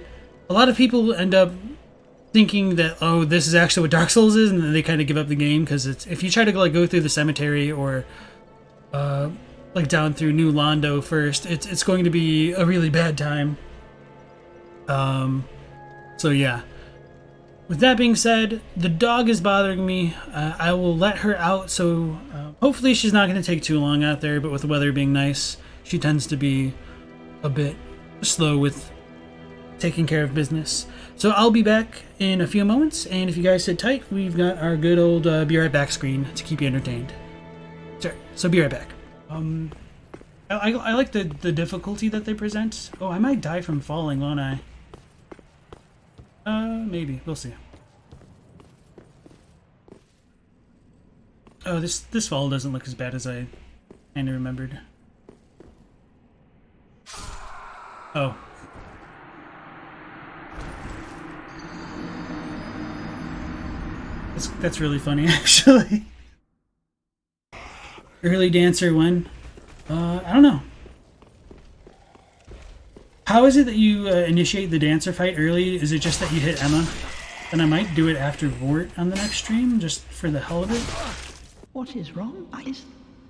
a lot of people end up thinking that, oh, this is actually what Dark Souls is, and then they kind of give up the game, because it's, if you try to like go through the cemetery or like down through New Londo first, it's going to be a really bad time. So yeah. With that being said, the dog is bothering me. I will let her out, so hopefully she's not going to take too long out there, but with the weather being nice, she tends to be a bit slow with taking care of business. So I'll be back in a few moments, and if you guys sit tight, we've got our good old be right back screen to keep you entertained. Sure. So be right back. I like the difficulty that they present. Oh, I might die from falling, won't I? Maybe. We'll see. Oh, this fall doesn't look as bad as I kind of remembered. Oh. That's really funny, actually. Early dancer when? I don't know. How is it that you initiate the dancer fight early? Is it just that you hit Emma? Then I might do it after Vort on the next stream, just for the hell of it. What is wrong?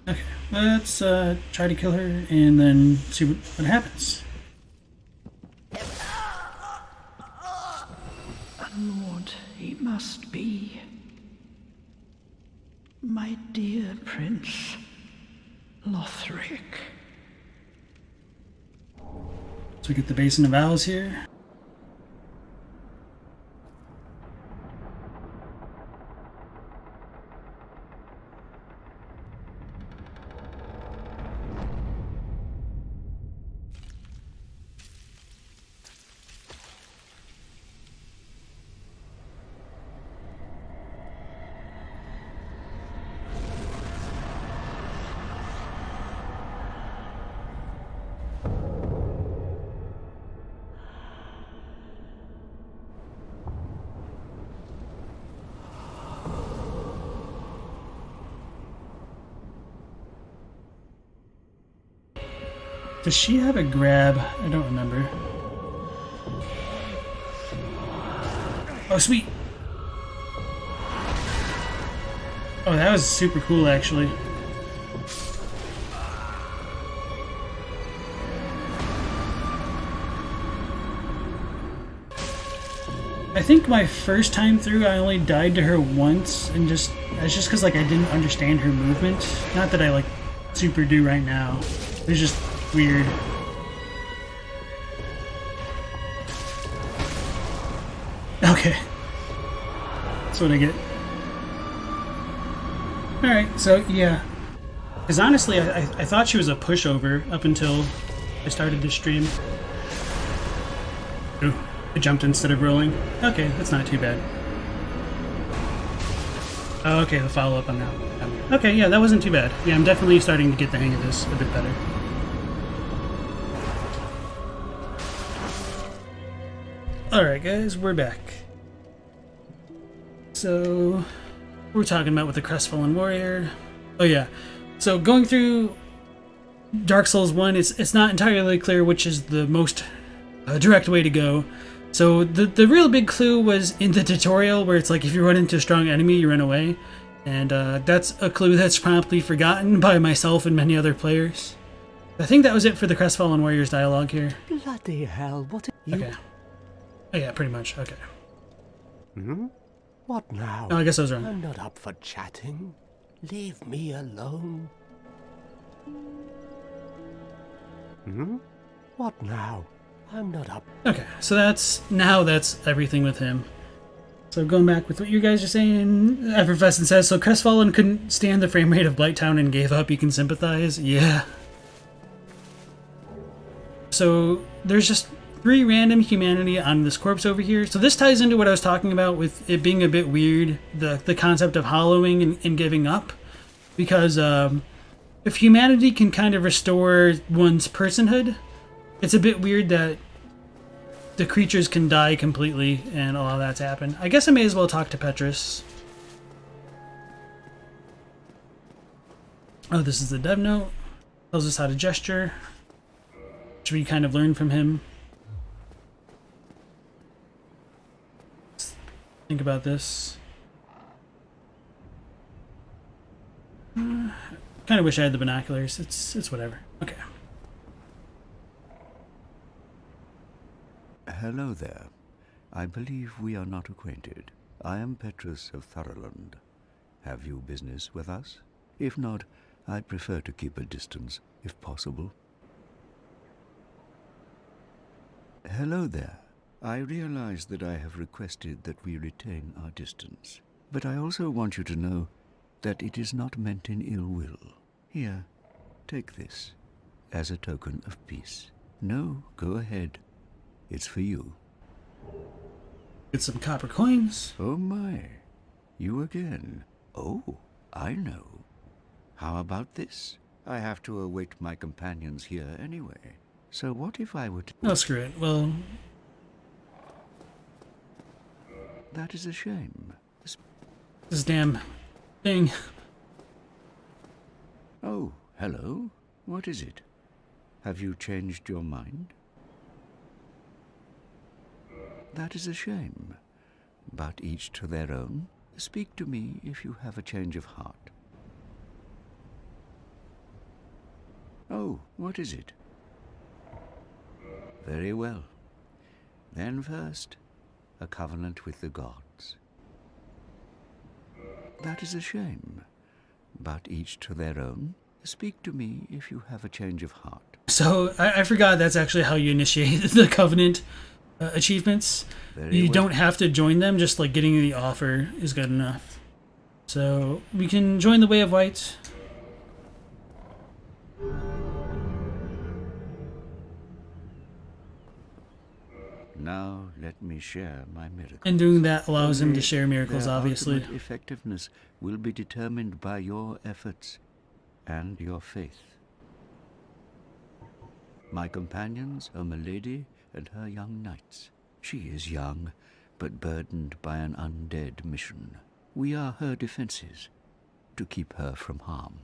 Okay, let's try to kill her and then see what happens. A lord he must be. My dear Prince Lothric. So we get the Basin of Owls here. Does she have a grab? I don't remember. Oh, sweet. Oh, that was super cool, actually. I think my first time through, I only died to her once, and that's just because like I didn't understand her movement. Not that I like super do right now. It was just weird. Okay, that's what I get. All right, so yeah, because honestly, I thought she was a pushover up until I started this stream. Ooh. I jumped instead of rolling. Okay, that's not too bad. Oh, okay, the follow-up on that. Okay, yeah, that wasn't too bad. Yeah, I'm definitely starting to get the hang of this a bit better. Alright guys, we're back. So, we're talking about with the Crestfallen Warrior. Oh yeah, so going through Dark Souls 1, it's not entirely clear which is the most direct way to go. So the real big clue was in the tutorial where it's like if you run into a strong enemy, you run away. And that's a clue that's promptly forgotten by myself and many other players. I think that was it for the Crestfallen Warriors dialogue here. Bloody hell, what are you... Okay. Oh yeah, pretty much, okay. Hmm? What now? Oh, I guess I was wrong. I'm not up for chatting. Leave me alone. Hmm? What now? I'm not up. Okay, so that's everything with him. So going back with what you guys are saying, Effervescent says, so Crestfallen couldn't stand the frame rate of Blighttown and gave up, you can sympathize? Yeah. So there's just 3 random humanity on this corpse over here. So this ties into what I was talking about with it being a bit weird, the concept of hollowing and giving up. Because if humanity can kind of restore one's personhood, it's a bit weird that the creatures can die completely and allow that to happen. I guess I may as well talk to Petrus. Oh, this is the dev note. Tells us how to gesture, which we kind of learned from him. Let's think about this. Kind of wish I had the binoculars. It's whatever. Okay. Hello there. I believe we are not acquainted. I am Petrus of Thurland. Have you business with us? If not, I'd prefer to keep a distance, if possible. Hello there. I realize that I have requested that we retain our distance, but I also want you to know that it is not meant in ill will. Here, take this, as a token of peace. No, go ahead. It's for you. Get some copper coins. Oh my, you again. Oh, I know. How about this? I have to await my companions here anyway. So what if I were to... Oh, screw it. Well... That is a shame. This damn thing. Oh, hello. What is it? Have you changed your mind? That is a shame. But each to their own. Speak to me if you have a change of heart. Oh, what is it? Very well. Then first, a covenant with the gods. That is a shame. But each to their own. Speak to me if you have a change of heart. So, I forgot that's actually how you initiate the covenant achievements. You don't have to join them, just like getting the offer is good enough. So, we can join the Way of White. Now let me share my miracle. And doing that allows him to share miracles, Their obviously. ultimate effectiveness will be determined by your efforts and your faith. My companions are Milady and her young knights. She is young, but burdened by an undead mission. We are her defenses, to keep her from harm.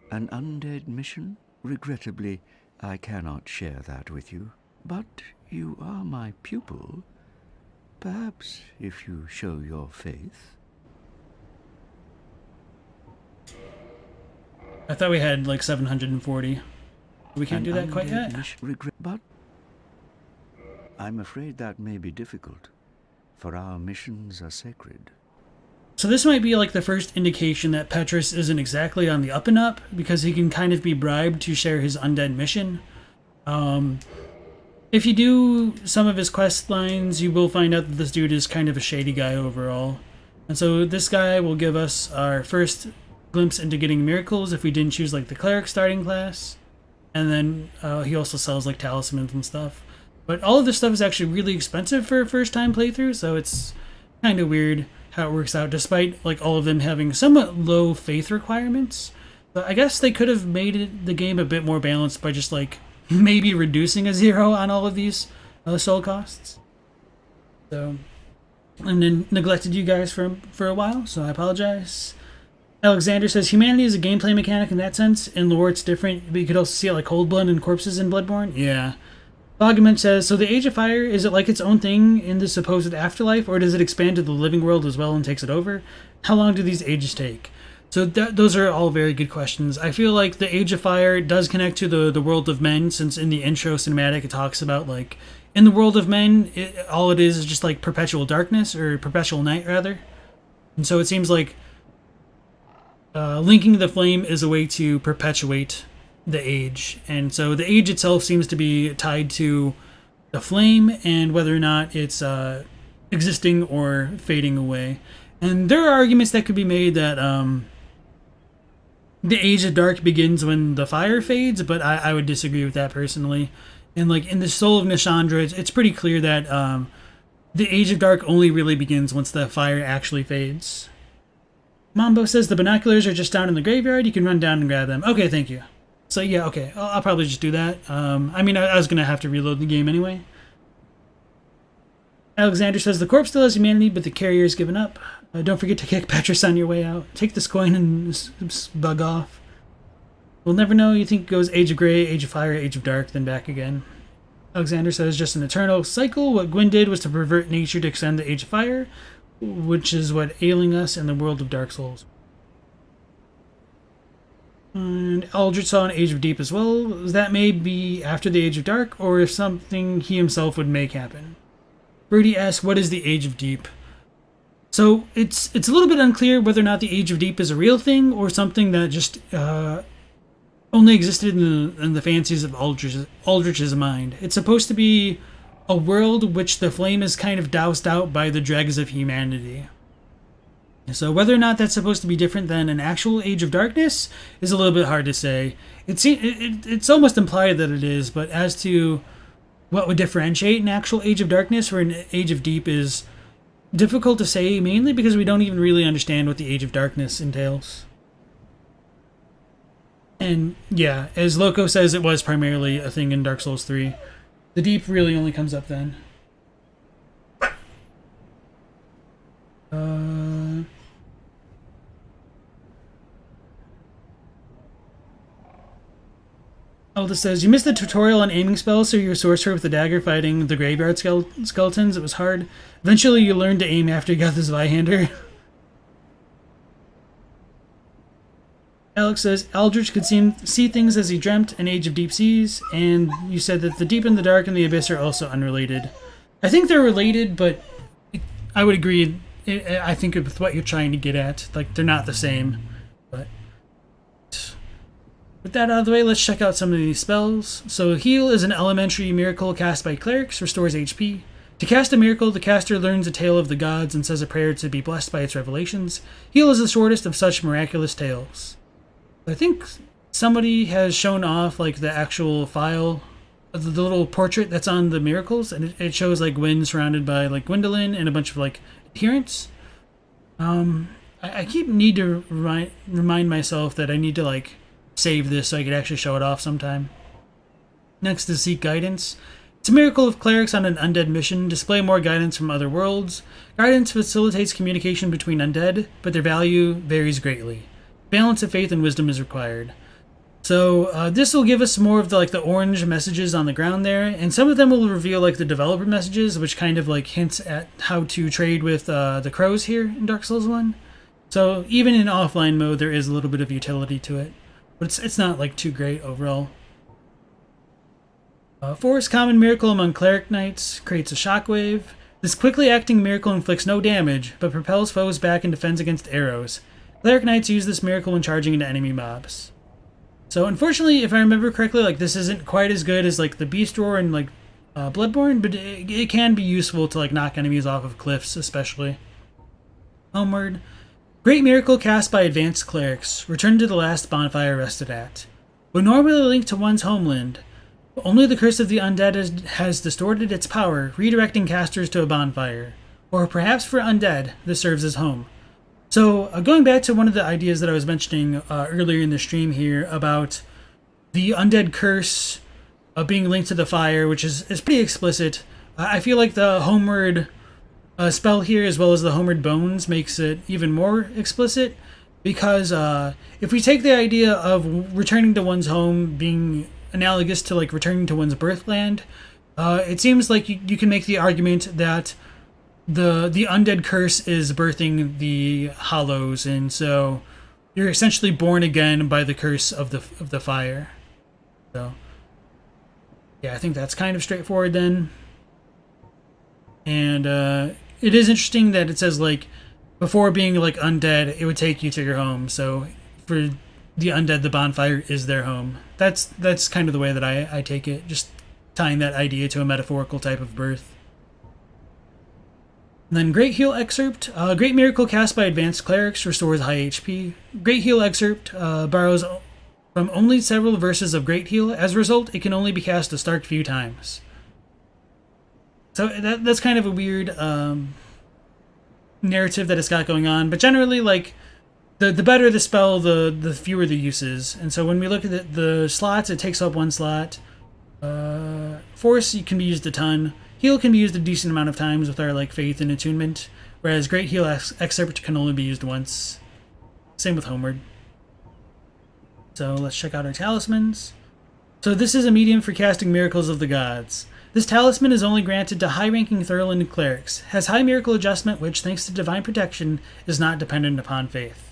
An undead mission? Regrettably, I cannot share that with you. But you are my pupil. Perhaps if you show your faith. I thought we had like 740. We can't do that quite yet. But I'm afraid that may be difficult, for our missions are sacred. So this might be like the first indication that Petrus isn't exactly on the up and up, because he can kind of be bribed to share his undead mission. If you do some of his quest lines, you will find out that this dude is kind of a shady guy overall. And so this guy will give us our first glimpse into getting miracles if we didn't choose like the cleric starting class. And then he also sells like talismans and stuff. But all of this stuff is actually really expensive for a first time playthrough, so it's kind of weird how it works out, despite like all of them having somewhat low faith requirements. But I guess they could have made the game a bit more balanced by just like maybe reducing a 0 on all of these soul costs. So, and then neglected you guys for a while, so I apologize. Alexander says humanity is a gameplay mechanic in that sense. In lore, it's different, but you could also see it like cold blood and corpses in Bloodborne. Yeah. Bogman says, so the Age of Fire, is it like its own thing in the supposed afterlife, or does it expand to the living world as well and takes it over? How long do these ages take? So those are all very good questions. I feel like the Age of Fire does connect to the world of men, since in the intro cinematic it talks about, like, in the world of men, all it is just like perpetual darkness, or perpetual night, rather. And so it seems like linking the flame is a way to perpetuate the age, and so the age itself seems to be tied to the flame and whether or not it's existing or fading away. And there are arguments that could be made that the age of dark begins when the fire fades, but I would disagree with that personally. And like in the Soul of Nishandra, it's pretty clear that the age of dark only really begins once the fire actually fades. Mambo says the binoculars are just down in the graveyard. You can run down and grab them. Okay, thank you. So yeah, okay, I'll probably just do that. I mean, I was going to have to reload the game anyway. Alexander says the corpse still has humanity, but the carrier's given up. Don't forget to kick Petrus on your way out. Take this coin and bug off. We'll never know. You think it goes Age of Grey, Age of Fire, Age of Dark, then back again. Alexander says just an eternal cycle. What Gwyn did was to pervert nature to extend the Age of Fire, which is what ailing us in the world of Dark Souls. And Aldrich saw an Age of Deep as well. That may be after the Age of Dark, or if something he himself would make happen. Brady asks, what is the Age of Deep? So it's a little bit unclear whether or not the Age of Deep is a real thing, or something that just only existed in the fancies of Aldrich's mind. It's supposed to be a world which the flame is kind of doused out by the dregs of humanity. So whether or not that's supposed to be different than an actual Age of Darkness is a little bit hard to say. It's almost implied that it is, but as to what would differentiate an actual Age of Darkness from an Age of Deep is difficult to say, mainly because we don't even really understand what the Age of Darkness entails. And yeah, as Loco says, it was primarily a thing in Dark Souls 3. The Deep really only comes up then. Alda says, you missed the tutorial on aiming spells, so you're a sorcerer with a dagger fighting the graveyard skeletons. It was hard. Eventually you learned to aim after you got the Zweihander. Alex says, Aldrich could see things as he dreamt, an Age of Deep Seas, and you said that the Deep and the Dark and the Abyss are also unrelated. I think they're related, but I would agree, I think with what you're trying to get at, like, they're not the same. But with that out of the way, let's check out some of these spells. So Heal is an elementary miracle cast by clerics, restores HP. To cast a miracle, the caster learns a tale of the gods and says a prayer to be blessed by its revelations. Heal is the shortest of such miraculous tales. I think somebody has shown off like the actual file, the little portrait that's on the miracles, and it shows like Gwyn surrounded by like Gwendolyn and a bunch of like adherents. I keep need to remind myself that I need to like save this so I could actually show it off sometime. Next is Seek Guidance. It's a miracle of clerics on an undead mission. Display more guidance from other worlds. Guidance facilitates communication between undead, but their value varies greatly. Balance of faith and wisdom is required. So this will give us more of the orange messages on the ground there, and some of them will reveal like the developer messages, which kind of like hints at how to trade with the crows here in Dark Souls 1. So even in offline mode, there is a little bit of utility to it, but it's not like too great overall. Forest Common Miracle among Cleric Knights creates a shockwave. This quickly acting miracle inflicts no damage, but propels foes back and defends against arrows. Cleric Knights use this miracle when charging into enemy mobs. So unfortunately, if I remember correctly, like this isn't quite as good as like the Beast Roar and like Bloodborne, but it can be useful to like knock enemies off of cliffs, especially. Homeward. Great Miracle cast by advanced clerics. Return to the last bonfire rested at. When normally linked to one's homeland, only the curse of the undead has distorted its power, redirecting casters to a bonfire. Or perhaps for undead, this serves as home. So, going back to one of the ideas that I was mentioning earlier in the stream here about the undead curse being linked to the fire, which is pretty explicit, I feel like the homeward spell here, as well as the homeward bones, makes it even more explicit, because if we take the idea of returning to one's home being analogous to like returning to one's birthland, it seems like you can make the argument that the undead curse is birthing the hollows, and so you're essentially born again by the curse of the fire. So yeah, I think that's kind of straightforward then. And it is interesting that it says like before being like undead, it would take you to your home. So for the undead, the bonfire is their home. That's kind of the way that I take it, just tying that idea to a metaphorical type of birth. And then Great Heal Excerpt. Great Miracle cast by advanced clerics restores high HP. Great Heal Excerpt borrows from only several verses of Great Heal. As a result, it can only be cast a stark few times. So that's kind of a weird narrative that it's got going on. But generally, like, the better the spell, the fewer the uses. And so when we look at the slots, it takes up one slot. Force can be used a ton. Heal can be used a decent amount of times with our like Faith and Attunement, whereas Great Heal Excerpt can only be used once. Same with Homeward. So let's check out our talismans. So this is a medium for casting Miracles of the Gods. This talisman is only granted to high-ranking Thurland clerics, has high miracle adjustment which, thanks to divine protection, is not dependent upon faith.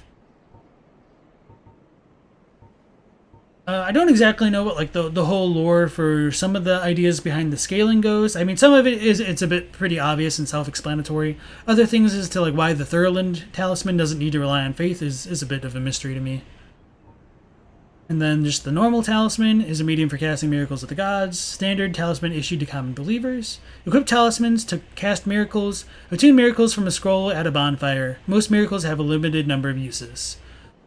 I don't exactly know what like the whole lore for some of the ideas behind the scaling goes. I mean, some of it's a bit pretty obvious and self-explanatory. Other things as to like why the Thurland talisman doesn't need to rely on faith is a bit of a mystery to me. And then just the normal talisman is a medium for casting Miracles of the Gods. Standard talisman issued to common believers. Equip talismans to cast miracles. Attune miracles from a scroll at a bonfire. Most miracles have a limited number of uses.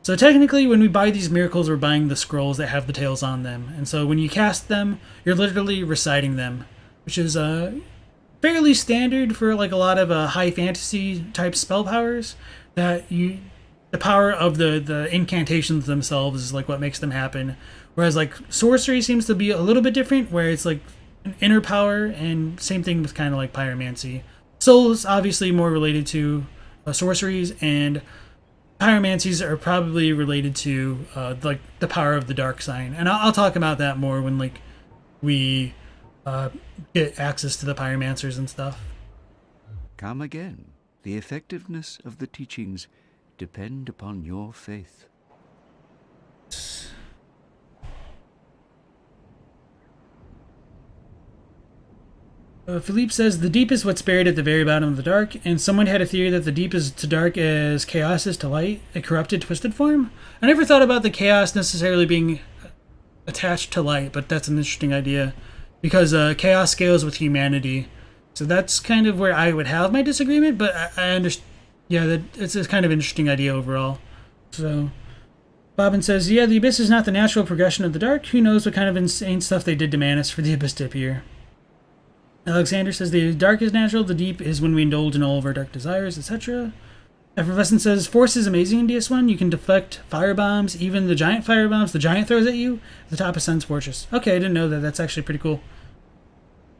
So technically, when we buy these miracles, we're buying the scrolls that have the tails on them. And so when you cast them, you're literally reciting them, which is fairly standard for like a lot of high fantasy type spell powers. The power of the incantations themselves is like what makes them happen. Whereas like sorcery seems to be a little bit different, where it's like an inner power, and same thing with kind of like pyromancy. Soul is obviously more related to sorceries, and pyromancies are probably related to like the power of the dark sign, and I'll talk about that more when like we get access to the pyromancers and stuff. Come again. The effectiveness of the teachings depend upon your faith. Philippe says, the deep is what's buried at the very bottom of the dark, and someone had a theory that the deep is to dark as chaos is to light, a corrupted, twisted form. I never thought about the chaos necessarily being attached to light, but that's an interesting idea, because chaos scales with humanity. So that's kind of where I would have my disagreement, but I understand. Yeah, it's a kind of interesting idea overall. So, Bobbin says, yeah, the Abyss is not the natural progression of the dark. Who knows what kind of insane stuff they did to Manus for the Abyss to appear. Alexander says, the dark is natural, the deep is when we indulge in all of our dark desires, etc. Effervescent says, Force is amazing in DS1. You can deflect firebombs, even the giant firebombs the giant throws at you, at the top of Sun's Fortress. Okay, I didn't know that. That's actually pretty cool.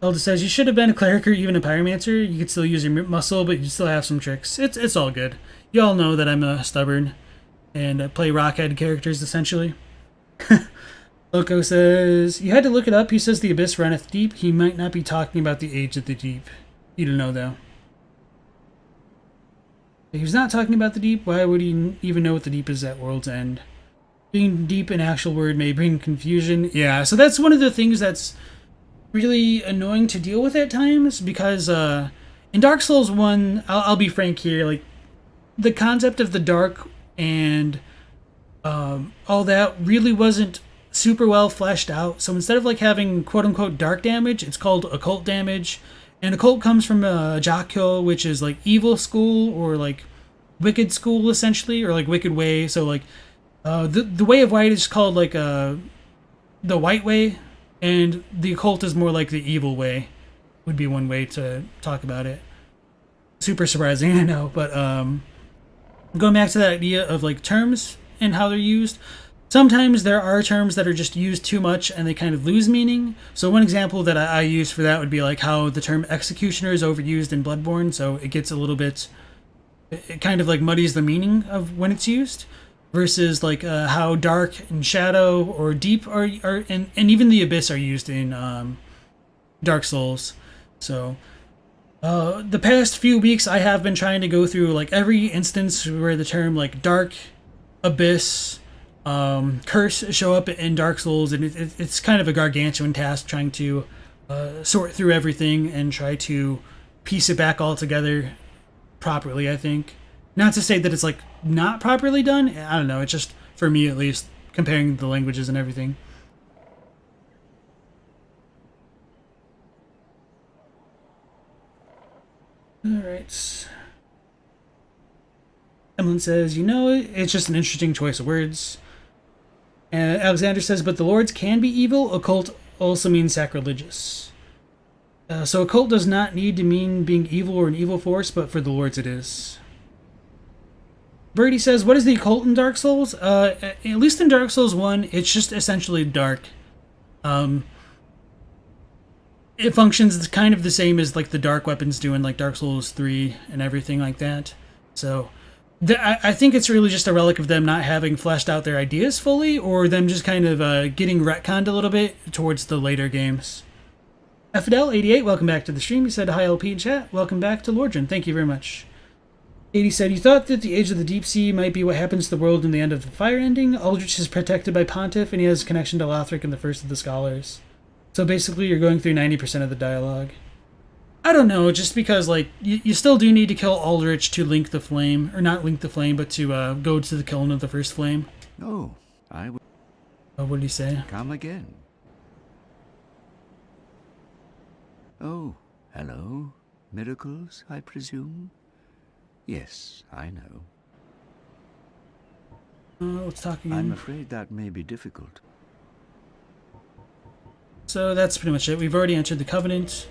Elda says, you should have been a cleric or even a pyromancer. You could still use your muscle, but you still have some tricks. It's all good. You all know that I'm stubborn and play rockhead characters, essentially. Loco says, you had to look it up. He says the abyss runneth deep. He might not be talking about the age of the deep. You don't know, though. If he's not talking about the deep, why would he even know what the deep is at World's End? Being deep in actual word may bring confusion. Yeah, so that's one of the things that's really annoying to deal with at times, because in Dark Souls 1, I'll be frank here, like, the concept of the dark and all that really wasn't super well fleshed out. So instead of like having quote-unquote dark damage, it's called occult damage. And occult comes from Jakyo, which is like evil school, or like wicked school essentially, or like wicked way. So like the way of white is called like the white way, and the occult is more like the evil way, would be one way to talk about it. Super surprising, I know, but going back to that idea of like terms and how they're used, sometimes there are terms that are just used too much and they kind of lose meaning. So one example that I use for that would be like how the term executioner is overused in Bloodborne, so it gets a little bit, it kind of like muddies the meaning of when it's used, versus like how dark and shadow or deep are and even the abyss are used in Dark Souls. So the past few weeks I have been trying to go through like every instance where the term like dark, abyss, curse show up in Dark Souls, and it's kind of a gargantuan task trying to sort through everything and try to piece it back all together properly, I think. Not to say that it's like not properly done, I don't know, it's just, for me at least, comparing the languages and everything. Alright. Emlyn says, you know, it's just an interesting choice of words. And Alexander says, but the lords can be evil. Occult also means sacrilegious. So occult does not need to mean being evil or an evil force, but for the lords it is. Birdie says, what is the occult in Dark Souls? At least in Dark Souls 1, it's just essentially dark. It functions kind of the same as like the dark weapons do in like Dark Souls 3 and everything like that. So I think it's really just a relic of them not having fleshed out their ideas fully, or them just kind of getting retconned a little bit towards the later games. Fidel88, welcome back to the stream. He said, hi LP in chat. Welcome back to Lordran. Thank you very much. 80 said, you thought that the Age of the Deep Sea might be what happens to the world in the end of the Fire ending? Aldrich is protected by Pontiff, and he has a connection to Lothric and the First of the Scholars. So basically, you're going through 90% of the dialogue. I don't know, just because, like, you still do need to kill Aldrich to link the flame. Or not link the flame, but to go to the killing of the first flame. Oh, I will. Oh, what did he say? Come again. Oh, hello. Miracles, I presume? Yes, I know. Let's talk again. I'm afraid that may be difficult. So that's pretty much it. We've already entered the Covenant.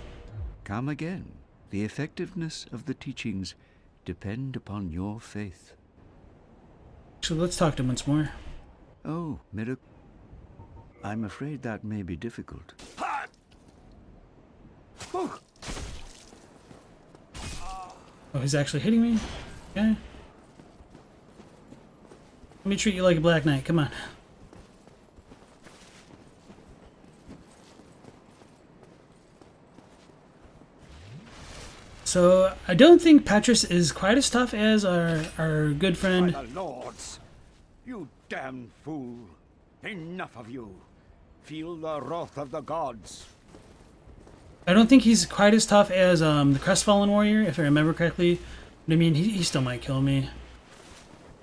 Come again. The effectiveness of the teachings depend upon your faith. So let's talk to him once more. Oh, miracle. I'm afraid that may be difficult. Oh, he's actually hitting me? Okay. Let me treat you like a Black Knight. Come on. So, I don't think Petrus is quite as tough as our good friend. By the lords, you damned fool. Enough of you. Feel the wrath of the gods. I don't think he's quite as tough as the Crestfallen Warrior, if I remember correctly. But I mean, he still might kill me.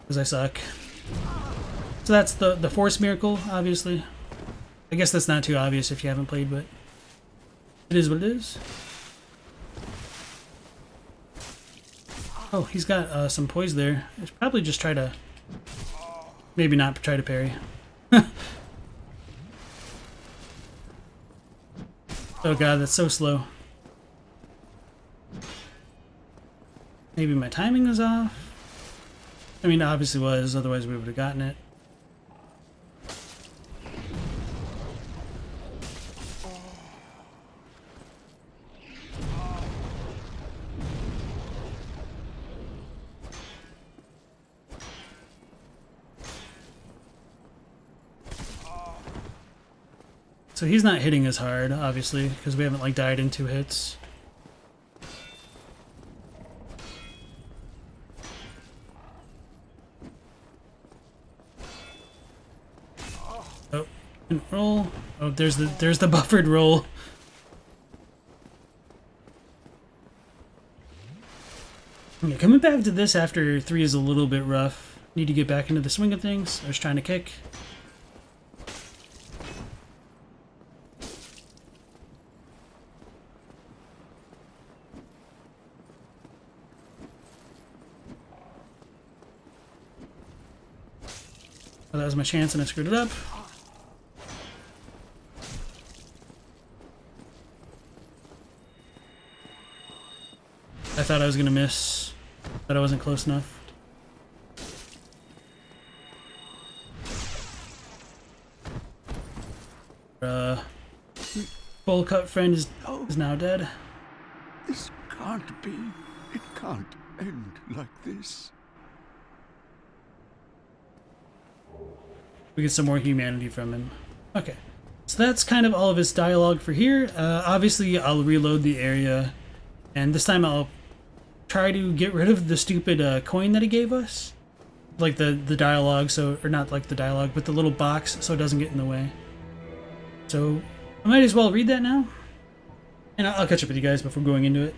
Because I suck. So that's the Force Miracle, obviously. I guess that's not too obvious if you haven't played, but it is what it is. Oh, he's got some poise there. I should probably just try to... Maybe not try to parry. Oh god, that's so slow. Maybe my timing is off? I mean, it obviously was, otherwise we would have gotten it. So he's not hitting as hard, obviously, because we haven't like died in 2 hits. Oh, and roll. Oh, there's the buffered roll. Okay, coming back to this after 3 is a little bit rough. Need to get back into the swing of things. I was trying to kick. Oh, that was my chance and I screwed it up. I thought I was gonna miss, but I wasn't close enough. Bowl cut friend is now dead. This can't be. It can't end like this. We get some more humanity from him. Okay, so that's kind of all of his dialogue for here. Obviously, I'll reload the area, and this time I'll try to get rid of the stupid coin that he gave us. Like the dialogue, so, or not like the dialogue, but the little box, so it doesn't get in the way. So I might as well read that now, and I'll catch up with you guys before going into it.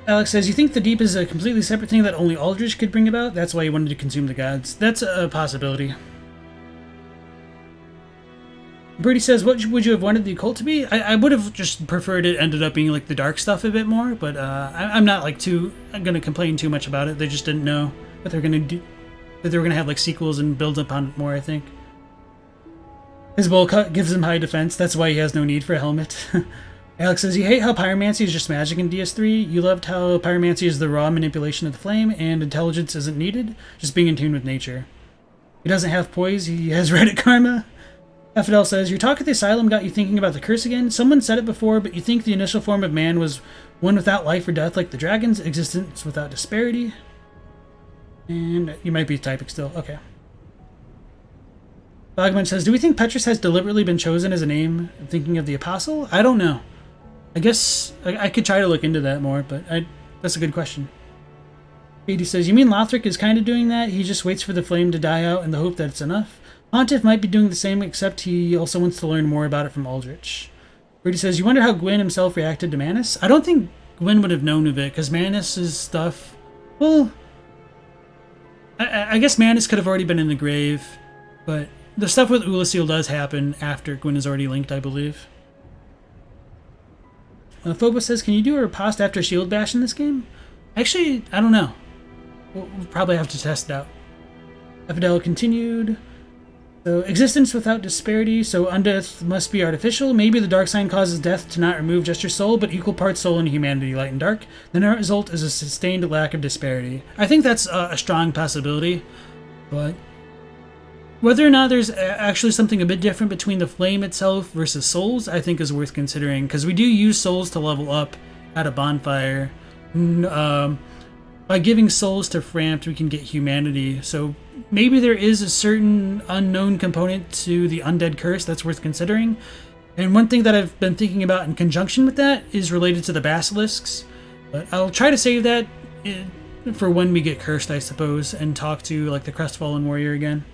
Alex says, you think the Deep is a completely separate thing that only Aldrich could bring about? That's why he wanted to consume the gods. That's a possibility. Brady says, what would you have wanted the occult to be? I would have just preferred it ended up being like the dark stuff a bit more, but I'm not like I'm gonna complain too much about it. They just didn't know what they're gonna do, that they were gonna have like sequels and build up on it more, I think. His bowl cut gives him high defense, that's why he has no need for a helmet. Alex says, you hate how pyromancy is just magic in DS3. You loved how pyromancy is the raw manipulation of the flame and intelligence isn't needed, just being in tune with nature. He doesn't have poise, he has Reddit karma. Fidel says, your talk at the Asylum got you thinking about the curse again. Someone said it before, but you think the initial form of man was one without life or death like the dragons, existence without disparity. And you might be typing still. Okay. Bogman says, do we think Petrus has deliberately been chosen as a name, thinking of the apostle? I don't know. I guess I could try to look into that more, but that's a good question. Beatty says, you mean Lothric is kind of doing that? He just waits for the flame to die out in the hope that it's enough? Pontiff might be doing the same, except he also wants to learn more about it from Aldrich. Brady says, you wonder how Gwyn himself reacted to Manus? I don't think Gwyn would have known of it, because Manus' stuff... Well, I guess Manus could have already been in the grave, but the stuff with Ulasil does happen after Gwyn is already linked, I believe. Phobos says, can you do a riposte after Shield Bash in this game? Actually, I don't know. We'll probably have to test it out. Epidel continued... So, existence without disparity, so undeath must be artificial. Maybe the dark sign causes death to not remove just your soul, but equal parts soul and humanity, light and dark. The net result is a sustained lack of disparity. I think that's a strong possibility, but whether or not there's actually something a bit different between the flame itself versus souls, I think is worth considering, because we do use souls to level up at a bonfire. By giving souls to Frampt, we can get humanity, so maybe there is a certain unknown component to the undead curse that's worth considering. And one thing that I've been thinking about in conjunction with that is related to the basilisks, but I'll try to save that for when we get cursed, I suppose, and talk to like the Crestfallen Warrior again.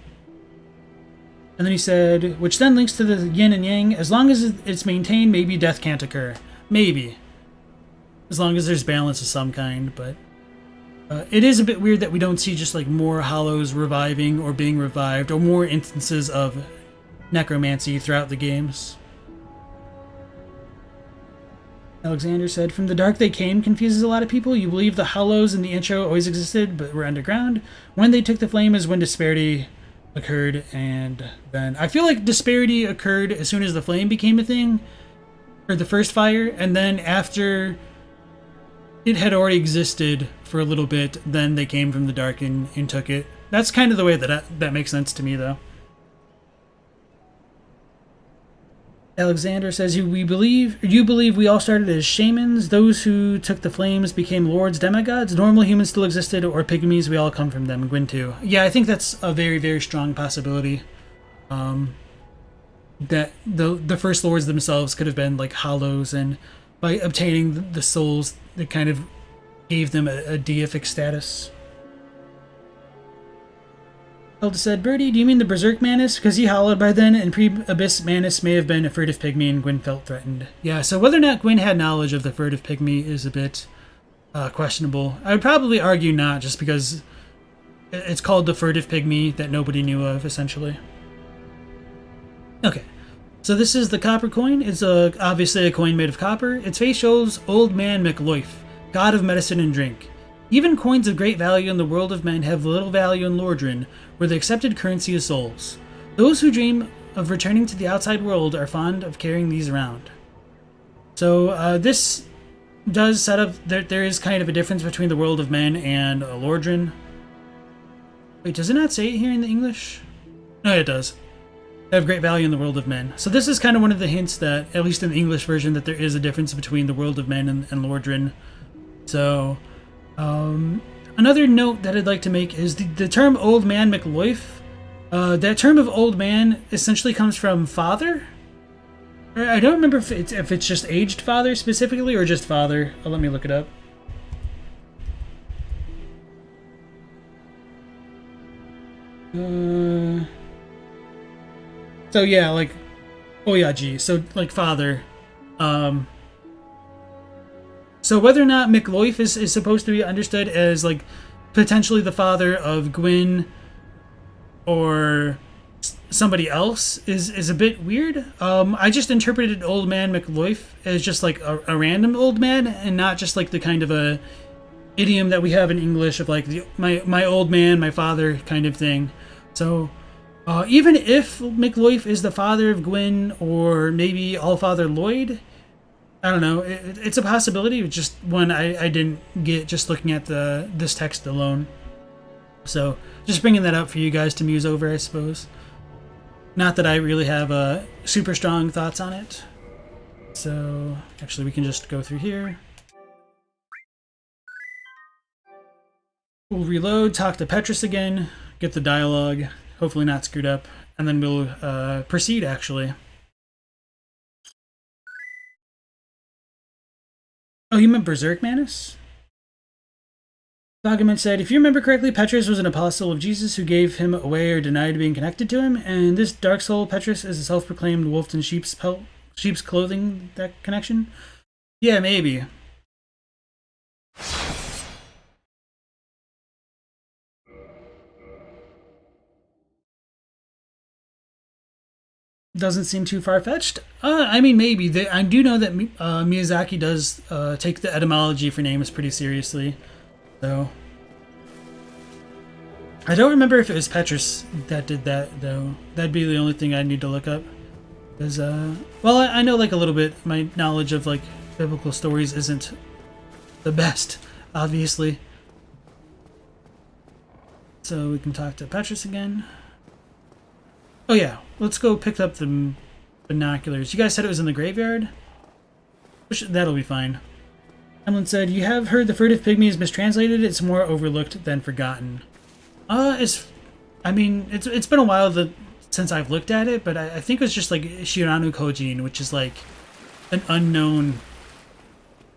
And then he said, which then links to the yin and yang, as long as it's maintained, maybe death can't occur. Maybe. As long as there's balance of some kind, but... it is a bit weird that we don't see just like more hollows reviving or being revived, or more instances of necromancy throughout the games. Alexander said, from the dark they came confuses a lot of people. You believe the hollows in the intro always existed but were underground. When they took the flame is when disparity occurred, and then I feel like disparity occurred as soon as the flame became a thing, or the first fire, and then after it had already existed for a little bit, then they came from the dark and took it. That's kind of the way that makes sense to me, though. Alexander says, you believe we all started as shamans? Those who took the flames became lords, demigods? Normal humans still existed, or pygmies? We all come from them. Gwyn too. Yeah, I think that's a very, very strong possibility. that the first lords themselves could have been like hollows, and by obtaining the souls, that kind of gave them a deific status. Elda said, Birdie, do you mean the Berserk Manus? Because he hollowed by then, and pre-Abyss Manus may have been a furtive pygmy and Gwyn felt threatened. Yeah, so whether or not Gwyn had knowledge of the furtive pygmy is a bit questionable. I would probably argue not, just because it's called the furtive pygmy that nobody knew of, essentially. Okay, so this is the copper coin. It's obviously a coin made of copper. Its face shows Old Man McLoif, god of medicine and drink. Even coins of great value in the world of men have little value in Lordran, where the accepted currency is souls. Those who dream of returning to the outside world are fond of carrying these around. So this does set up that there is kind of a difference between the world of men and Lordran. Wait, does it not say it here in the English? No, it does. They have great value in the world of men. So this is kind of one of the hints that, at least in the English version, that there is a difference between the world of men and Lordran. So, another note that I'd like to make is the term Old Man McLoif. That term of old man essentially comes from father. I don't remember if it's just aged father specifically or just father. Let me look it up. So yeah, like, oh yeah, gee, so like father. So whether or not McLoif is supposed to be understood as like potentially the father of Gwyn or somebody else is a bit weird. I just interpreted Old Man McLoif as just like a random old man, and not just like the kind of a idiom that we have in English of like my old man, my father kind of thing. So even if McLoif is the father of Gwyn, or maybe Allfather Lloyd, I don't know. It's a possibility. It's just one I didn't get just looking at this text alone. So just bringing that up for you guys to muse over, I suppose. Not that I really have super strong thoughts on it. So actually, we can just go through here. We'll reload, talk to Petrus again, get the dialogue, hopefully not screwed up, and then we'll proceed, actually. Oh, you meant Berserk Manus? Document said, if you remember correctly, Petrus was an apostle of Jesus who gave him away or denied being connected to him, and this dark soul Petrus is a self-proclaimed wolf in sheep's clothing, that connection? Yeah, maybe. Doesn't seem too far-fetched. I mean, maybe. I do know that Miyazaki does take the etymology for names pretty seriously. So I don't remember if it was Petrus that did that, though. That'd be the only thing I need to look up. Because, well, I know like a little bit. My knowledge of like biblical stories isn't the best, obviously. So we can talk to Petrus again. Oh yeah, let's go pick up the binoculars. You guys said it was in the graveyard? That'll be fine. Emlyn said, you have heard the furtive pygmy is mistranslated. It's more overlooked than forgotten. It's been a while since I've looked at it, but I think it was just like Shiranu Kojin, which is like an unknown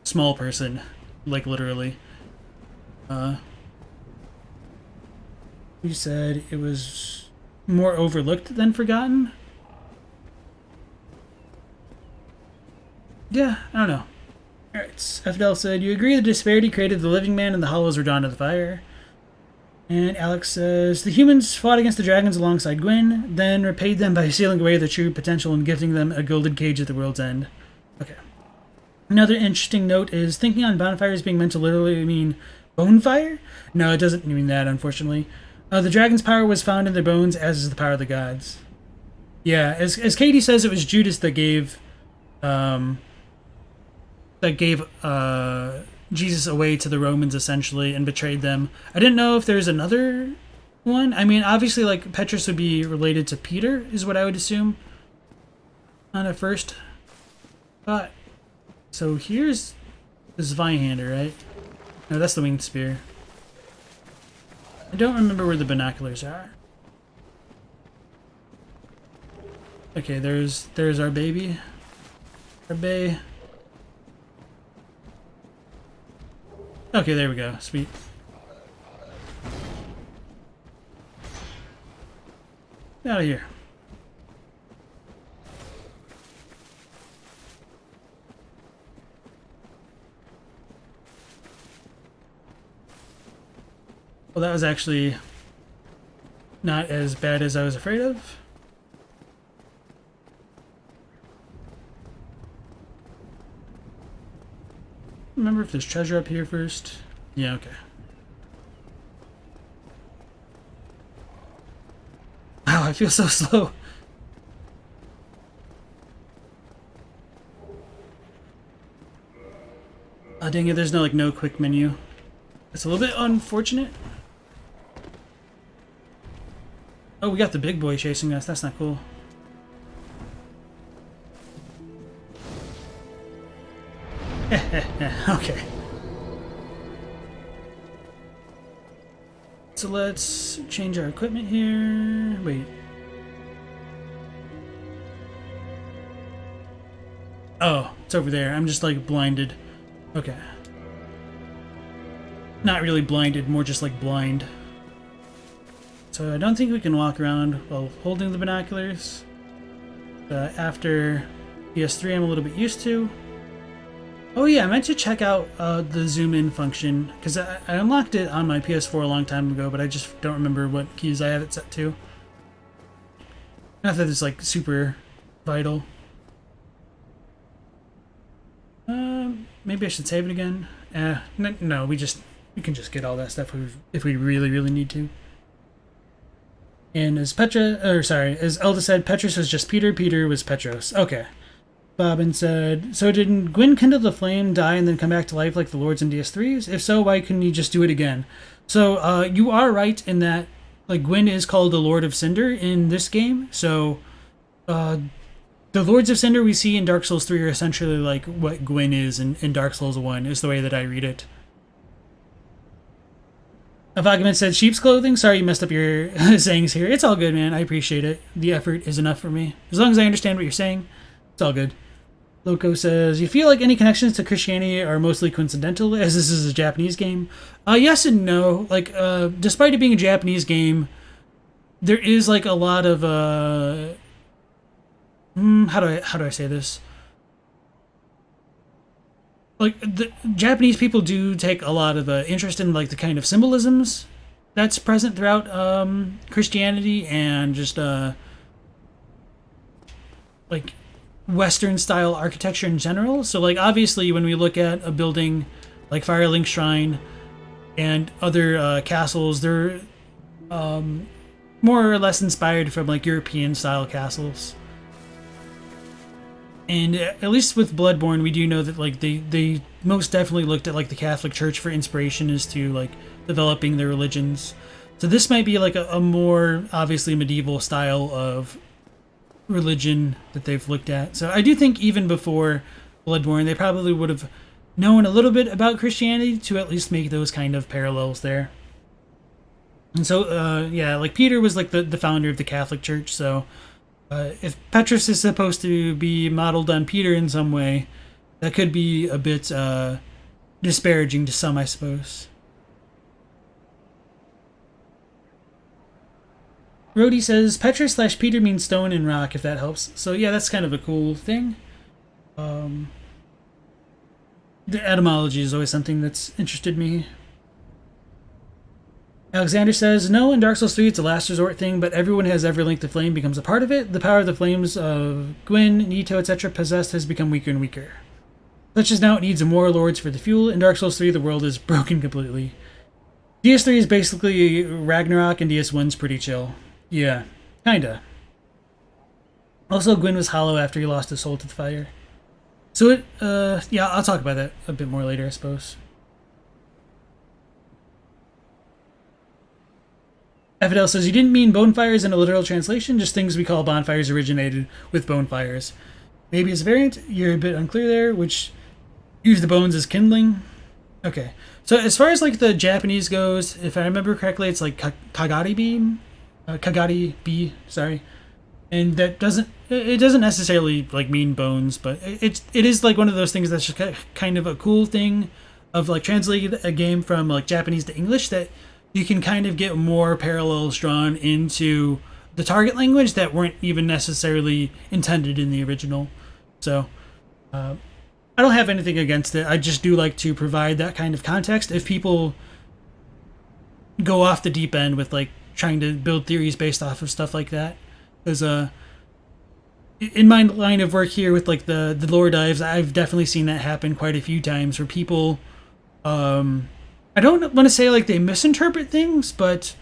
small person, like literally. You said it was more overlooked than forgotten? Yeah, I don't know. Alright, FDL said, you agree the disparity created the living man and the hollows were drawn to the fire. And Alex says, the humans fought against the dragons alongside Gwyn, then repaid them by sealing away their true potential and gifting them a gilded cage at the world's end. Okay. Another interesting note is thinking on bonfires being meant to literally mean bonefire? No, it doesn't mean that, unfortunately. The dragon's power was found in their bones, as is the power of the gods. Yeah, as Katie says, it was Judas that gave Jesus away to the Romans, essentially, and betrayed them. I didn't know if there's another one. I mean, obviously, like, Petrus would be related to Peter, is what I would assume. On at first. But, so here's the Zweihander, right? No, that's the winged spear. I don't remember where the binoculars are. Okay, there's our baby. Our bae. Okay, there we go. Sweet. Get out of here. Well, that was actually not as bad as I was afraid of. Remember if there's treasure up here first? Yeah, okay. Wow, I feel so slow. Oh, dang it, there's no quick menu. It's a little bit unfortunate. Oh, we got the big boy chasing us. That's not cool. Okay. So let's change our equipment here. Wait. Oh, it's over there. I'm just like blinded. Okay. Not really blinded, more just like blind. So I don't think we can walk around while holding the binoculars. After PS3 I'm a little bit used to. Oh yeah, I meant to check out the zoom in function, because I unlocked it on my PS4 a long time ago, but I just don't remember what keys I have it set to. Not that it's like super vital. Maybe I should save it again. No, we can just get all that stuff if we really, really need to. And as Elda said, Petrus was just Peter, Peter was Petros. Okay. Bobbin said, so didn't Gwyn kindle the flame, die, and then come back to life like the Lords in DS3s? If so, why couldn't he just do it again? So, you are right in that, like, Gwyn is called the Lord of Cinder in this game. So, the Lords of Cinder we see in Dark Souls 3 are essentially like what Gwyn is in Dark Souls 1, is the way that I read it. Vagabond said, sheep's clothing? Sorry you messed up your sayings here. It's all good, man. I appreciate it. The effort is enough for me. As long as I understand what you're saying, it's all good. Loco says, you feel like any connections to Christianity are mostly coincidental, as this is a Japanese game? Yes and no. Like, despite it being a Japanese game, there is like a lot of, how do I say this? Like, the Japanese people do take a lot of interest in like the kind of symbolisms that's present throughout Christianity and just like Western style architecture in general. So like obviously when we look at a building like Firelink Shrine and other castles, they're more or less inspired from like European style castles. And at least with Bloodborne, we do know that like they most definitely looked at like the Catholic Church for inspiration as to like developing their religions. So this might be like a more obviously medieval style of religion that they've looked at. So I do think even before Bloodborne, they probably would have known a little bit about Christianity to at least make those kind of parallels there. And so, yeah, like Peter was like the founder of the Catholic Church, so if Petrus is supposed to be modeled on Peter in some way, that could be a bit disparaging to some, I suppose. Rhodey says, Petrus/Peter means stone and rock, if that helps. So yeah, that's kind of a cool thing. The etymology is always something that's interested me. Alexander says, no, in Dark Souls 3 it's a last resort thing, but everyone who has ever linked the flame becomes a part of it. The power of the flames of Gwyn, Nito, etc. possessed has become weaker and weaker. Such as now it needs more lords for the fuel. In Dark Souls 3 the world is broken completely. DS3 is basically Ragnarok and DS1's pretty chill. Yeah, kinda. Also, Gwyn was hollow after he lost his soul to the fire. So it, yeah, I'll talk about that a bit more later, I suppose. Fidel says, you didn't mean bonfires in a literal translation, just things we call bonfires originated with bonfires. Maybe it's a variant, you're a bit unclear there, which use the bones as kindling. Okay, so as far as like the Japanese goes, if I remember correctly, it's like Kagari B, sorry. And that doesn't, It doesn't necessarily like mean bones, but it is like one of those things that's just kind of a cool thing of like translating a game from like Japanese to English, that you can kind of get more parallels drawn into the target language that weren't even necessarily intended in the original. So I don't have anything against it. I just do like to provide that kind of context if people go off the deep end with like trying to build theories based off of stuff like that. Because in my line of work here with like the lore dives, I've definitely seen that happen quite a few times where people I don't want to say like they misinterpret things, but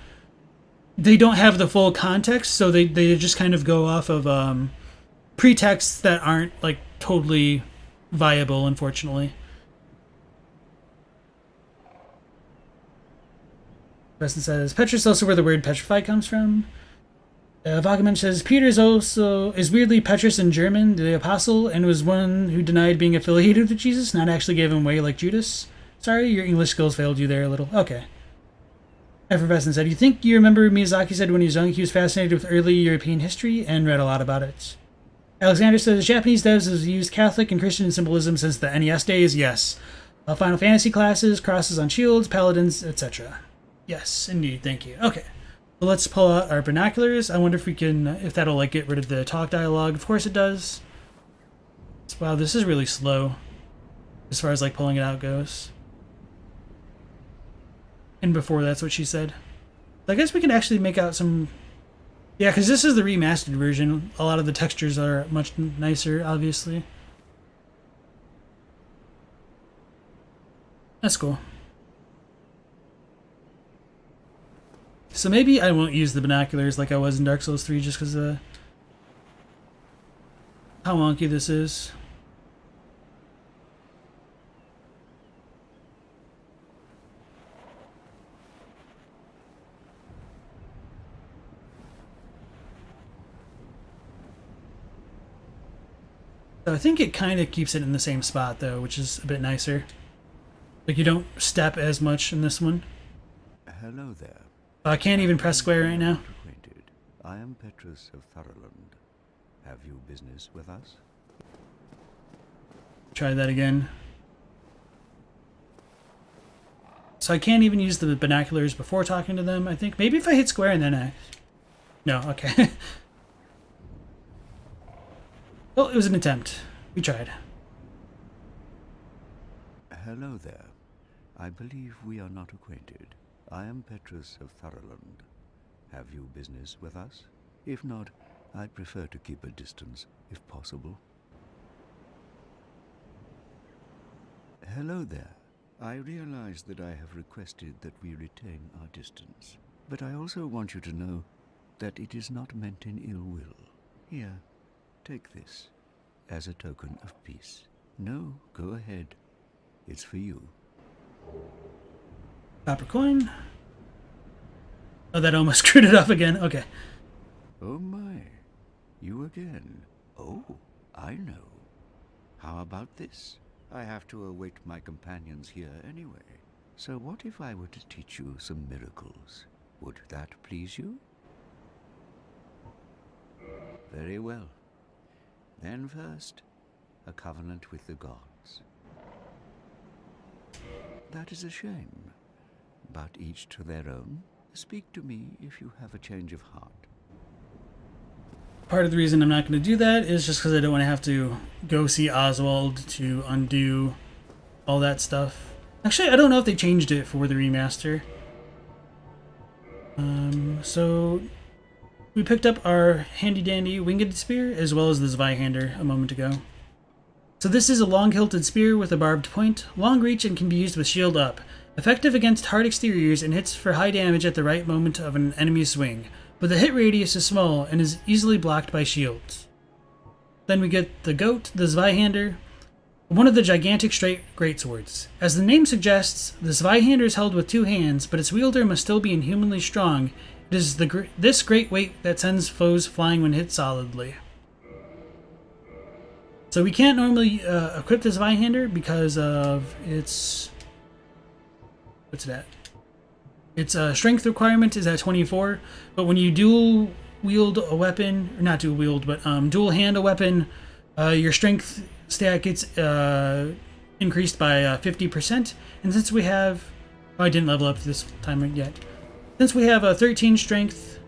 they don't have the full context, so they just kind of go off of pretexts that aren't like totally viable, unfortunately. Preston says, Petrus is also where the word petrify comes from. Vagaman says, Peter is weirdly Petrus in German, the apostle, and was one who denied being affiliated with Jesus, not actually gave him away like Judas. Sorry, your English skills failed you there a little. Okay. Effervescent said, you think you remember Miyazaki said when he was young he was fascinated with early European history and read a lot about it. Alexander says, Japanese devs have used Catholic and Christian symbolism since the NES days. Yes. Final Fantasy classes, crosses on shields, paladins, etc. Yes, indeed. Thank you. Okay. So let's pull out our binoculars. I wonder if that'll like get rid of the talk dialogue. Of course it does. Wow, this is really slow as far as like pulling it out goes. And before that's what she said. I guess we can actually make out some... Yeah, because this is the remastered version. A lot of the textures are much nicer, obviously. That's cool. So maybe I won't use the binoculars like I was in Dark Souls 3 just because of how wonky this is. So I think it kind of keeps it in the same spot though, which is a bit nicer. Like you don't step as much in this one. Hello there. I can't even press square right now. Acquainted. I am Petrus of Thurland. Have you business with us? Try that again. So I can't even use the binoculars before talking to them, I think. Maybe if I hit square and then I... No, okay. Well, it was an attempt. We tried. Hello there. I believe we are not acquainted. I am Petrus of Thurland. Have you business with us? If not, I'd prefer to keep a distance, if possible. Hello there. I realize that I have requested that we retain our distance, but I also want you to know that it is not meant in ill will. Here, take this as a token of peace. No, go ahead. It's for you. Copper coin. Oh, that almost screwed it up again. Okay. Oh my, you again. Oh, I know. How about this? I have to await my companions here anyway. So what if I were to teach you some miracles? Would that please you? Very well. Then first, a covenant with the gods. That is a shame, but each to their own. Speak to me if you have a change of heart. Part of the reason I'm not going to do that is just because I don't want to have to go see Oswald to undo all that stuff. Actually, I don't know if they changed it for the remaster. So we picked up our handy-dandy winged spear as well as the Zweihander a moment ago. So this is a long-hilted spear with a barbed point, long reach, and can be used with shield up. Effective against hard exteriors and hits for high damage at the right moment of an enemy's swing, but the hit radius is small and is easily blocked by shields. Then we get the goat, the Zweihander, one of the gigantic straight greatswords. As the name suggests, the Zweihander is held with two hands, but its wielder must still be inhumanly strong. It is this great weight that sends foes flying when hit solidly. So we can't normally equip the Zweihander because of its... What's that? Its strength requirement is at 24, but when you do wield a weapon, or not dual wield, but dual hand a weapon, your strength stat gets increased by 50%. And since we have, oh, I didn't level up this time yet. Since we have a 13 strength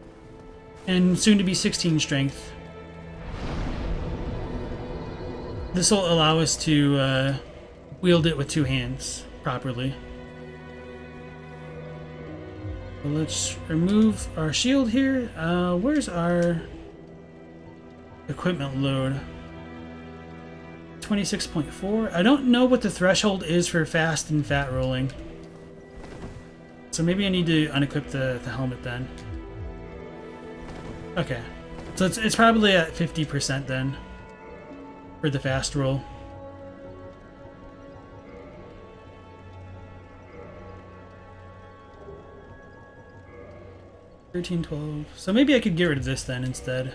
and soon to be 16 strength, this will allow us to wield it with two hands properly. So let's remove our shield here. Where's our equipment load? 26.4. I don't know what the threshold is for fast and fat rolling. So maybe I need to unequip the helmet then. Okay. So it's probably at 50% then for the fast roll. $13.12. So maybe I could get rid of this then instead.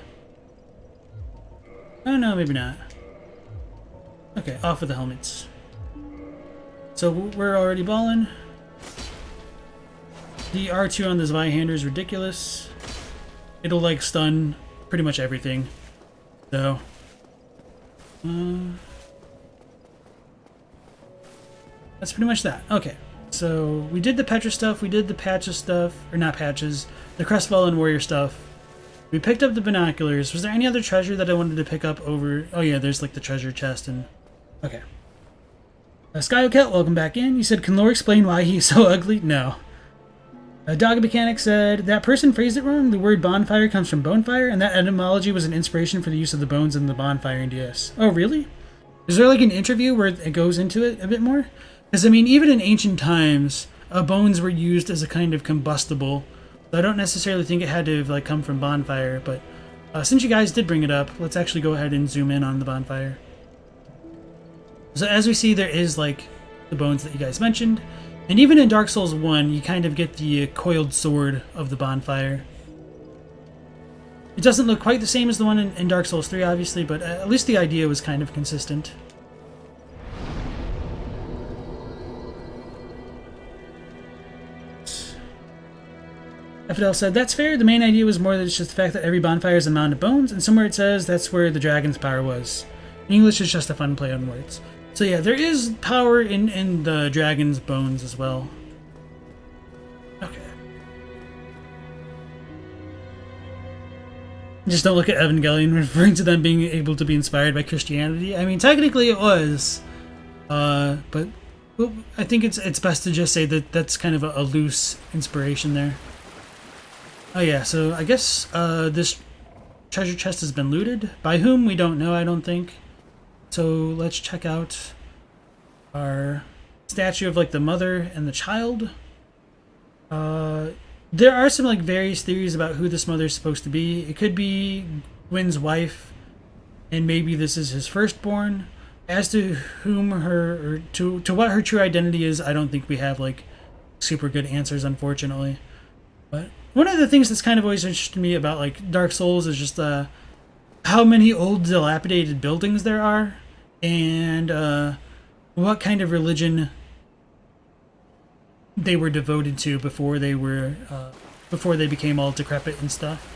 Oh no, maybe not. Okay, off with the helmets. So we're already balling. The R2 on this Zweihander is ridiculous. It'll like stun pretty much everything. So that's pretty much that. Okay, so we did the Petra stuff, we did the patches stuff, or not patches, the Crestfallen Warrior stuff. We picked up the binoculars. Was there any other treasure that I wanted to pick up over? Oh yeah, there's like the treasure chest and... Okay. Skyocat, welcome back in. You said, can Lore explain why he's so ugly? No. Dog Mechanic said, that person phrased it wrong. The word bonfire comes from bonefire, and that etymology was an inspiration for the use of the bones in the bonfire in DS. Oh, really? Is there like an interview where it goes into it a bit more? Because, I mean, even in ancient times, bones were used as a kind of combustible. So I don't necessarily think it had to have, like, come from bonfire, but since you guys did bring it up, let's actually go ahead and zoom in on the bonfire. So as we see, there is, like, the bones that you guys mentioned. And even in Dark Souls 1, you kind of get the coiled sword of the bonfire. It doesn't look quite the same as the one in Dark Souls 3, obviously, but at least the idea was kind of consistent. Fidel said, that's fair. The main idea was more that it's just the fact that every bonfire is a mound of bones, and somewhere it says that's where the dragon's power was. In English, it's just a fun play on words. So yeah, there is power in the dragon's bones as well. Okay. Just don't look at Evangelion referring to them being able to be inspired by Christianity. I mean, technically it was. But well, I think it's best to just say that that's kind of a loose inspiration there. Oh yeah, so I guess this treasure chest has been looted. By whom, we don't know, I don't think. So let's check out our statue of like the mother and the child. There are some like various theories about who this mother is supposed to be. It could be Gwyn's wife, and maybe this is his firstborn. As to whom her, or to what her true identity is, I don't think we have like super good answers, unfortunately. But one of the things that's kind of always interested me about like Dark Souls is just how many old dilapidated buildings there are, and what kind of religion they were devoted to before they became all decrepit and stuff.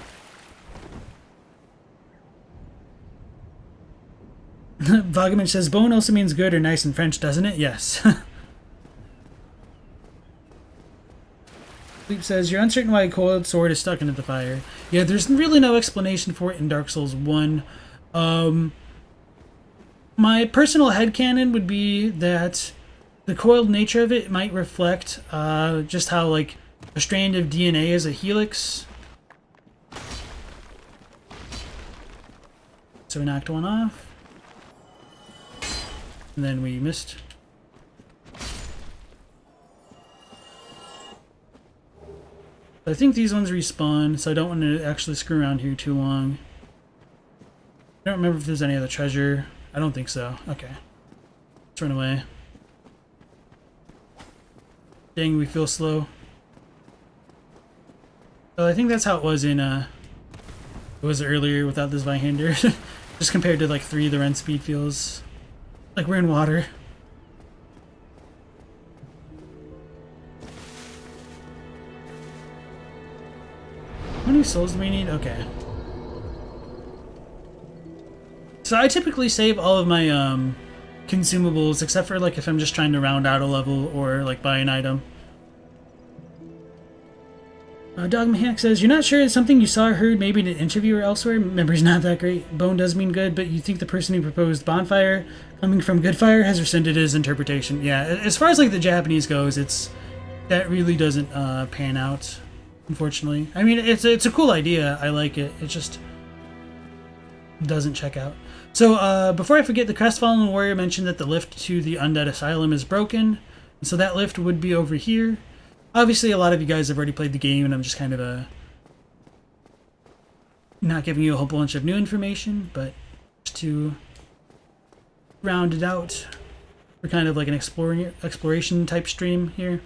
Vagabond says, bone also means good or nice in French, doesn't it? Yes. Sleep says, you're uncertain why a coiled sword is stuck into the fire. Yeah, there's really no explanation for it in Dark Souls 1. My personal headcanon would be that the coiled nature of it might reflect just how, like, a strand of DNA is a helix. So we knocked one off. And then we missed. I think these ones respawn, so I don't want to actually screw around here too long. I don't remember if there's any other treasure. I don't think so. Okay. Let's run away. Dang, we feel slow. So I think that's how it was in, it was earlier without this Zweihander. Just compared to like 3, the run speed feels like we're in water. How many souls do we need? Okay. So I typically save all of my consumables, except for like if I'm just trying to round out a level or like buy an item. Dog Mechanic says, you're not sure it's something you saw or heard maybe in an interview or elsewhere? Memory's not that great. Bone does mean good, but you think the person who proposed bonfire coming from good fire has rescinded his interpretation. Yeah, as far as like the Japanese goes, that really doesn't pan out, unfortunately. I mean, it's a cool idea. I like it. It just doesn't check out. So before I forget, the Crestfallen Warrior mentioned that the lift to the Undead Asylum is broken. So that lift would be over here. Obviously, a lot of you guys have already played the game, and I'm just kind of not giving you a whole bunch of new information, but just to round it out, we're kind of like an exploration type stream here.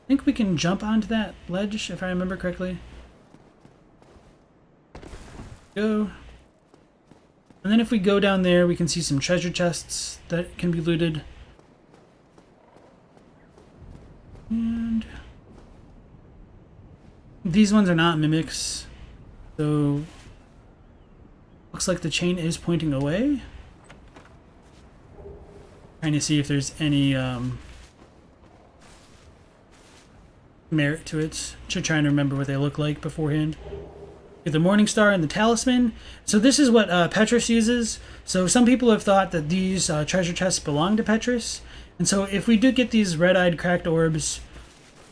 I think we can jump onto that ledge, if I remember correctly. Go. And then if we go down there, we can see some treasure chests that can be looted. And these ones are not mimics, so looks like the chain is pointing away. Trying to see if there's any merit to it. Trying to remember what they look like beforehand. Get the Morning Star and the Talisman. So this is what Petrus uses. So some people have thought that these treasure chests belong to Petrus. And so if we do get these red-eyed cracked orbs,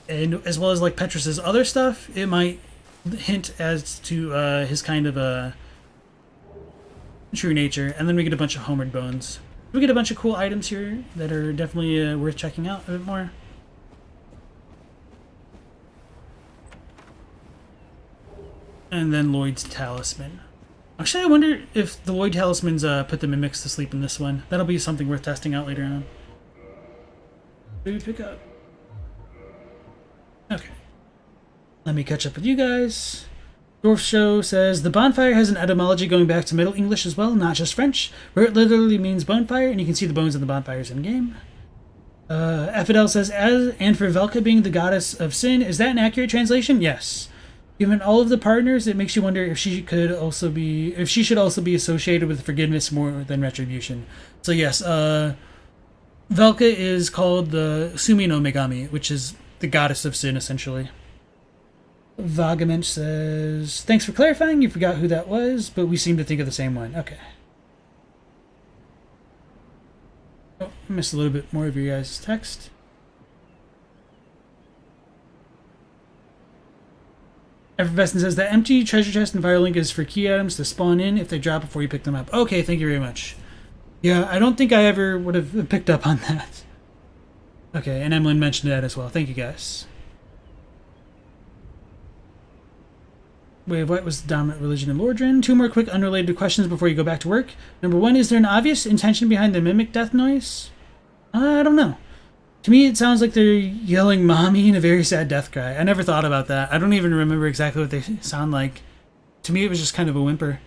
and as well as like Petrus's other stuff, it might hint as to his kind of true nature. And then we get a bunch of Homered Bones. We get a bunch of cool items here that are definitely worth checking out a bit more. And then Lloyd's Talisman. Actually, I wonder if the Lloyd Talismans put the mimics to sleep in this one. That'll be something worth testing out later on. What did we pick up? Okay. Let me catch up with you guys. Dwarf Show says, the bonfire has an etymology going back to Middle English as well, not just French, where it literally means bonfire, and you can see the bones of the bonfires in-game. Fidel says, and for Velka being the goddess of sin, is that an accurate translation? Yes. Given all of the partners, it makes you wonder if she should also be associated with forgiveness more than retribution. So yes, Velka is called the Sumi no Megami, which is the goddess of sin, essentially. Vagament says, thanks for clarifying, you forgot who that was, but we seem to think of the same one. Okay. Oh, I missed a little bit more of your guys' text. Effervescent says, that empty treasure chest and Firelink is for key items to spawn in if they drop before you pick them up. Okay, thank you very much. Yeah, I don't think I ever would have picked up on that. Okay, and Emlyn mentioned that as well. Thank you, guys. Wait, what was the dominant religion in Lordran? 2 more quick unrelated questions before you go back to work. Number 1, is there an obvious intention behind the mimic death noise? I don't know. To me, it sounds like they're yelling mommy in a very sad death cry. I never thought about that. I don't even remember exactly what they sound like. To me, it was just kind of a whimper.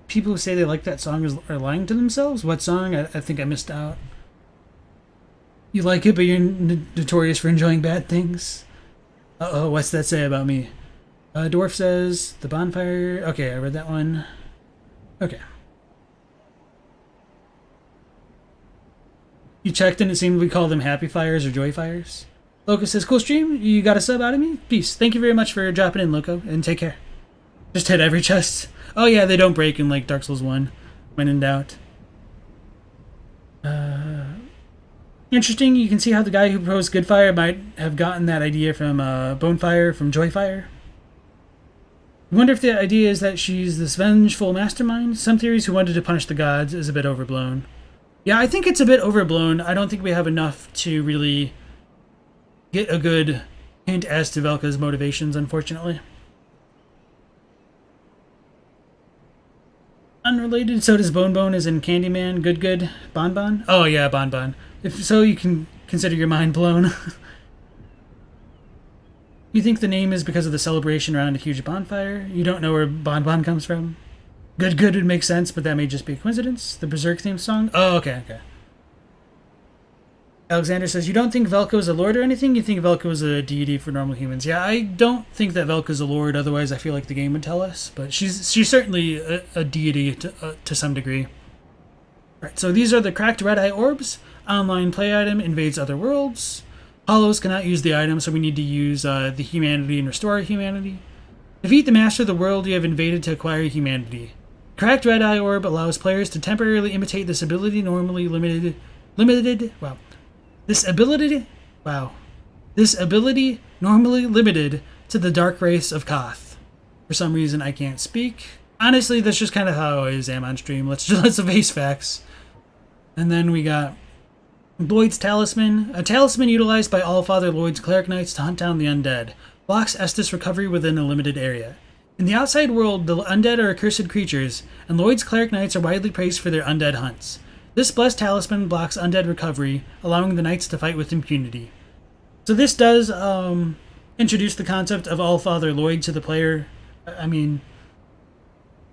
People who say they like that song are lying to themselves? What song? I think I missed out. You like it, but you're notorious for enjoying bad things? Uh-oh, what's that say about me? Dwarf says, the bonfire... Okay, I read that one. Okay. You checked and it seemed we call them happy fires or joy fires. Loco says, cool stream. You got a sub out of me? Peace. Thank you very much for dropping in, Loco, and take care. Just hit every chest. Oh yeah, they don't break in like Dark Souls 1, when in doubt. Interesting, you can see how the guy who proposed Good Fire might have gotten that idea from Bonefire, from Joyfire. I wonder if the idea is that she's this vengeful mastermind. Some theories who wanted to punish the gods is a bit overblown. Yeah, I think it's a bit overblown. I don't think we have enough to really get a good hint as to Velka's motivations, unfortunately. Unrelated, so does Bone as in Candyman, Good, Bon. Oh yeah, Bon. If so, you can consider your mind blown. You think the name is because of the celebration around a huge bonfire? You don't know where Bon comes from? Good would make sense, but that may just be a coincidence. The Berserk theme song? Oh, okay. Alexander says, you don't think Velka is a lord or anything? You think Velka was a deity for normal humans? Yeah, I don't think that Velka is a lord, otherwise I feel like the game would tell us. But she's certainly a deity to some degree. Alright, so these are the cracked red eye orbs. Online play item invades other worlds. Hollows cannot use the item, so we need to use the humanity and restore humanity. Defeat the master of the world you have invaded to acquire humanity. Cracked red eye orb allows players to temporarily imitate this ability normally limited. This ability normally limited to the dark race of Koth. For some reason I can't speak. Honestly, that's just kind of how I am on stream. Let's face facts. And then we got Lloyd's Talisman. A talisman utilized by Allfather Lloyd's Cleric Knights to hunt down the undead. Blocks Estus recovery within a limited area. In the outside world, the undead are accursed creatures, and Lloyd's Cleric Knights are widely praised for their undead hunts. This blessed talisman blocks undead recovery, allowing the knights to fight with impunity. So this does introduce the concept of Allfather Lloyd to the player. I mean,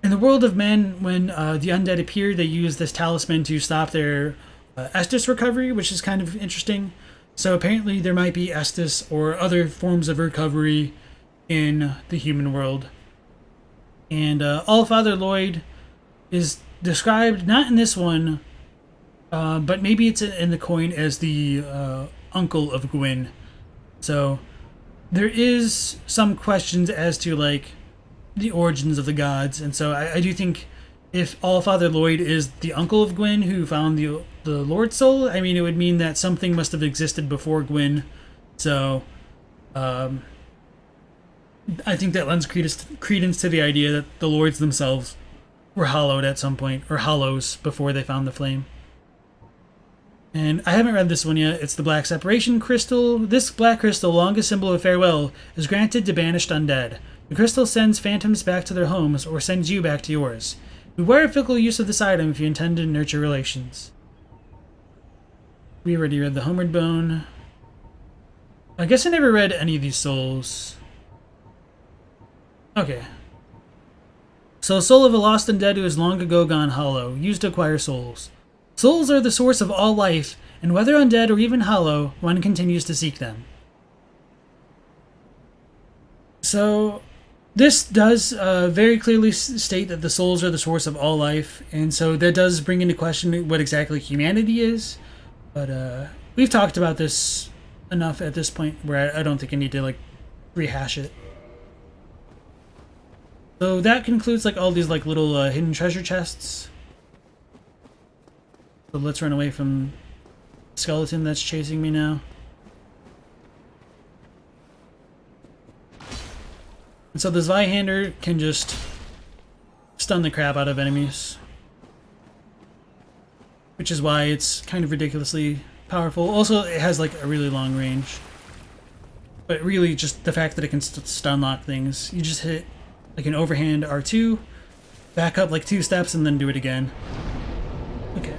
in the world of men, when the undead appear, they use this talisman to stop their Estus recovery, which is kind of interesting. So apparently there might be Estus or other forms of recovery in the human world. And Allfather Lloyd is described, not in this one, but maybe it's in the coin as the uncle of Gwyn. So there is some questions as to like the origins of the gods, and so I do think if Allfather Lloyd is the uncle of Gwyn who found the Lord Soul, I mean it would mean that something must have existed before Gwyn. So I think that lends credence to the idea that the lords themselves were hollowed at some point, or hollows, before they found the flame. And I haven't read this one yet. It's the Black Separation Crystal. This black crystal, longest symbol of farewell, is granted to banished undead. The crystal sends phantoms back to their homes, or sends you back to yours. Beware of fickle use of this item if you intend to nurture relations. We already read the Homeward Bone. I guess I never read any of these souls. Okay. So, soul of a lost undead who has long ago gone hollow, used to acquire souls. Souls are the source of all life, and whether undead or even hollow, one continues to seek them. So, this does very clearly state that the souls are the source of all life, and so that does bring into question what exactly humanity is. But we've talked about this enough at this point where I don't think I need to like rehash it. So that concludes like all these like little hidden treasure chests. So let's run away from the skeleton that's chasing me now. And so the Zweihander can just stun the crap out of enemies, which is why it's kind of ridiculously powerful. Also, it has like a really long range, but really just the fact that it can stun lock things. You just hit like an overhand R2, back up like 2 steps, and then do it again. Okay.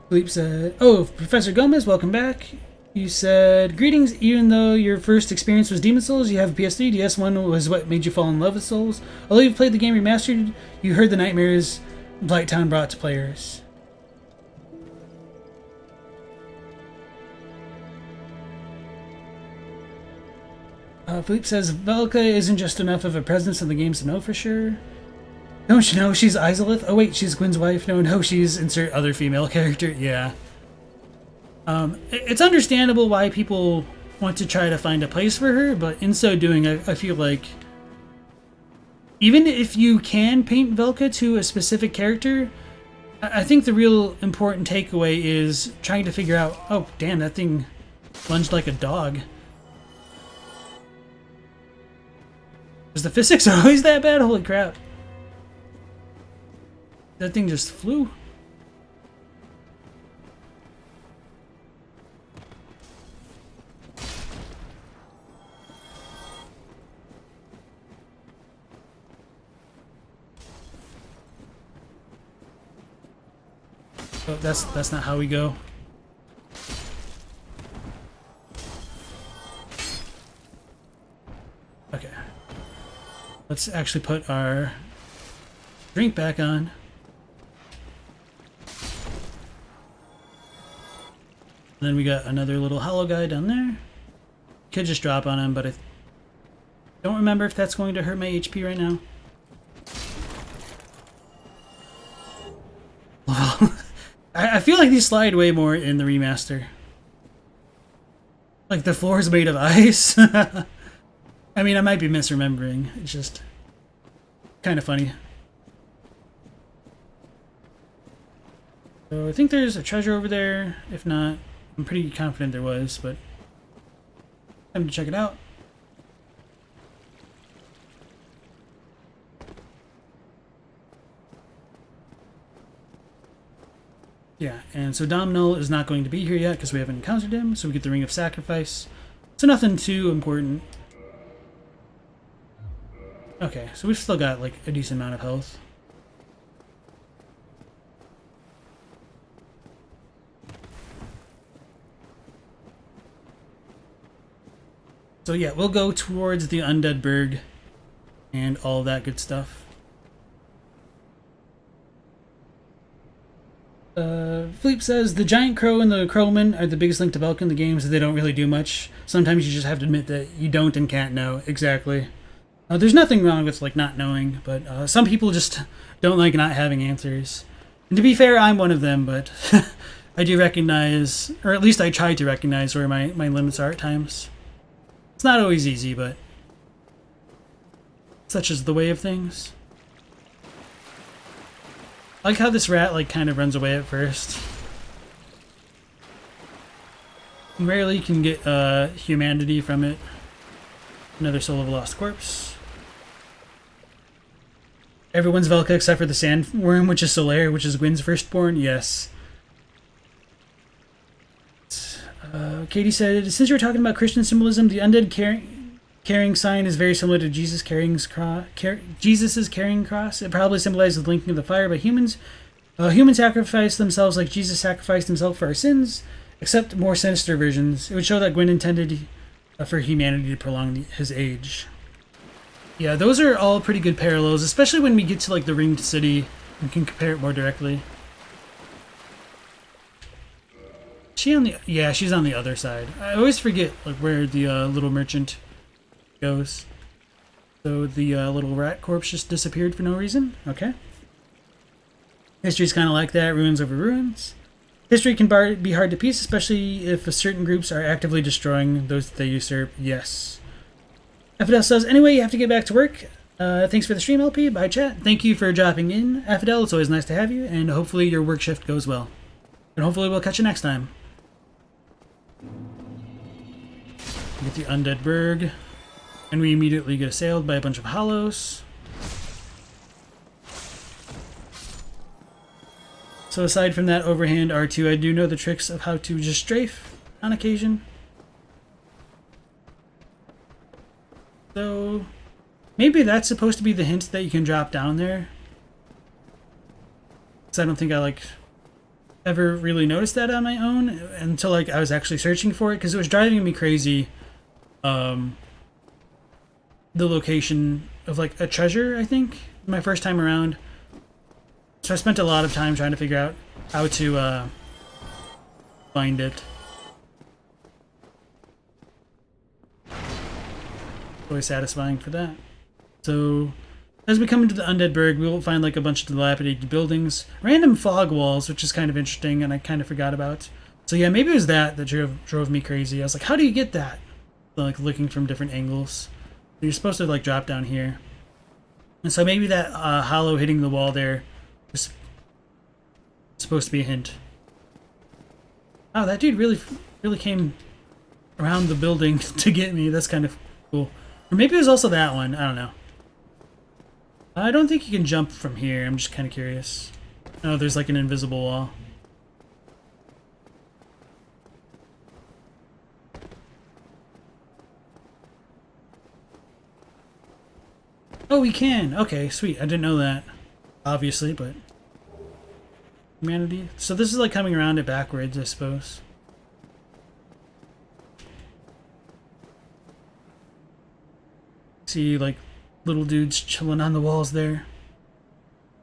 Philippe said, oh, Professor Gomez, welcome back. You said, greetings, even though your first experience was Demon Souls, you have a PS3, DS1 was what made you fall in love with Souls. Although you've played the game remastered, you heard the nightmares Blighttown brought to players. Philippe says, Velka isn't just enough of a presence in the games to know for sure. Don't you know she's Izalith? Oh wait, she's Gwyn's wife. No, she's insert other female character. Yeah. It's understandable why people want to try to find a place for her, but in so doing, I feel like even if you can paint Velka to a specific character, I think the real important takeaway is trying to figure out, oh damn, that thing lunged like a dog. Is the physics always that bad? Holy crap. That thing just flew. Oh, that's not how we go. let's actually put our drink back on. And then we got another little hollow guy down there. Could just drop on him, but I don't remember if that's going to hurt my HP right now. I feel like these slide way more in the remaster. Like the floor is made of ice. I mean, I might be misremembering. It's just kind of funny. So I think there's a treasure over there. If not, I'm pretty confident there was, but time to check it out. Yeah, and so Domhnall is not going to be here yet because we haven't encountered him, so we get the Ring of Sacrifice. So nothing too important. Okay, so we've still got like a decent amount of health. So yeah, we'll go towards the Undead Burg and all that good stuff. Philippe says, the giant crow and the crowman are the biggest link to Belka in the games. They don't really do much. Sometimes you just have to admit that you don't and can't know. Exactly. There's nothing wrong with like not knowing, but some people just don't like not having answers. And to be fair, I'm one of them, but I do recognize, or at least I try to recognize where my limits are at times. It's not always easy, but such is the way of things. I like how this rat like kind of runs away at first. Rarely can get humanity from it. Another soul of a lost corpse. Everyone's Velka except for the sandworm, which is Solaire, which is Gwyn's firstborn. Yes. Katie said, since you're talking about Christian symbolism, the undead carrying sign is very similar to Jesus carrying Jesus's carrying cross. It probably symbolizes the linking of the fire by humans. Humans sacrifice themselves like Jesus sacrificed himself for our sins, except more sinister versions. It would show that Gwyn intended for humanity to prolong his age. Yeah, those are all pretty good parallels, especially when we get to like the Ringed City and can compare it more directly. She on the she's on the other side. I always forget like where the little merchant goes. So the little rat corpse just disappeared for no reason. Okay. History's kind of like that. Ruins over ruins. History can be hard to piece, especially if certain groups are actively destroying those that they usurp. Yes. Affidel says, anyway, you have to get back to work. Thanks for the stream, LP. Bye, chat. Thank you for dropping in, Affidel. It's always nice to have you, and hopefully your work shift goes well. And hopefully we'll catch you next time. Get the Undead Burg, and we immediately get assailed by a bunch of hollows. So aside from that overhand R2, I do know the tricks of how to just strafe on occasion. So maybe that's supposed to be the hint that you can drop down there. Because I don't think I like ever really noticed that on my own until like I was actually searching for it, because it was driving me crazy. The location of like a treasure, I think, my first time around. So I spent a lot of time trying to figure out how to find it. Always satisfying for that. So as we come into the Undead Burg, we will find like a bunch of dilapidated buildings, random fog walls, which is kind of interesting and I kind of forgot about. So yeah, maybe it was that drove me crazy. I was like, how do you get that? So, like looking from different angles. You're supposed to like drop down here. And so maybe that hollow hitting the wall there was supposed to be a hint. Oh, that dude really came around the building to get me. That's kind of cool. Or maybe it was also that one. I don't know. I don't think you can jump from here. I'm just kind of curious. Oh, there's like an invisible wall. Oh, we can. Okay, sweet. I didn't know that. Obviously, but... Humanity. So this is like coming around it backwards, I suppose. See, like, little dudes chilling on the walls there.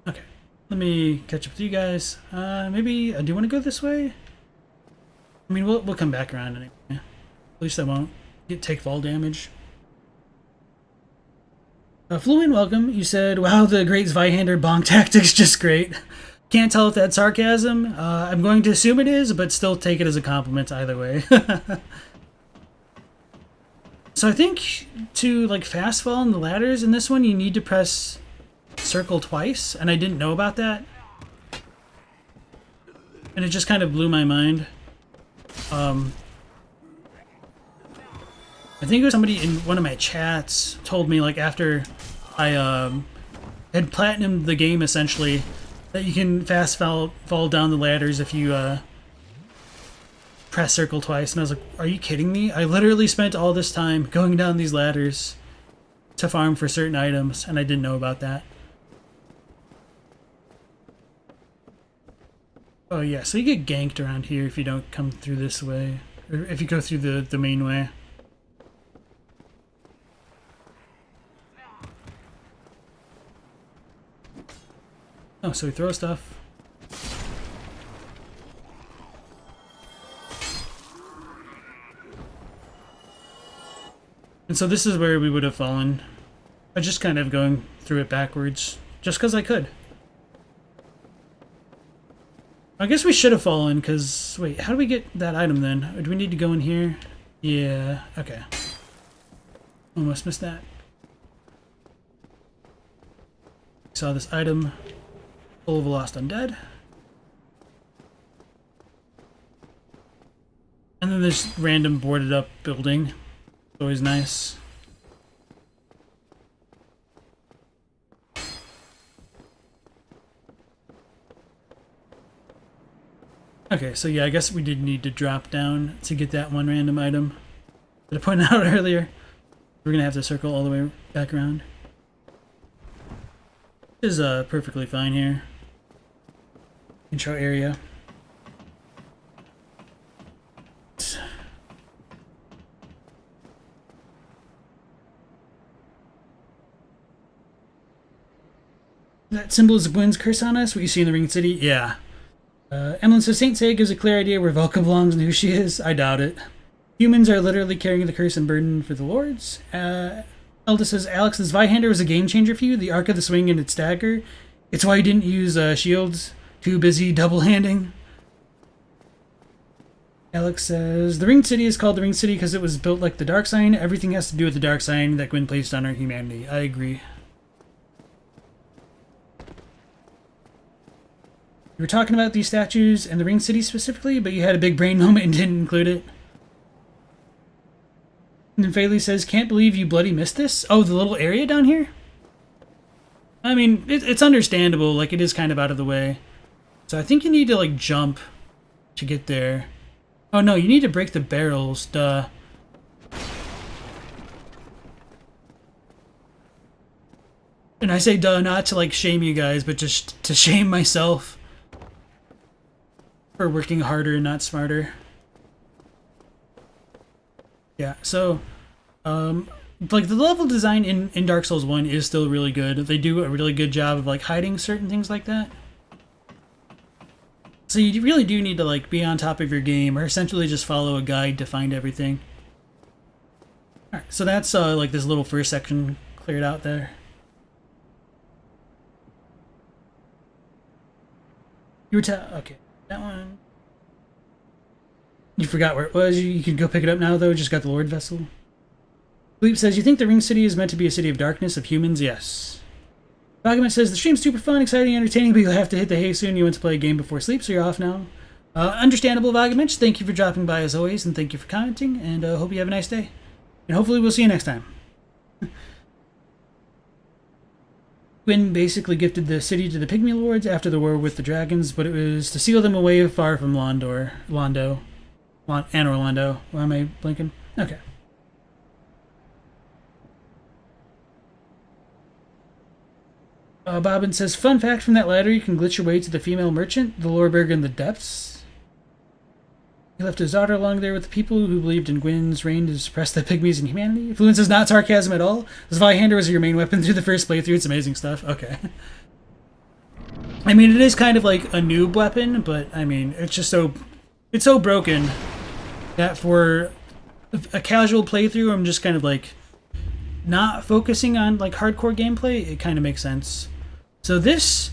Okay, let me catch up with you guys. Maybe I do want to go this way. I mean, we'll come back around anyway. At least I won't take fall damage. Fluent, welcome. You said, wow, the Great Zweihander bonk tactic's just great. Can't tell if that's sarcasm. I'm going to assume it is, but still take it as a compliment either way. So I think to like fast fall on the ladders in this one, you need to press circle twice, and I didn't know about that. And it just kind of blew my mind. I think it was somebody in one of my chats told me, like, after I had platinumed the game, essentially, that you can fast fall down the ladders if you press circle twice. And I was like, are you kidding me? I literally spent all this time going down these ladders to farm for certain items, and I didn't know about that. Oh yeah, so you get ganked around here if you don't come through this way. Or if you go through the main way. Oh, so we throw stuff. And so this is where we would have fallen. I just kind of going through it backwards, just because I could. I guess we should have fallen, because... Wait, how do we get that item then? Do we need to go in here? Yeah, okay. Almost missed that. Saw this item full of a lost undead. And then this random boarded up building. Always nice. Okay, so yeah, I guess we did need to drop down to get that one random item that I pointed out earlier. We're gonna have to circle all the way back around. This is perfectly fine here. Intro area. That symbol is Gwyn's curse on us, what you see in the Ring City? Yeah. Emlyn says Saint Seiya gives a clear idea where Velka belongs and who she is. I doubt it. Humans are literally carrying the curse and burden for the lords. Elda says, Alex, the Zweihander was a game changer for you. The arc of the swing and its dagger. It's why you didn't use shields. Too busy double-handing. Alex says, the Ring City is called the Ring City because it was built like the Dark Sign. Everything has to do with the Dark Sign that Gwyn placed on our humanity. I agree. You were talking about these statues and the Ring City specifically, but you had a big brain moment and didn't include it. And then Faley says, can't believe you bloody missed this? Oh, the little area down here? I mean, it's understandable, like it is kind of out of the way. So I think you need to like jump to get there. Oh no, you need to break the barrels, duh. And I say duh not to like shame you guys, but just to shame myself. For working harder and not smarter. Yeah, so, like, the level design in Dark Souls 1 is still really good. They do a really good job of, like, hiding certain things like that. So you really do need to, like, be on top of your game, or essentially just follow a guide to find everything. Alright, so that's, like, this little first section cleared out there. You were okay. That one. You forgot where it was. You can go pick it up now, though. Just got the Lord Vessel. Sleep says, you think the Ring City is meant to be a city of darkness, of humans? Yes. Argument says, the stream's super fun, exciting, entertaining, but you'll have to hit the hay soon. You went to play a game before sleep, so you're off now. Understandable, Vagament. Thank you for dropping by, as always, and thank you for commenting, and hope you have a nice day. And hopefully we'll see you next time. Gwyn basically gifted the city to the Pygmy Lords after the war with the dragons, but it was to seal them away far from Anor Londo. Why am I blinking? Okay. Bobbin says, fun fact from that ladder, you can glitch your way to the female merchant, the Lorberg in the depths. He left his daughter along there with the people who believed in Gwyn's reign to suppress the pygmies and humanity. Fluence is not sarcasm at all. This Zweihander was your main weapon through the first playthrough. It's amazing stuff. Okay. I mean, it is kind of like a noob weapon, but I mean, it's just so... It's so broken that for a casual playthrough, I'm just kind of like not focusing on like hardcore gameplay. It kind of makes sense. So this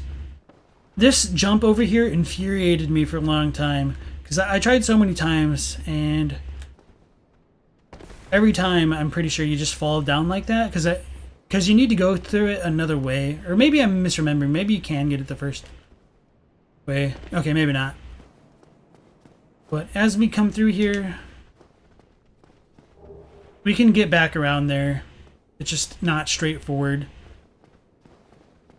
jump over here infuriated me for a long time because I tried so many times, and every time I'm pretty sure you just fall down like that because you need to go through it another way. Or maybe I'm misremembering. Maybe you can get it the first way. Okay, maybe not. But as we come through here, we can get back around there. It's just not straightforward,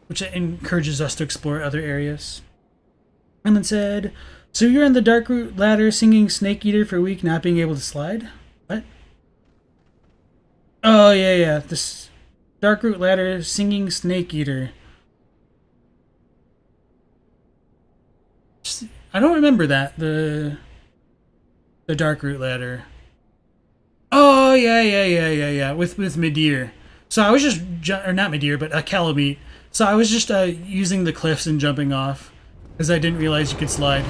which encourages us to explore other areas. And then said, so you're on the Dark Root ladder singing Snake Eater for a week, not being able to slide? What? Oh, yeah. This Dark Root ladder singing Snake Eater. I don't remember that. The Dark Root ladder. Oh, yeah. With Midir. So I was just... Or not Midir, but Calamite. So I was just using the cliffs and jumping off, because I didn't realize you could slide.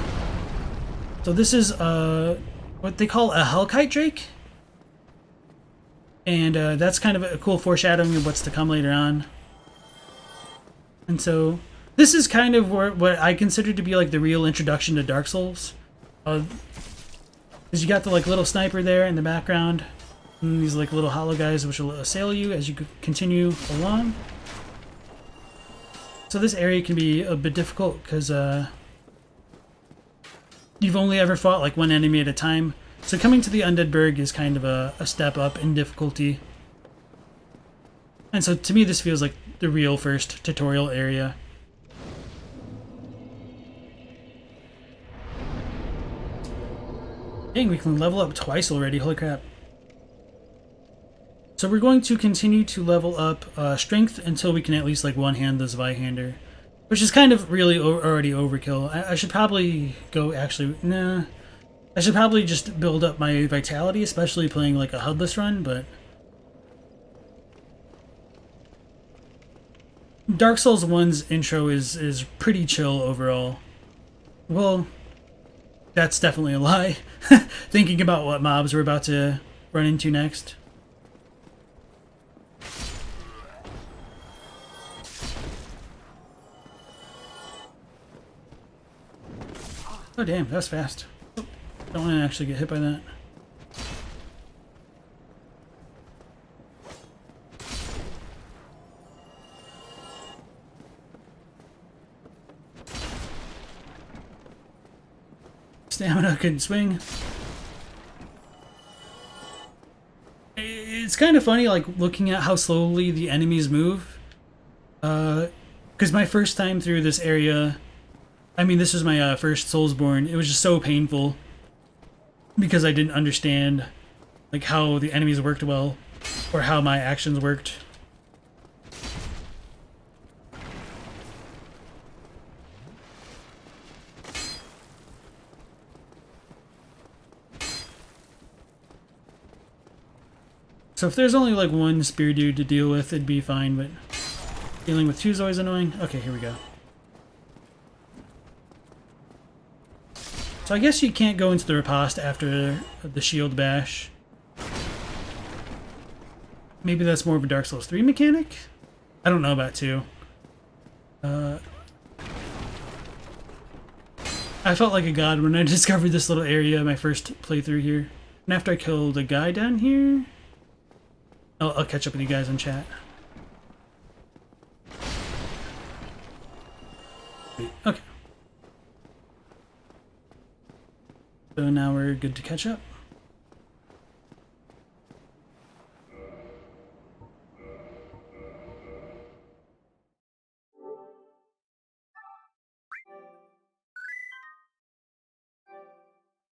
So this is what they call a Hellkite Drake. And that's kind of a cool foreshadowing of what's to come later on. And so this is kind of what I consider to be like the real introduction to Dark Souls. Because you got the like little sniper there in the background, and these like little hollow guys which will assail you as you continue along. So this area can be a bit difficult because you've only ever fought like one enemy at a time. So coming to the Undead Burg is kind of a step up in difficulty. And so to me this feels like the real first tutorial area. Dang, we can level up twice already, holy crap. So we're going to continue to level up strength until we can at least like one-hand the Zweihander. Which is kind of really already overkill. I should probably go actually, nah. I should probably just build up my vitality, especially playing like a HUDless run, but... Dark Souls 1's intro is pretty chill overall. Well... That's definitely a lie. Thinking about what mobs we're about to run into next. Oh damn, that was fast. Oh, don't want to actually get hit by that. Stamina couldn't swing. It's kind of funny, like, looking at how slowly the enemies move. Because my first time through this area, I mean, this was my first Soulsborne, it was just so painful. Because I didn't understand, like, how the enemies worked well, or how my actions worked. So if there's only like one spear dude to deal with, it'd be fine, but dealing with two is always annoying. Okay, here we go. So I guess you can't go into the riposte after the shield bash. Maybe that's more of a Dark Souls 3 mechanic? I don't know about 2. I felt like a god when I discovered this little area my first playthrough here. And after I killed a guy down here... I'll catch up with you guys in chat. Okay. So now we're good to catch up.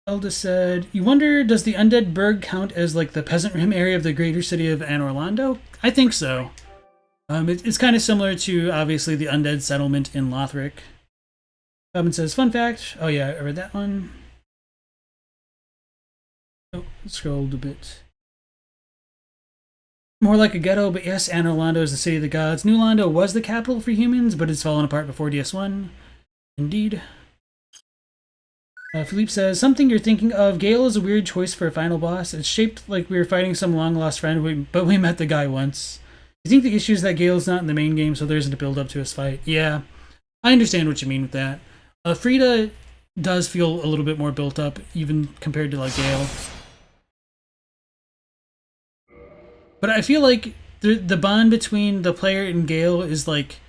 Elda said, you wonder, does the Undead Burg count as like the peasant rim area of the greater city of Anor Londo? I think so. It's kind of similar to, obviously, the Undead settlement in Lothric. Robin says, fun fact. Oh yeah, I read that one. scrolled a bit. More like a ghetto, but yes, Anor Londo is the city of the gods. New Londo was the capital for humans, but it's fallen apart before DS1. Indeed. Philippe says, something you're thinking of. Gale is a weird choice for a final boss. It's shaped like we were fighting some long-lost friend, but we met the guy once. I think the issue is that Gale's not in the main game, so there isn't a build-up to his fight. Yeah, I understand what you mean with that. Frida does feel a little bit more built up, even compared to, like, Gale. But I feel like the bond between the player and Gale is, like,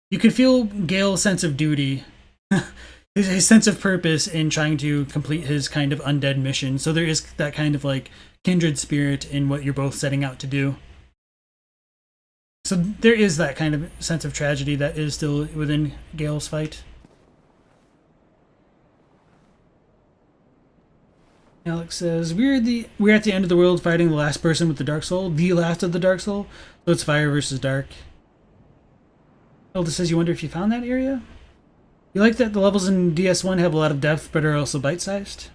you can feel Gale's sense of duty. His sense of purpose in trying to complete his kind of undead mission. So there is that kind of, like, kindred spirit in what you're both setting out to do. So there is that kind of sense of tragedy that is still within Gale's fight. Alex says, we're at the end of the world fighting the last person with the Dark Soul. The last of the Dark Soul. So it's fire versus dark. Elda says, you wonder if you found that area? You like that the levels in DS1 have a lot of depth, but are also bite-sized?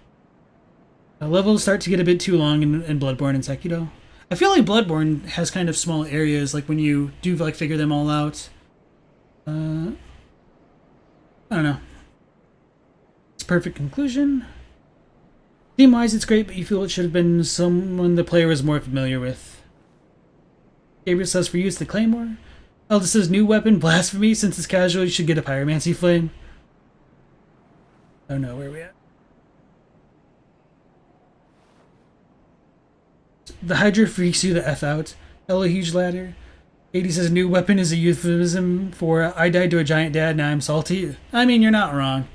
Levels start to get a bit too long in Bloodborne and Sekiro. I feel like Bloodborne has kind of small areas, like when you do, like, figure them all out. I don't know. It's a perfect conclusion. Theme-wise, it's great, but you feel it should have been someone the player was more familiar with. Gabriel says, for you, it's the Claymore. Elda says, new weapon, blasphemy. Since it's casual, you should get a pyromancy flame. Oh no, where are we at? The Hydra freaks you the F out. Ella Huge Ladder. 80 says, new weapon is a euphemism for I died to a giant dad, now I'm salty. I mean, you're not wrong.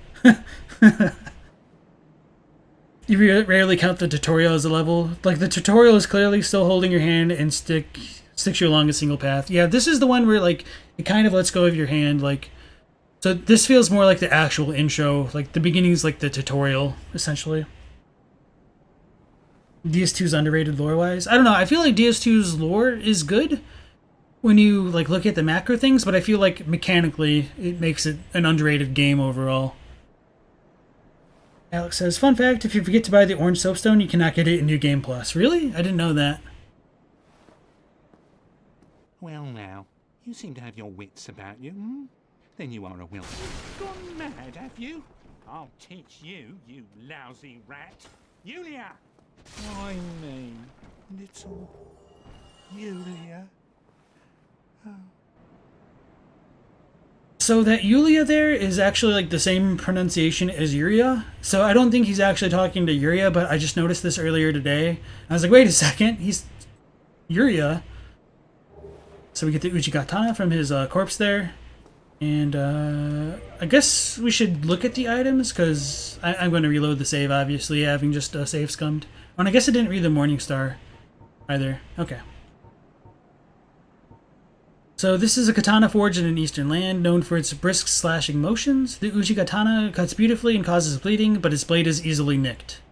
You rarely count the tutorial as a level. Like, the tutorial is clearly still holding your hand and sticks you along a single path. Yeah, this is the one where, like, it kind of lets go of your hand, like... So this feels more like the actual intro. Like, the beginning is like the tutorial, essentially. DS2's underrated lore-wise. I don't know, I feel like DS2's lore is good when you, like, look at the macro things, but I feel like mechanically it makes it an underrated game overall. Alex says, fun fact, if you forget to buy the orange soapstone, you cannot get it in New Game Plus. Really? I didn't know that. Well now, you seem to have your wits about you, hmm? Then you are a will. Gone mad, have you? I'll teach you, you lousy rat. Yulia! Why me, little Yulia? Oh. So that Yulia there is actually, like, the same pronunciation as Yuria. So I don't think he's actually talking to Yuria, but I just noticed this earlier today. I was like, wait a second, he's Yuria. So we get the Uchigatana from his corpse there. And I guess we should look at the items, because I'm going to reload the save, obviously, having just save scummed. Oh, and I guess I didn't read the Morning Star either. Okay. So this is a katana forged in an eastern land, known for its brisk slashing motions. The Uchigatana cuts beautifully and causes bleeding, but its blade is easily nicked.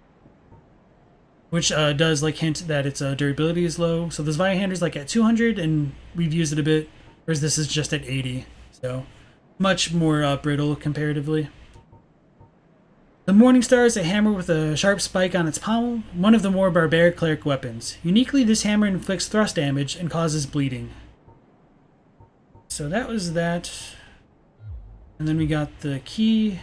Which does, like, hint that its durability is low. So this Viahander's, like, at 200, and we've used it a bit, whereas this is just at 80. So much more brittle comparatively. The Morningstar is a hammer with a sharp spike on its pommel, one of the more barbaric cleric weapons. Uniquely, this hammer inflicts thrust damage and causes bleeding. So that was that. And then we got the key.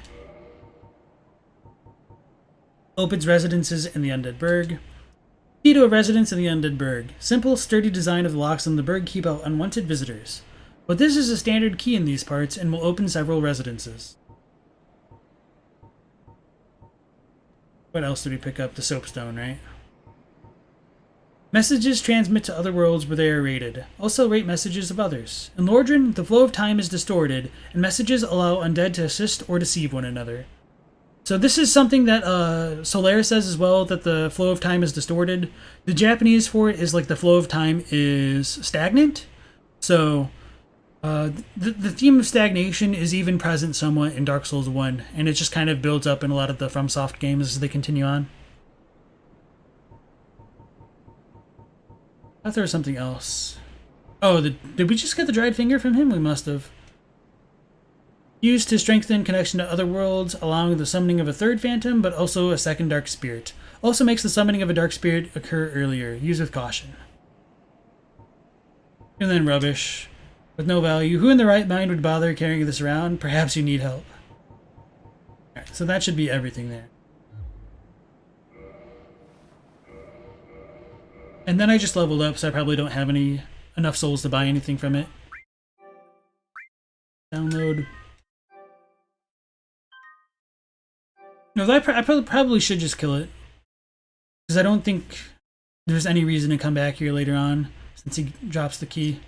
Opens residences in the Undead Burg. Key to a residence in the Undead Burg. Simple, sturdy design of the locks in the burg keep out unwanted visitors. But this is a standard key in these parts and will open several residences. What else did we pick up? The soapstone, right? Messages transmit to other worlds where they are rated. Also rate messages of others. In Lordran, the flow of time is distorted, and messages allow undead to assist or deceive one another. So this is something that Solaire says as well, that the flow of time is distorted. The Japanese for it is like the flow of time is stagnant. So the theme of stagnation is even present somewhat in Dark Souls 1, and it just kind of builds up in a lot of the FromSoft games as they continue on. I thought there was something else. Oh, did we just get the dried finger from him? We must have. Used to strengthen connection to other worlds, allowing the summoning of a third phantom, but also a second dark spirit. Also makes the summoning of a dark spirit occur earlier. Use with caution. And then rubbish. With no value. Who in the right mind would bother carrying this around? Perhaps you need help. Alright, so that should be everything there. And then I just leveled up, so I probably don't have enough souls to buy anything from it. Download. No, I probably should just kill it. Because I don't think there's any reason to come back here later on, since he drops the key.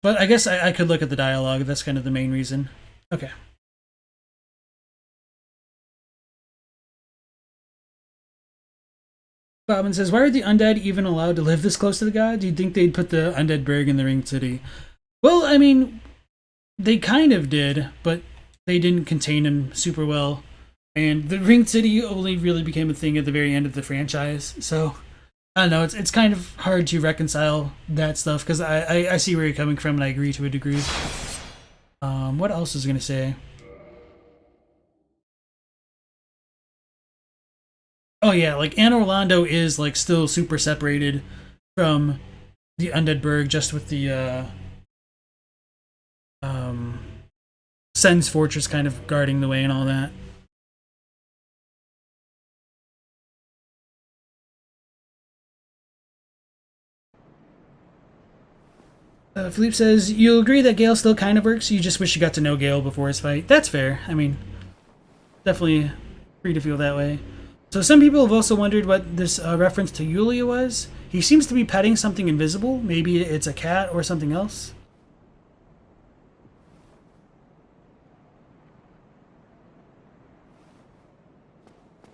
But I guess I could look at the dialogue, that's kind of the main reason. Okay. Bobbin says, why are the undead even allowed to live this close to the god? Do you think they'd put the undead burg in the ringed city? Well, I mean, they kind of did, but they didn't contain him super well. And the ringed city only really became a thing at the very end of the franchise. So, I don't know, it's kind of hard to reconcile that stuff, because I see where you're coming from, and I agree to a degree. What else was I going to say? Oh yeah, like Anne Orlando is like still super separated from the Undead Burg, just with the Sen's Fortress kind of guarding the way and all that. Philippe says, you'll agree that Gale still kind of works, you just wish you got to know Gale before his fight. That's fair. I mean, definitely free to feel that way. So some people have also wondered what this reference to Yulia was. He seems to be petting something invisible. Maybe it's a cat or something else.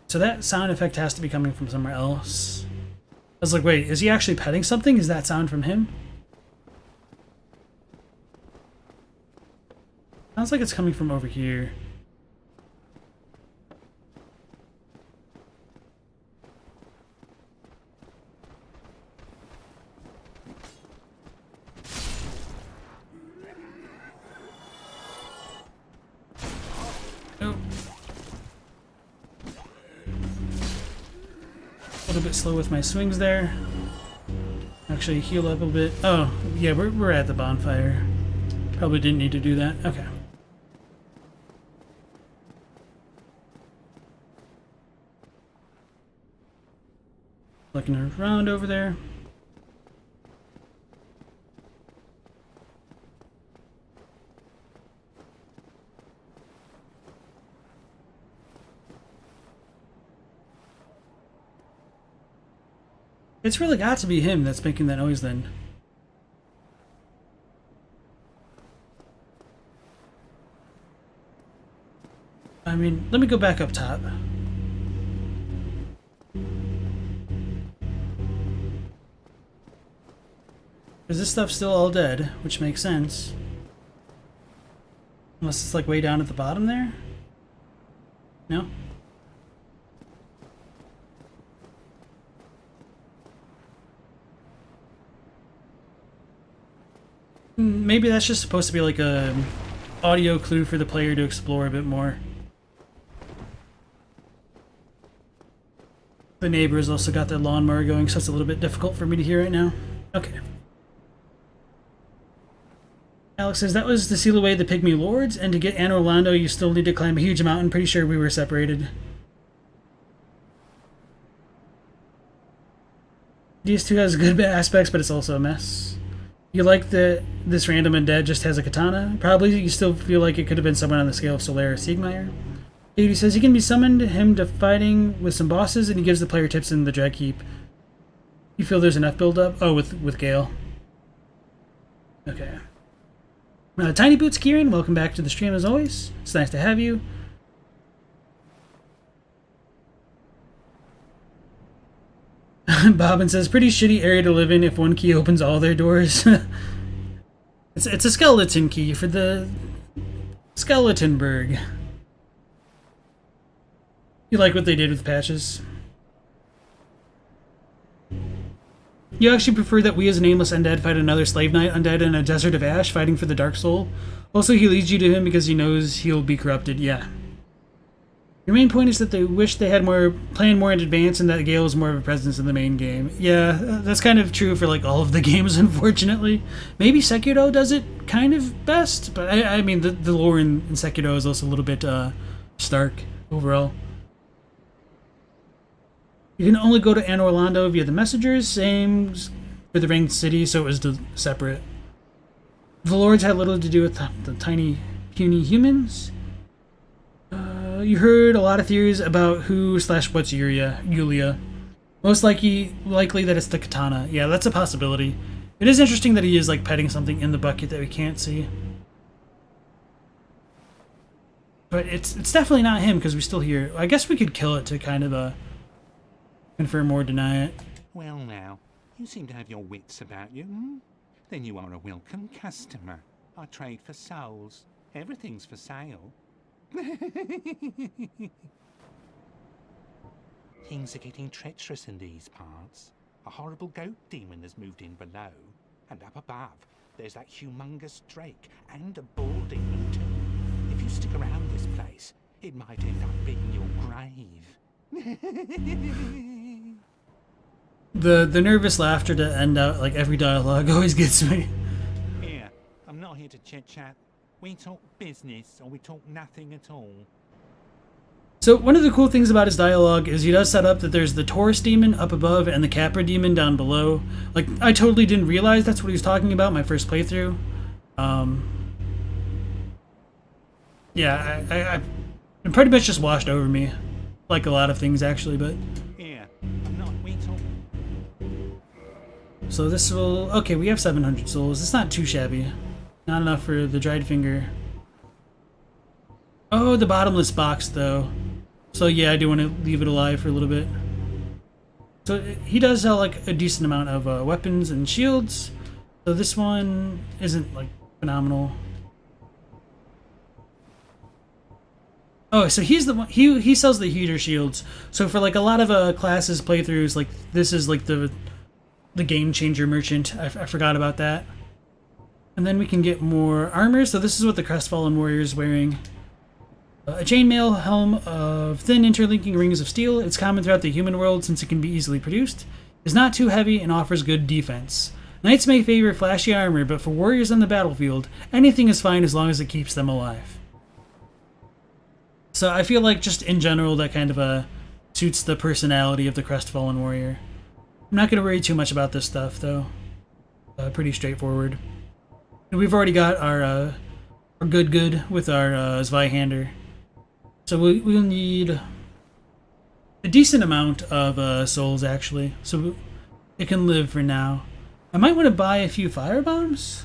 So that sound effect has to be coming from somewhere else. I was like, wait, is he actually petting something? Is that sound from him? Sounds like it's coming from over here. Oh. A little bit slow with my swings there. Actually heal up a bit. Oh, yeah, we're at the bonfire. Probably didn't need to do that. Okay. Looking around over there. It's really got to be him that's making that noise then. I mean, let me go back up top. Because this stuff's still all dead, which makes sense. Unless it's like way down at the bottom there? No? Maybe that's just supposed to be like a audio clue for the player to explore a bit more. The neighbor's also got their lawnmower going, so it's a little bit difficult for me to hear right now. Okay. Alex says, that was to seal away the Pygmy Lords, and to get Anne Orlando you still need to climb a huge mountain. Pretty sure we were separated. DS2 has good aspects, but it's also a mess. You like that this random undead just has a katana? Probably you still feel like it could have been someone on the scale of Solaris Siegmeyer. Katie says, he can be summoned him to fighting with some bosses, and he gives the player tips in the Drag Keep. You feel there's enough build-up? Oh, with Gale. Okay. Tiny Boots Kieran, welcome back to the stream as always. It's nice to have you. Bobbin says, pretty shitty area to live in if one key opens all their doors. It's a skeleton key for the Skeletonburg. You like what they did with patches? You actually prefer that we as an aimless undead fight another slave knight undead in a desert of ash fighting for the dark soul? Also, he leads you to him because he knows he'll be corrupted. Yeah. Your main point is that they wish they had planned more in advance and that Gale was more of a presence in the main game. Yeah, that's kind of true for like all of the games, unfortunately. Maybe Sekiro does it kind of best, but I mean the lore in Sekiro is also a little bit stark overall. You can only go to Anne Orlando via the messengers, same for the Ringed City, so it was separate. The lords had little to do with the tiny, puny humans. You heard a lot of theories about who/what's Yulia. Most likely that it's the katana. Yeah, that's a possibility. It is interesting that he is like petting something in the bucket that we can't see. But it's definitely not him because we still hear. I guess we could kill it to kind of confirm or deny it. Well now, you seem to have your wits about you, hmm? Then you are a welcome customer. I trade for souls. Everything's for sale. Things are getting treacherous in these parts. A horrible goat demon has moved in below. And up above, there's that humongous drake and a bull demon too. If you stick around this place, it might end up being your grave. The nervous laughter to end out like every dialogue always gets me. Here, I'm not here to chit-chat. We talk business, or we talk nothing at all. So one of the cool things about his dialogue is he does set up that there's the Taurus demon up above and the Capra demon down below. Like, I totally didn't realize that's what he was talking about my first playthrough. Yeah, it pretty much just washed over me. Like a lot of things, actually, but... Here, I'm not... We talk... So this will... Okay, we have 700 souls. It's not too shabby. Not enough for the dried finger. Oh, the bottomless box, though. So yeah, I do want to leave it alive for a little bit. So he does sell like a decent amount of weapons and shields. So this one isn't like phenomenal. Oh, so he's the one. He sells the heater shields. So for like a lot of classes playthroughs, like this is like the game changer merchant. I forgot about that. And then we can get more armor. So this is what the Crestfallen Warrior is wearing. A chainmail helm of thin interlinking rings of steel. It's common throughout the human world since it can be easily produced. It's not too heavy and offers good defense. Knights may favor flashy armor, but for warriors on the battlefield, anything is fine as long as it keeps them alive. So I feel like just in general that kind of suits the personality of the Crestfallen Warrior. I'm not going to worry too much about this stuff though. Pretty straightforward. And we've already got our good with our Zweihander. So we'll need a decent amount of souls actually. So it can live for now. I might want to buy a few firebombs.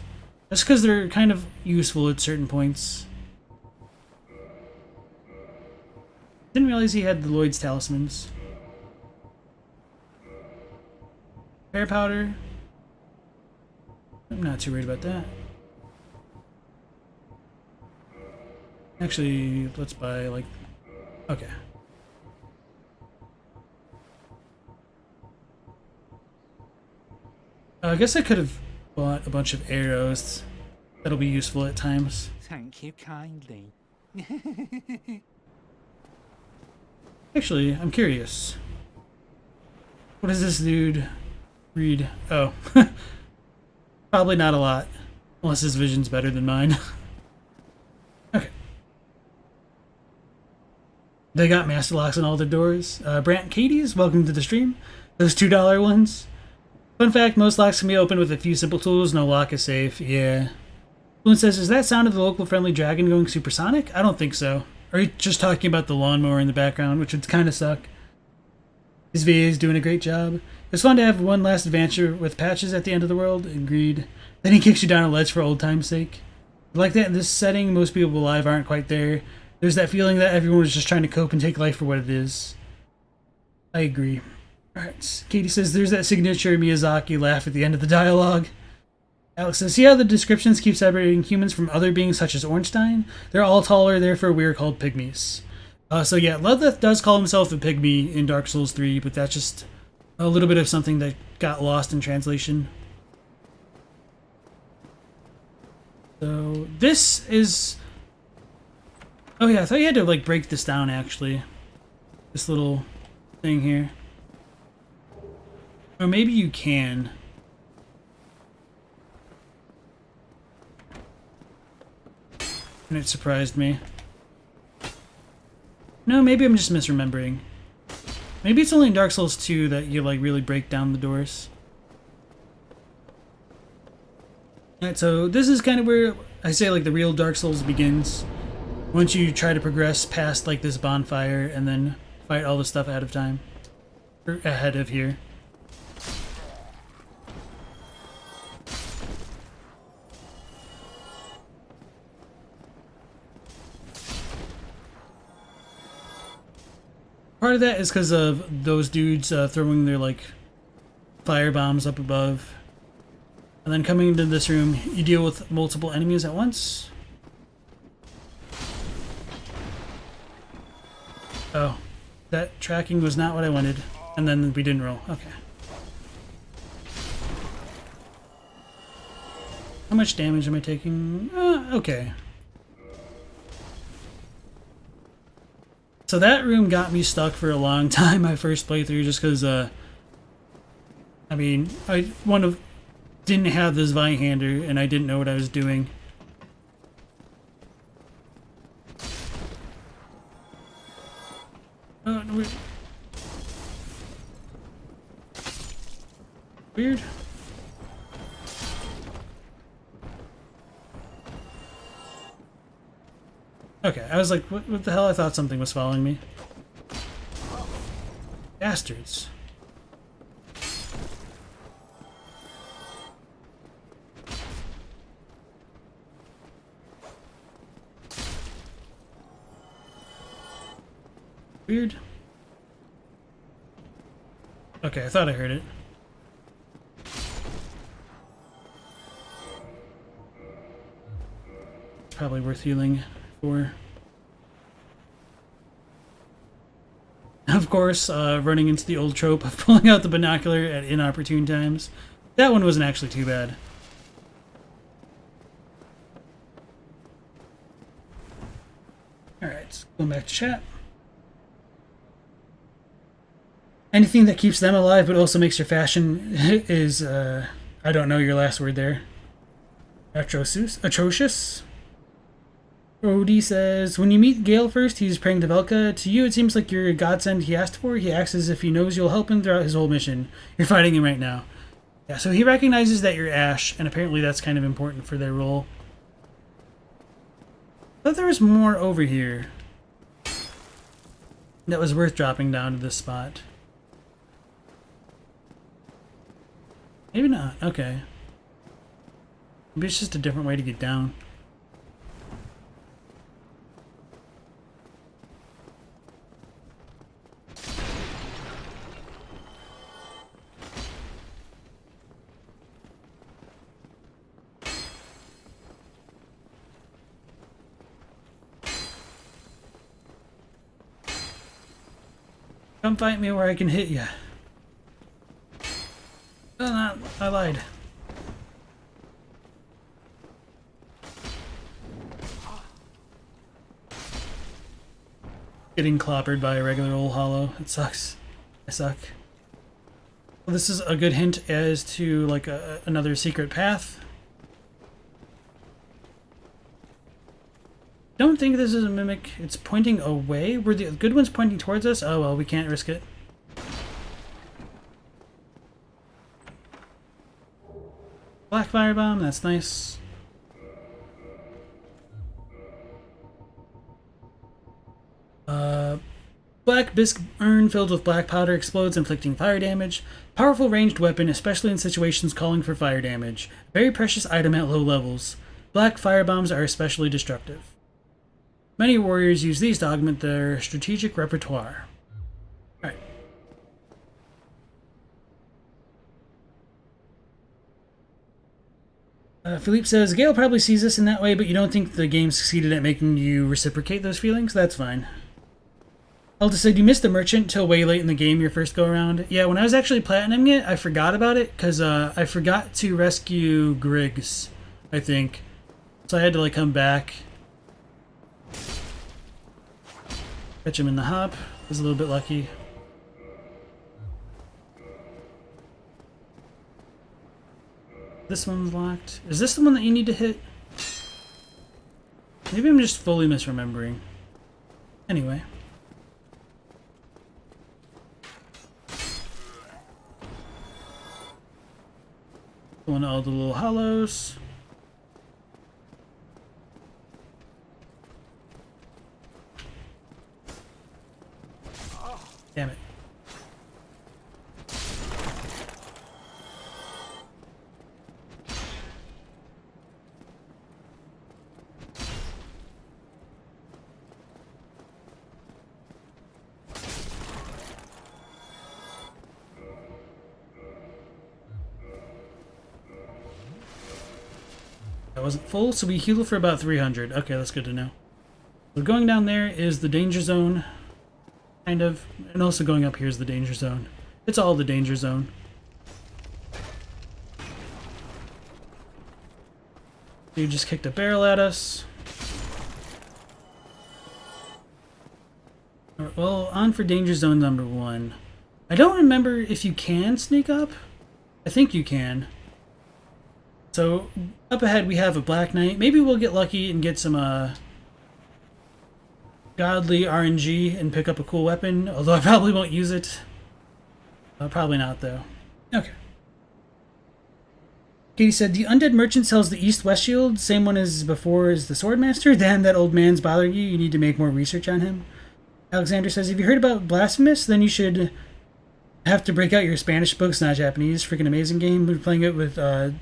Just because they're kind of useful at certain points. Didn't realize he had the Lloyd's talismans. Bear powder. I'm not too worried about that. Actually, let's buy like... Okay. I guess I could have bought a bunch of arrows. That'll be useful at times. Thank you kindly. Actually, I'm curious. What does this dude read? Oh. Probably not a lot. Unless his vision's better than mine. Okay. They got master locks on all their doors. Brant Katie's, welcome to the stream. Those $2 ones. Fun fact, most locks can be opened with a few simple tools. No lock is safe. Yeah. Bloon says, is that sound of the local friendly dragon going supersonic? I don't think so. Are you just talking about the lawnmower in the background, which would kind of suck? His VA is doing a great job. It's fun to have one last adventure with patches at the end of the world. Agreed. Then he kicks you down a ledge for old time's sake. Like that in this setting, most people alive aren't quite there. There's that feeling that everyone is just trying to cope and take life for what it is. I agree. Alright, Katie says there's that signature Miyazaki laugh at the end of the dialogue. Alex says, see how the descriptions keep separating humans from other beings such as Ornstein? They're all taller, therefore we are called pygmies. So yeah, Ludleth does call himself a pygmy in Dark Souls 3, but that's just a little bit of something that got lost in translation. So this is... Oh yeah, I thought you had to like break this down actually. this little thing here. Or maybe you can. And it surprised me. No, maybe I'm just misremembering. Maybe it's only in Dark Souls 2 that you like really break down the doors. Alright, so this is kind of where I say like the real Dark Souls begins. Once you try to progress past like this bonfire and then fight all the stuff ahead of time. Or ahead of here. Part of that is because of those dudes throwing their like fire bombs up above. And then coming into this room, you deal with multiple enemies at once. Oh, that tracking was not what I wanted. And then we didn't roll. Okay. How much damage am I taking? Okay. So that room got me stuck for a long time my first playthrough just because, I mean, didn't have this Vihander and I didn't know what I was doing. Oh, no, weird. Okay, I was like, what the hell? I thought something was following me. Bastards. Weird. Okay, I thought I heard it. It's probably worth healing for. Of course, running into the old trope of pulling out the binocular at inopportune times. That one wasn't actually too bad. Alright, going back to chat. Anything that keeps them alive but also makes your fashion is, I don't know your last word there. Atrocious? Odie says, when you meet Gale first, he's praying to Velka. To you, it seems like you're a godsend he asked for. He acts as if he knows you'll help him throughout his whole mission. You're fighting him right now. Yeah, so he recognizes that you're Ash, and apparently that's kind of important for their role. I thought there was more over here that was worth dropping down to this spot. Maybe not. Okay. Maybe it's just a different way to get down. Come fight me where I can hit you. Oh, no, I lied. Getting clobbered by a regular old hollow. It sucks. I suck. Well, this is a good hint as to like another secret path. Don't think this is a mimic. It's pointing away. Were the good ones pointing towards us? Oh well, we can't risk it. Black firebomb, that's nice. Black bisque urn filled with black powder explodes, inflicting fire damage. Powerful ranged weapon, especially in situations calling for fire damage. Very precious item at low levels. Black firebombs are especially destructive. Many warriors use these to augment their strategic repertoire. Alright. Philippe says, Gale probably sees us in that way, but you don't think the game succeeded at making you reciprocate those feelings? That's fine. Elda said, you missed the merchant till way late in the game your first go-around. Yeah, when I was actually platinuming it, I forgot about it, because I forgot to rescue Griggs, I think. So I had to, like, come back. Catch him in the hop. Was a little bit lucky. This one's locked. Is this the one that you need to hit? Maybe I'm just fully misremembering. Anyway. Pulling all the little hollows. Damn it. That wasn't full, so we heal for about 300. Okay, that's good to know. So going down there is the danger zone. Kind of. And also going up here is the danger zone. It's all the danger zone. Dude just kicked a barrel at us. Alright, well, on for danger zone number 1. I don't remember if you can sneak up. I think you can. So, up ahead we have a Black Knight. Maybe we'll get lucky and get some, godly RNG and pick up a cool weapon, although I probably won't use it. Probably not, though. Okay. Katie said, the Undead Merchant sells the East-West shield, same one as before as the Swordmaster. Damn, that old man's bothering you. You need to make more research on him. Alexander says, have you heard about Blasphemous? Then you should have to break out your Spanish books, not Japanese. Freaking amazing game. We're playing it with the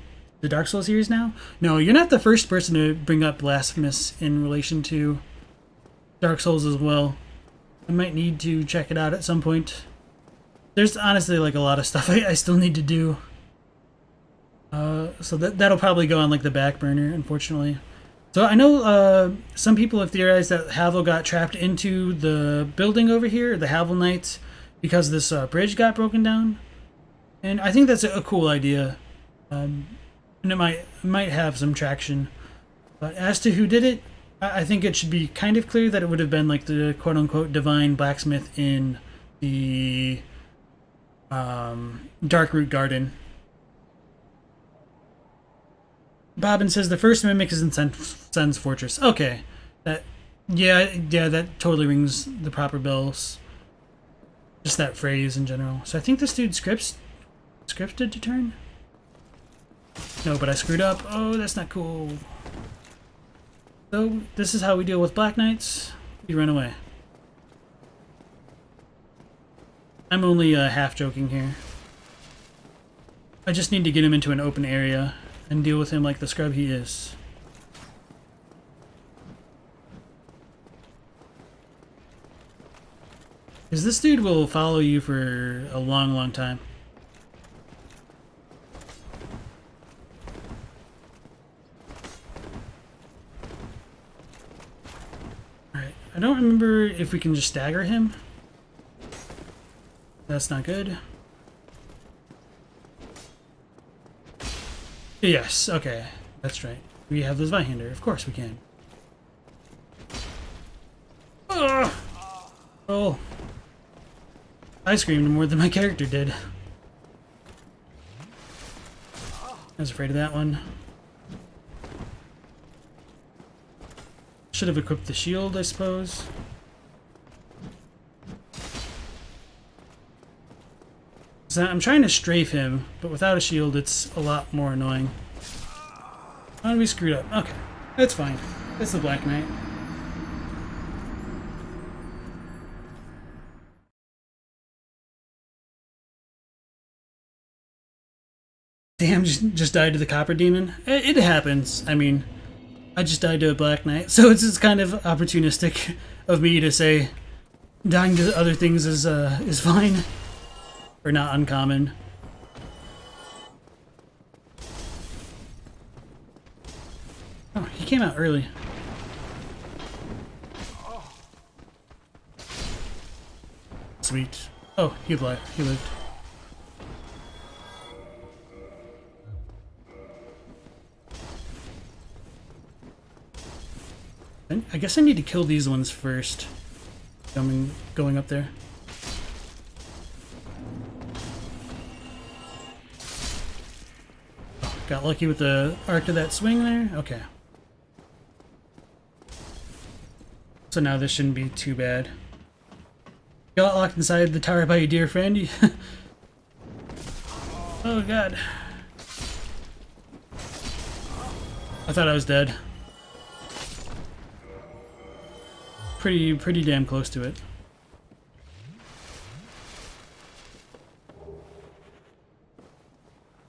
Dark Souls series now. No, you're not the first person to bring up Blasphemous in relation to Dark Souls as well. I might need to check it out at some point. There's honestly like a lot of stuff I still need to do. So that'll probably go on like the back burner, unfortunately. So I know some people have theorized that Havel got trapped into the building over here, the Havel Knights, because this bridge got broken down. And I think that's a cool idea. And it might have some traction. But as to who did it, I think it should be kind of clear that it would have been like the quote-unquote divine blacksmith in the Darkroot Garden. Bobbin says the first mimic is in Sen's Fortress. Okay. Yeah, that totally rings the proper bells. Just that phrase in general. So I think this dude scripted to turn? No, but I screwed up. Oh, that's not cool. So, this is how we deal with Black Knights. You run away. I'm only half joking here. I just need to get him into an open area and deal with him like the scrub he is. Because this dude will follow you for a long, long time. Alright, I don't remember if we can just stagger him. That's not good. Yes, okay. That's right. We have this Vihander. Of course we can. Ugh! Oh. I screamed more than my character did. I was afraid of that one. Should have equipped the shield, I suppose. So I'm trying to strafe him, but without a shield it's a lot more annoying. Oh, we screwed up. Okay, that's fine. That's the Black Knight. Damn, just died to the Copper Demon. It happens. I mean, I just died to a Black Knight, so it's kind of opportunistic of me to say dying to other things is fine. Or not uncommon. Oh, he came out early. Sweet. Oh, he lived. I guess I need to kill these ones first. going up there. Oh, got lucky with the arc of that swing there. Okay. So now this shouldn't be too bad. Got locked inside the tower by your dear friend. Oh god. I thought I was dead. Pretty damn close to it.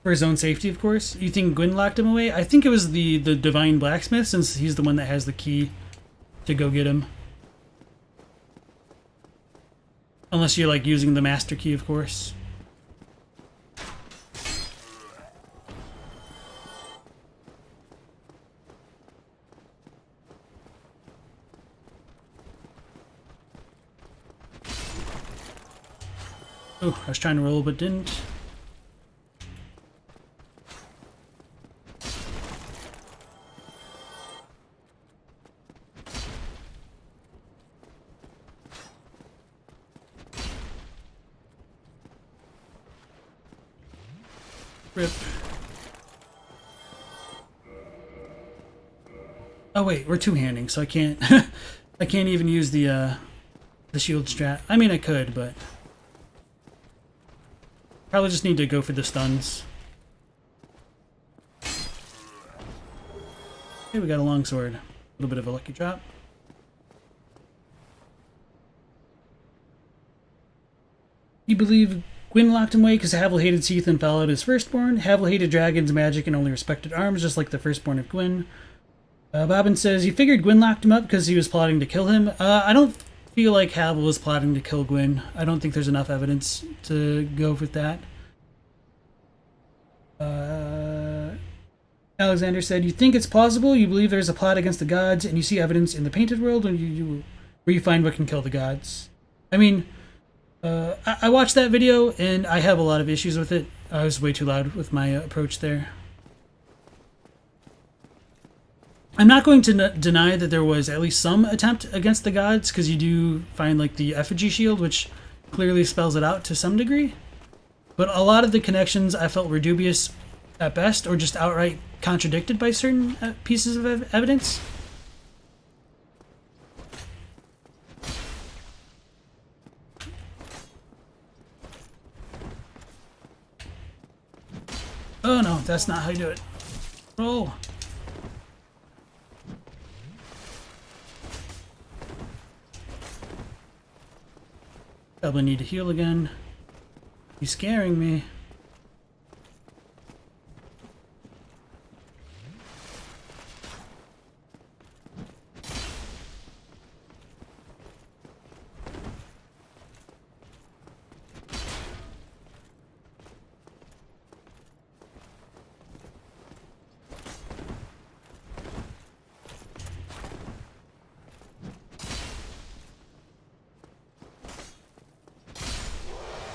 For his own safety, of course. You think Gwyn locked him away? I think it was the Divine Blacksmith, since he's the one that has the key to go get him. Unless you're like using the master key, of course. Oh, I was trying to roll but didn't. Rip. Oh wait, we're two-handing, so I can't I can't even use the shield strat. I mean I could, but probably just need to go for the stuns. Okay, we got a longsword. A little bit of a lucky drop. You believe Gwyn locked him away because Havel hated Seath and followed his firstborn. Havel hated dragons, magic, and only respected arms, just like the firstborn of Gwyn. Bobbin says, you figured Gwyn locked him up because he was plotting to kill him. I don't feel like Havel was plotting to kill Gwyn. I don't think there's enough evidence to go with that. Alexander said, you think it's plausible? You believe there's a plot against the gods, and you see evidence in the painted world, where you find what can kill the gods. I mean, I watched that video, and I have a lot of issues with it. I was way too loud with my approach there. I'm not going to deny that there was at least some attempt against the gods, because you do find like the effigy shield, which clearly spells it out to some degree. But a lot of the connections I felt were dubious at best, or just outright contradicted by certain pieces of evidence. Oh no, that's not how you do it. Roll. Probably need to heal again. He's scaring me.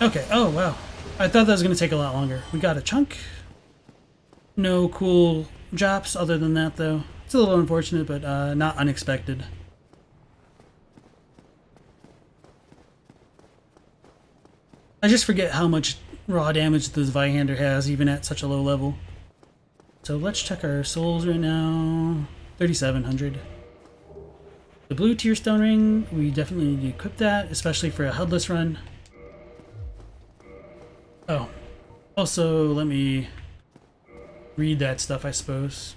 Okay, oh wow. I thought that was going to take a lot longer. We got a chunk. No cool drops other than that, though. It's a little unfortunate, but not unexpected. I just forget how much raw damage this Vihander has, even at such a low level. So let's check our souls right now. 3,700. The blue tier stone ring, we definitely need to equip that, especially for a headless run. Oh, also let me read that stuff, I suppose.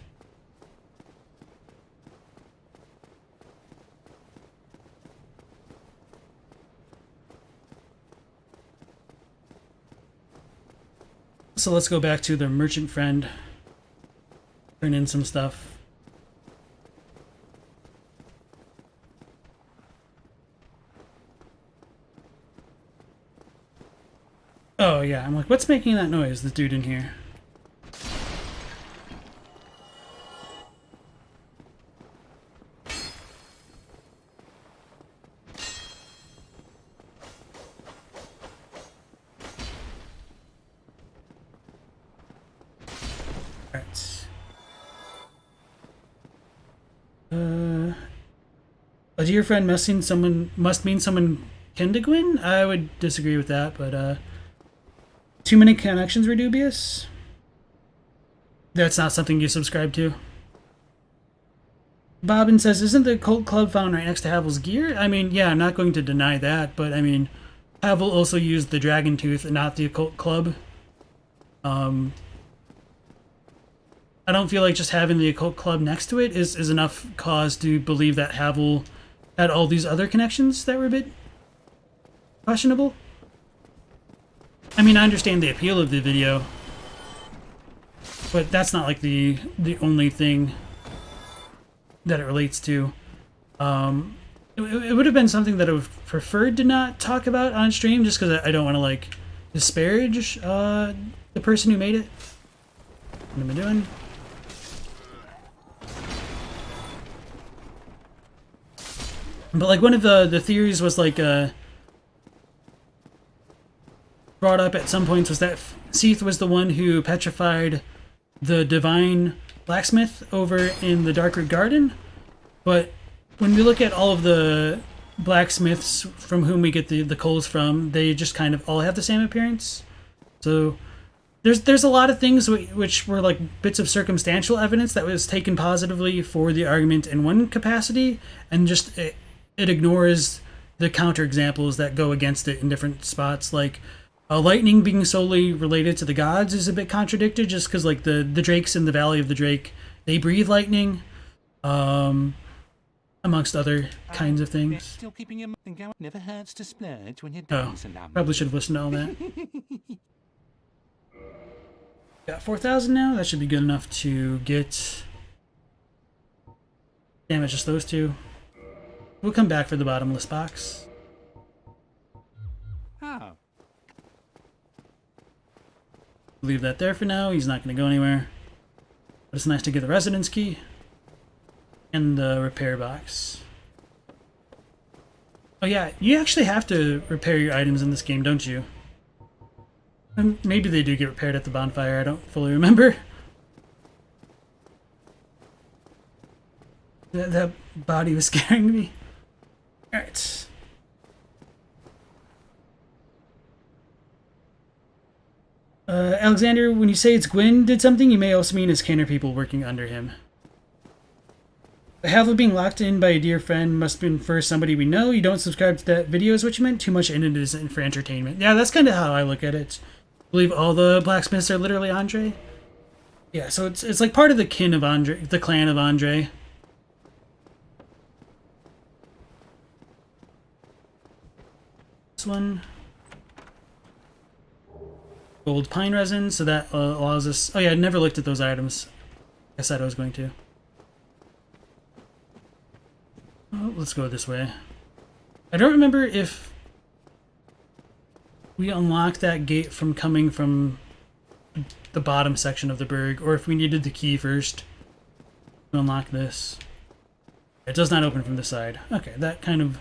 So let's go back to the merchant friend, turn in some stuff. Oh yeah, I'm like, what's making that noise, this dude in here? Alright. A dear friend must mean someone kin to Gwyn? I would disagree with that, but too many connections were dubious? That's not something you subscribe to. Bobbin says, isn't the cult club found right next to Havel's gear? I mean, yeah, I'm not going to deny that, but I mean, Havel also used the Dragon Tooth and not the occult club. I don't feel like just having the occult club next to it is enough cause to believe that Havel had all these other connections that were a bit questionable. I mean, I understand the appeal of the video, but that's not like the only thing that it relates to. It would have been something that I would have preferred to not talk about on stream, just because I don't want to like disparage the person who made it. What am I doing? But like one of the theories was like brought up at some points was that Seath was the one who petrified the divine blacksmith over in the Darkroot Garden. But when we look at all of the blacksmiths from whom we get the coals from, they just kind of all have the same appearance. So there's a lot of things which were like bits of circumstantial evidence that was taken positively for the argument in one capacity, and just it ignores the counterexamples that go against it in different spots. Like lightning being solely related to the gods is a bit contradicted, just because like the drakes in the Valley of the Drake, they breathe lightning, amongst other kinds of things. Still keeping your mind going. Never hurts to splurge when you're doing some. Probably should have listened to all that. Got 4,000 now. That should be good enough to get. Damn it, just those two. We'll come back for the bottomless box. Oh. Leave that there for now. He's not going to go anywhere. But it's nice to get the residence key and the repair box. Oh yeah, you actually have to repair your items in this game, don't you? And maybe they do get repaired at the bonfire. I don't fully remember. That body was scaring me. Alright. Alexander, when you say it's Gwyn did something, you may also mean it's Canner people working under him. Havel being locked in by a dear friend must have been for somebody we know. You don't subscribe to that video is what you meant? Too much in it isn't for entertainment. Yeah, that's kind of how I look at it. I believe all the blacksmiths are literally Andre. Yeah, so it's like part of the kin of Andre, the clan of Andre. This one. Gold pine resin, so that allows us... Oh yeah, I never looked at those items. I said I was going to. Oh, let's go this way. I don't remember if we unlocked that gate from coming from the bottom section of the burg, or if we needed the key first to unlock this. It does not open from this side. Okay, that kind of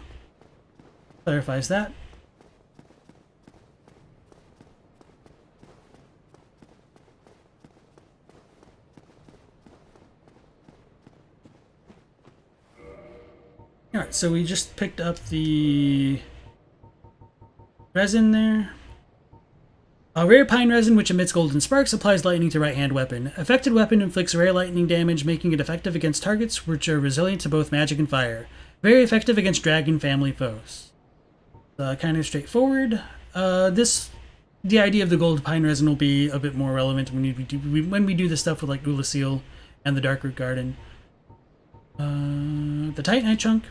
clarifies that. Alright, so we just picked up the resin there. A rare pine resin which emits golden sparks applies lightning to right-hand weapon. Affected weapon inflicts rare lightning damage, making it effective against targets which are resilient to both magic and fire. Very effective against dragon family foes. Kind of straightforward. The idea of the gold pine resin will be a bit more relevant when we do the stuff with like Ulasil and the Darkroot Garden. The Titanite chunk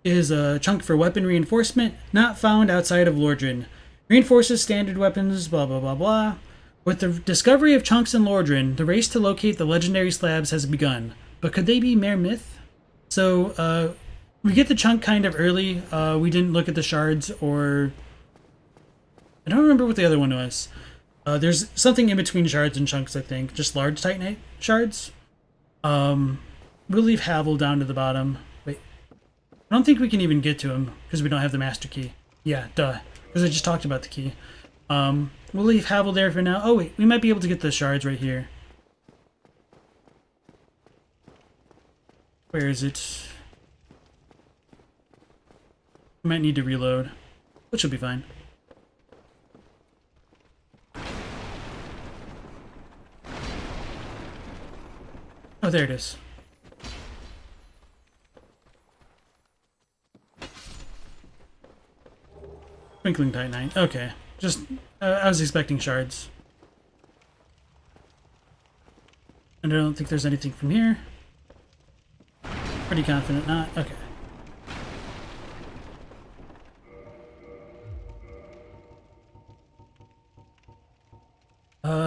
is a chunk for weapon reinforcement, not found outside of Lordran. Reinforces standard weapons, blah blah blah blah. With the discovery of chunks in Lordran, the race to locate the legendary slabs has begun. But could they be mere myth? So, we get the chunk kind of early. We didn't look at the shards, or... I don't remember what the other one was. There's something in between shards and chunks, I think. Just large Titanite shards. We'll leave Havel down to the bottom. Wait. I don't think we can even get to him, because we don't have the master key. Yeah, duh. Because I just talked about the key. We'll leave Havel there for now. Oh wait, we might be able to get the shards right here. Where is it? I might need to reload, which will be fine. Oh, there it is. Twinkling Titanite. Okay. Just, I was expecting shards. And I don't think there's anything from here. Pretty confident not. Okay.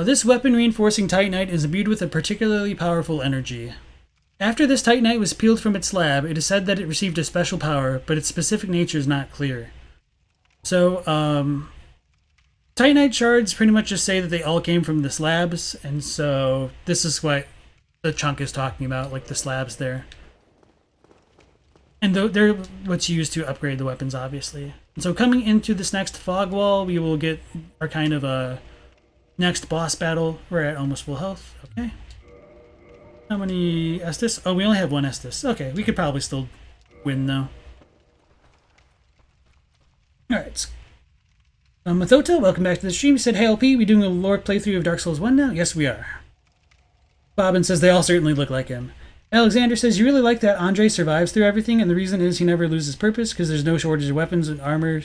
This weapon reinforcing Titanite is imbued with a particularly powerful energy. After this Titanite was peeled from its slab, it is said that it received a special power, but its specific nature is not clear. So, Titanite shards pretty much just say that they all came from the slabs, and so this is what the chunk is talking about, like the slabs there. And they're what's used to upgrade the weapons, obviously. And so coming into this next fog wall, we will get our kind of next boss battle. We're at almost full health. Okay. How many Estus? Oh, we only have one Estus. Okay, we could probably still win, though. Alright. Mathota, welcome back to the stream. You said, hey LP, we doing a lore playthrough of Dark Souls 1 now? Yes, we are. Bobbin says they all certainly look like him. Alexander says, you really like that Andre survives through everything, and the reason is he never loses purpose, because there's no shortage of weapons and armor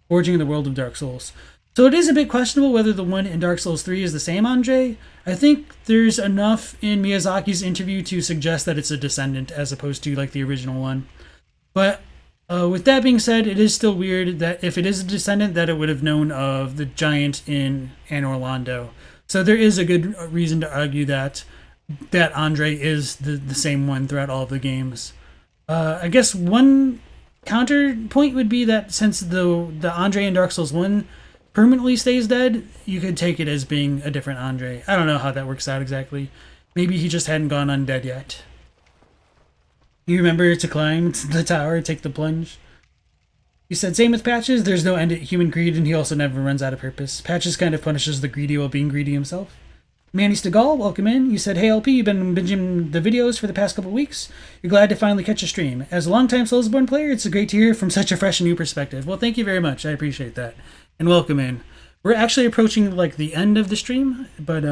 forging in the world of Dark Souls. So it is a bit questionable whether the one in Dark Souls 3 is the same Andre. I think there's enough in Miyazaki's interview to suggest that it's a descendant as opposed to like the original one. But with that being said, it is still weird that if it is a descendant that it would have known of the giant in Anor Londo. So there is a good reason to argue that Andre is the same one throughout all of the games. I guess one counterpoint would be that since the Andre in Dark Souls 1 permanently stays dead, you could take it as being a different Andre. I don't know how that works out exactly. Maybe he just hadn't gone undead yet. You remember to climb the tower, take the plunge? You said, same with Patches, there's no end at human greed, and he also never runs out of purpose. Patches kind of punishes the greedy while being greedy himself. Manny Stegall, welcome in. You said, hey LP, you've been binging the videos for the past couple weeks. You're glad to finally catch a stream. As a longtime Soulsborne player, it's great to hear from such a fresh and new perspective. Well, thank you very much. I appreciate that. And welcome in. We're actually approaching like the end of the stream, but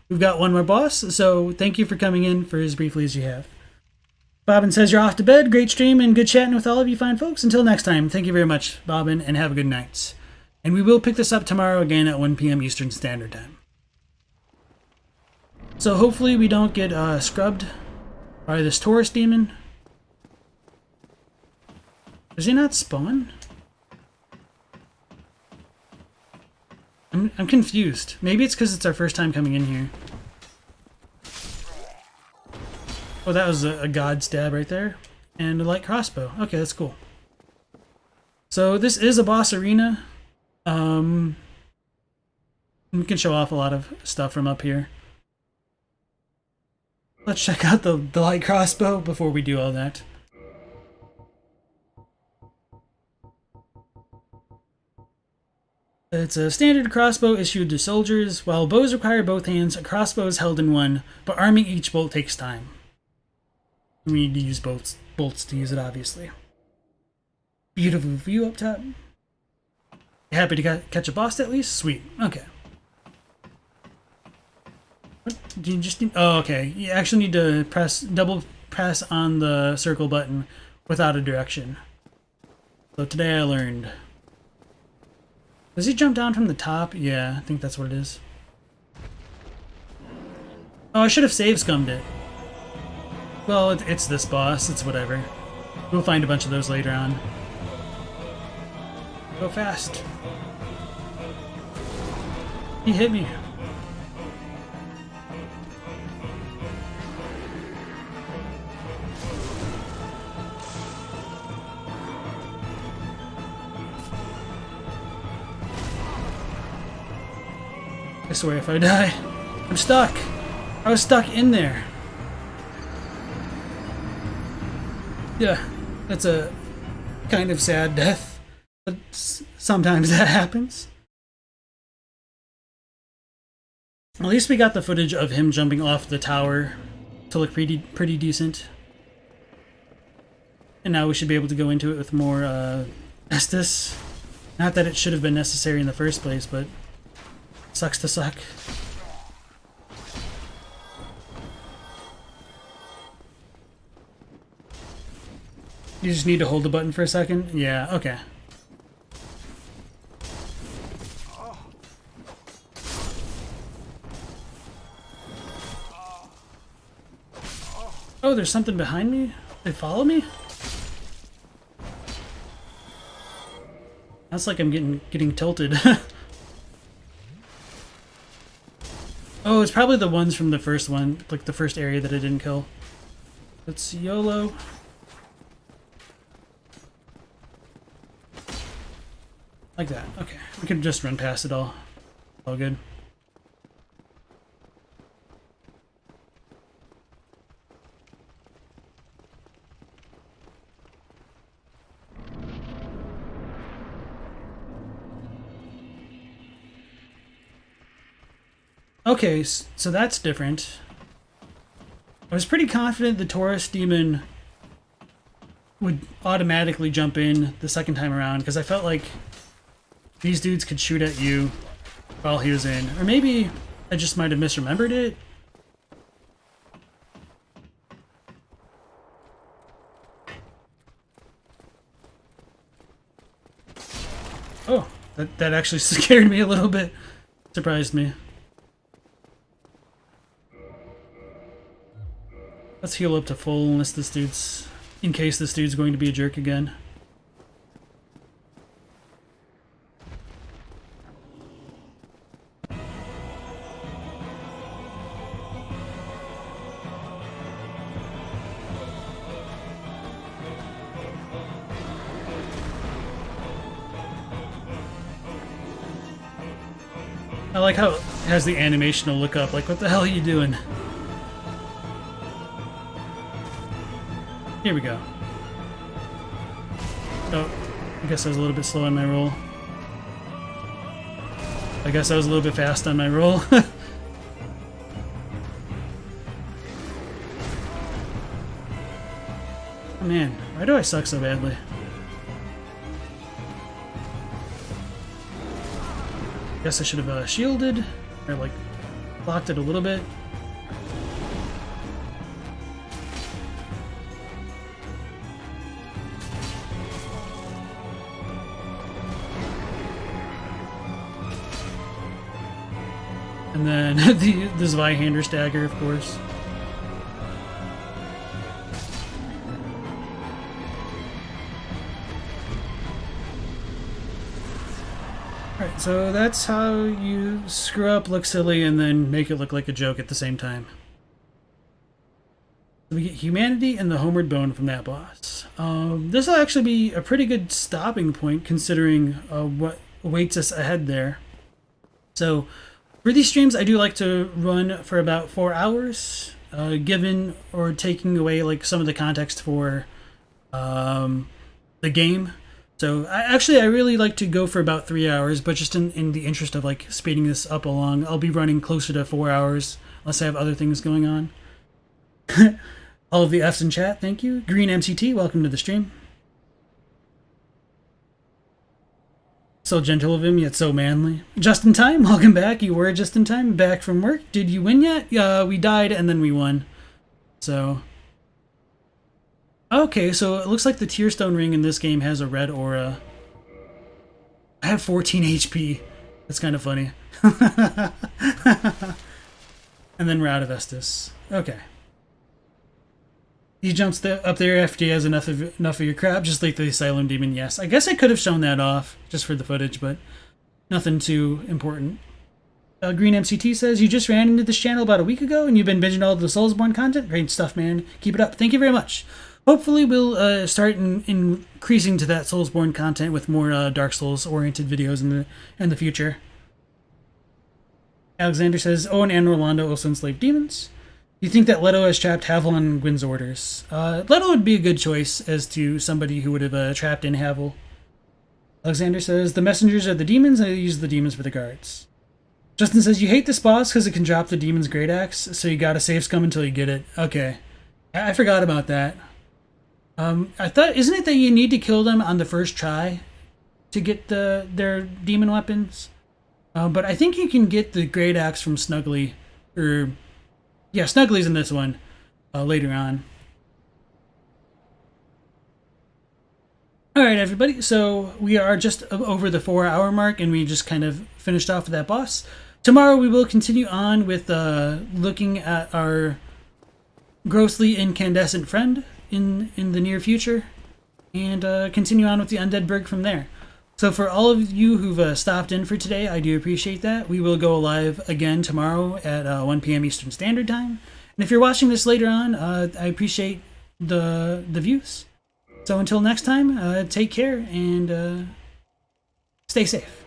we've got one more boss, so thank you for coming in for as briefly as you have. Bobbin says you're off to bed. Great stream and good chatting with all of you fine folks. Until next time, thank you very much, Bobbin, and have a good night. And we will pick this up tomorrow again at 1 p.m. Eastern Standard Time. So hopefully we don't get scrubbed by this Taurus demon. Does he not spawn? I'm confused. Maybe it's because it's our first time coming in here. Oh, that was a god stab right there. And a light crossbow. Okay, that's cool. So this is a boss arena. We can show off a lot of stuff from up here. Let's check out the light crossbow before we do all that. It's a standard crossbow issued to soldiers. While bows require both hands, a crossbow is held in one, but arming each bolt takes time. We need to use bolts to use it, obviously. Beautiful view up top. You happy to catch a boss at least? Sweet. Okay. What? Do you just need... Oh, okay. You actually need to double press on the circle button without a direction. So today I learned... Does he jump down from the top? Yeah, I think that's what it is. Oh, I should have save scummed it. Well, it's this boss. It's whatever. We'll find a bunch of those later on. Go fast. He hit me. I swear if I die, I'm stuck. I was stuck in there. Yeah, that's a kind of sad death, but sometimes that happens. At least we got the footage of him jumping off the tower to look pretty decent. And now we should be able to go into it with more Estus. Not that it should have been necessary in the first place, but sucks to suck. You just need to hold the button for a second? Yeah, okay. Oh, there's something behind me? They follow me? That's like I'm getting tilted. Oh, it's probably the ones from the first one, like the first area that I didn't kill. Let's YOLO. Like that. Okay. We can just run past it all. All good. Okay, so that's different. I was pretty confident the Taurus demon would automatically jump in the second time around, because I felt like these dudes could shoot at you while he was in. Or maybe I just might have misremembered it. Oh, that actually scared me a little bit. Surprised me. Let's heal up to full unless this dude's... in case this dude's going to be a jerk again. I like how it has the animation to look up, like, what the hell are you doing? Here we go. Oh, I guess I was a little bit slow on my roll. I guess I was a little bit fast on my roll. Oh man, why do I suck so badly? Guess I should have shielded, or like blocked it a little bit. And then the Zweihander stagger, of course. Alright, so that's how you screw up, look silly, and then make it look like a joke at the same time. We get Humanity and the Homeward Bone from that boss. This will actually be a pretty good stopping point considering what awaits us ahead there. So, for these streams, I do like to run for about 4 hours, given or taking away like some of the context for the game. So I really like to go for about 3 hours, but just in the interest of like speeding this up along, I'll be running closer to 4 hours unless I have other things going on. All of the F's in chat, thank you. Green MCT, welcome to the stream. So gentle of him, yet so manly. Just in time, welcome back. You were just in time, back from work. Did you win yet? We died and then we won. So... okay, so it looks like the Tearstone ring in this game has a red aura. I have 14 HP. That's kind of funny. And then we're out of Estus. Okay. He jumps up there after he has enough of your crap, just like the Asylum demon. Yes, I guess I could have shown that off just for the footage, but nothing too important. Green MCT says, you just ran into this channel about a week ago and you've been binging all the Soulsborne content? Great stuff, man. Keep it up. Thank you very much. Hopefully we'll start increasing to that Soulsborne content with more Dark Souls-oriented videos in the future. Alexander says, Owen and Orlando also enslave demons. Do you think that Leto has trapped Havel on Gwyn's orders? Leto would be a good choice as to somebody who would have trapped in Havel. Alexander says, the messengers are the demons, and I use the demons for the guards. Justin says, you hate this boss because it can drop the demon's great axe, so you gotta save scum until you get it. Okay. I forgot about that. I thought, isn't it that you need to kill them on the first try to get their demon weapons. But I think you can get the great axe from Snuggly, Snuggly's in this one later on. All right, everybody. So we are just over the 4-hour mark, and we just kind of finished off with that boss. Tomorrow we will continue on with looking at our grossly incandescent friend in the near future, and continue on with the Undead Burg from there. So for all of you who've stopped in for today, I do appreciate that. We will go live again tomorrow at 1 p.m. Eastern Standard Time. And if you're watching this later on, I appreciate the views. So until next time, take care and stay safe.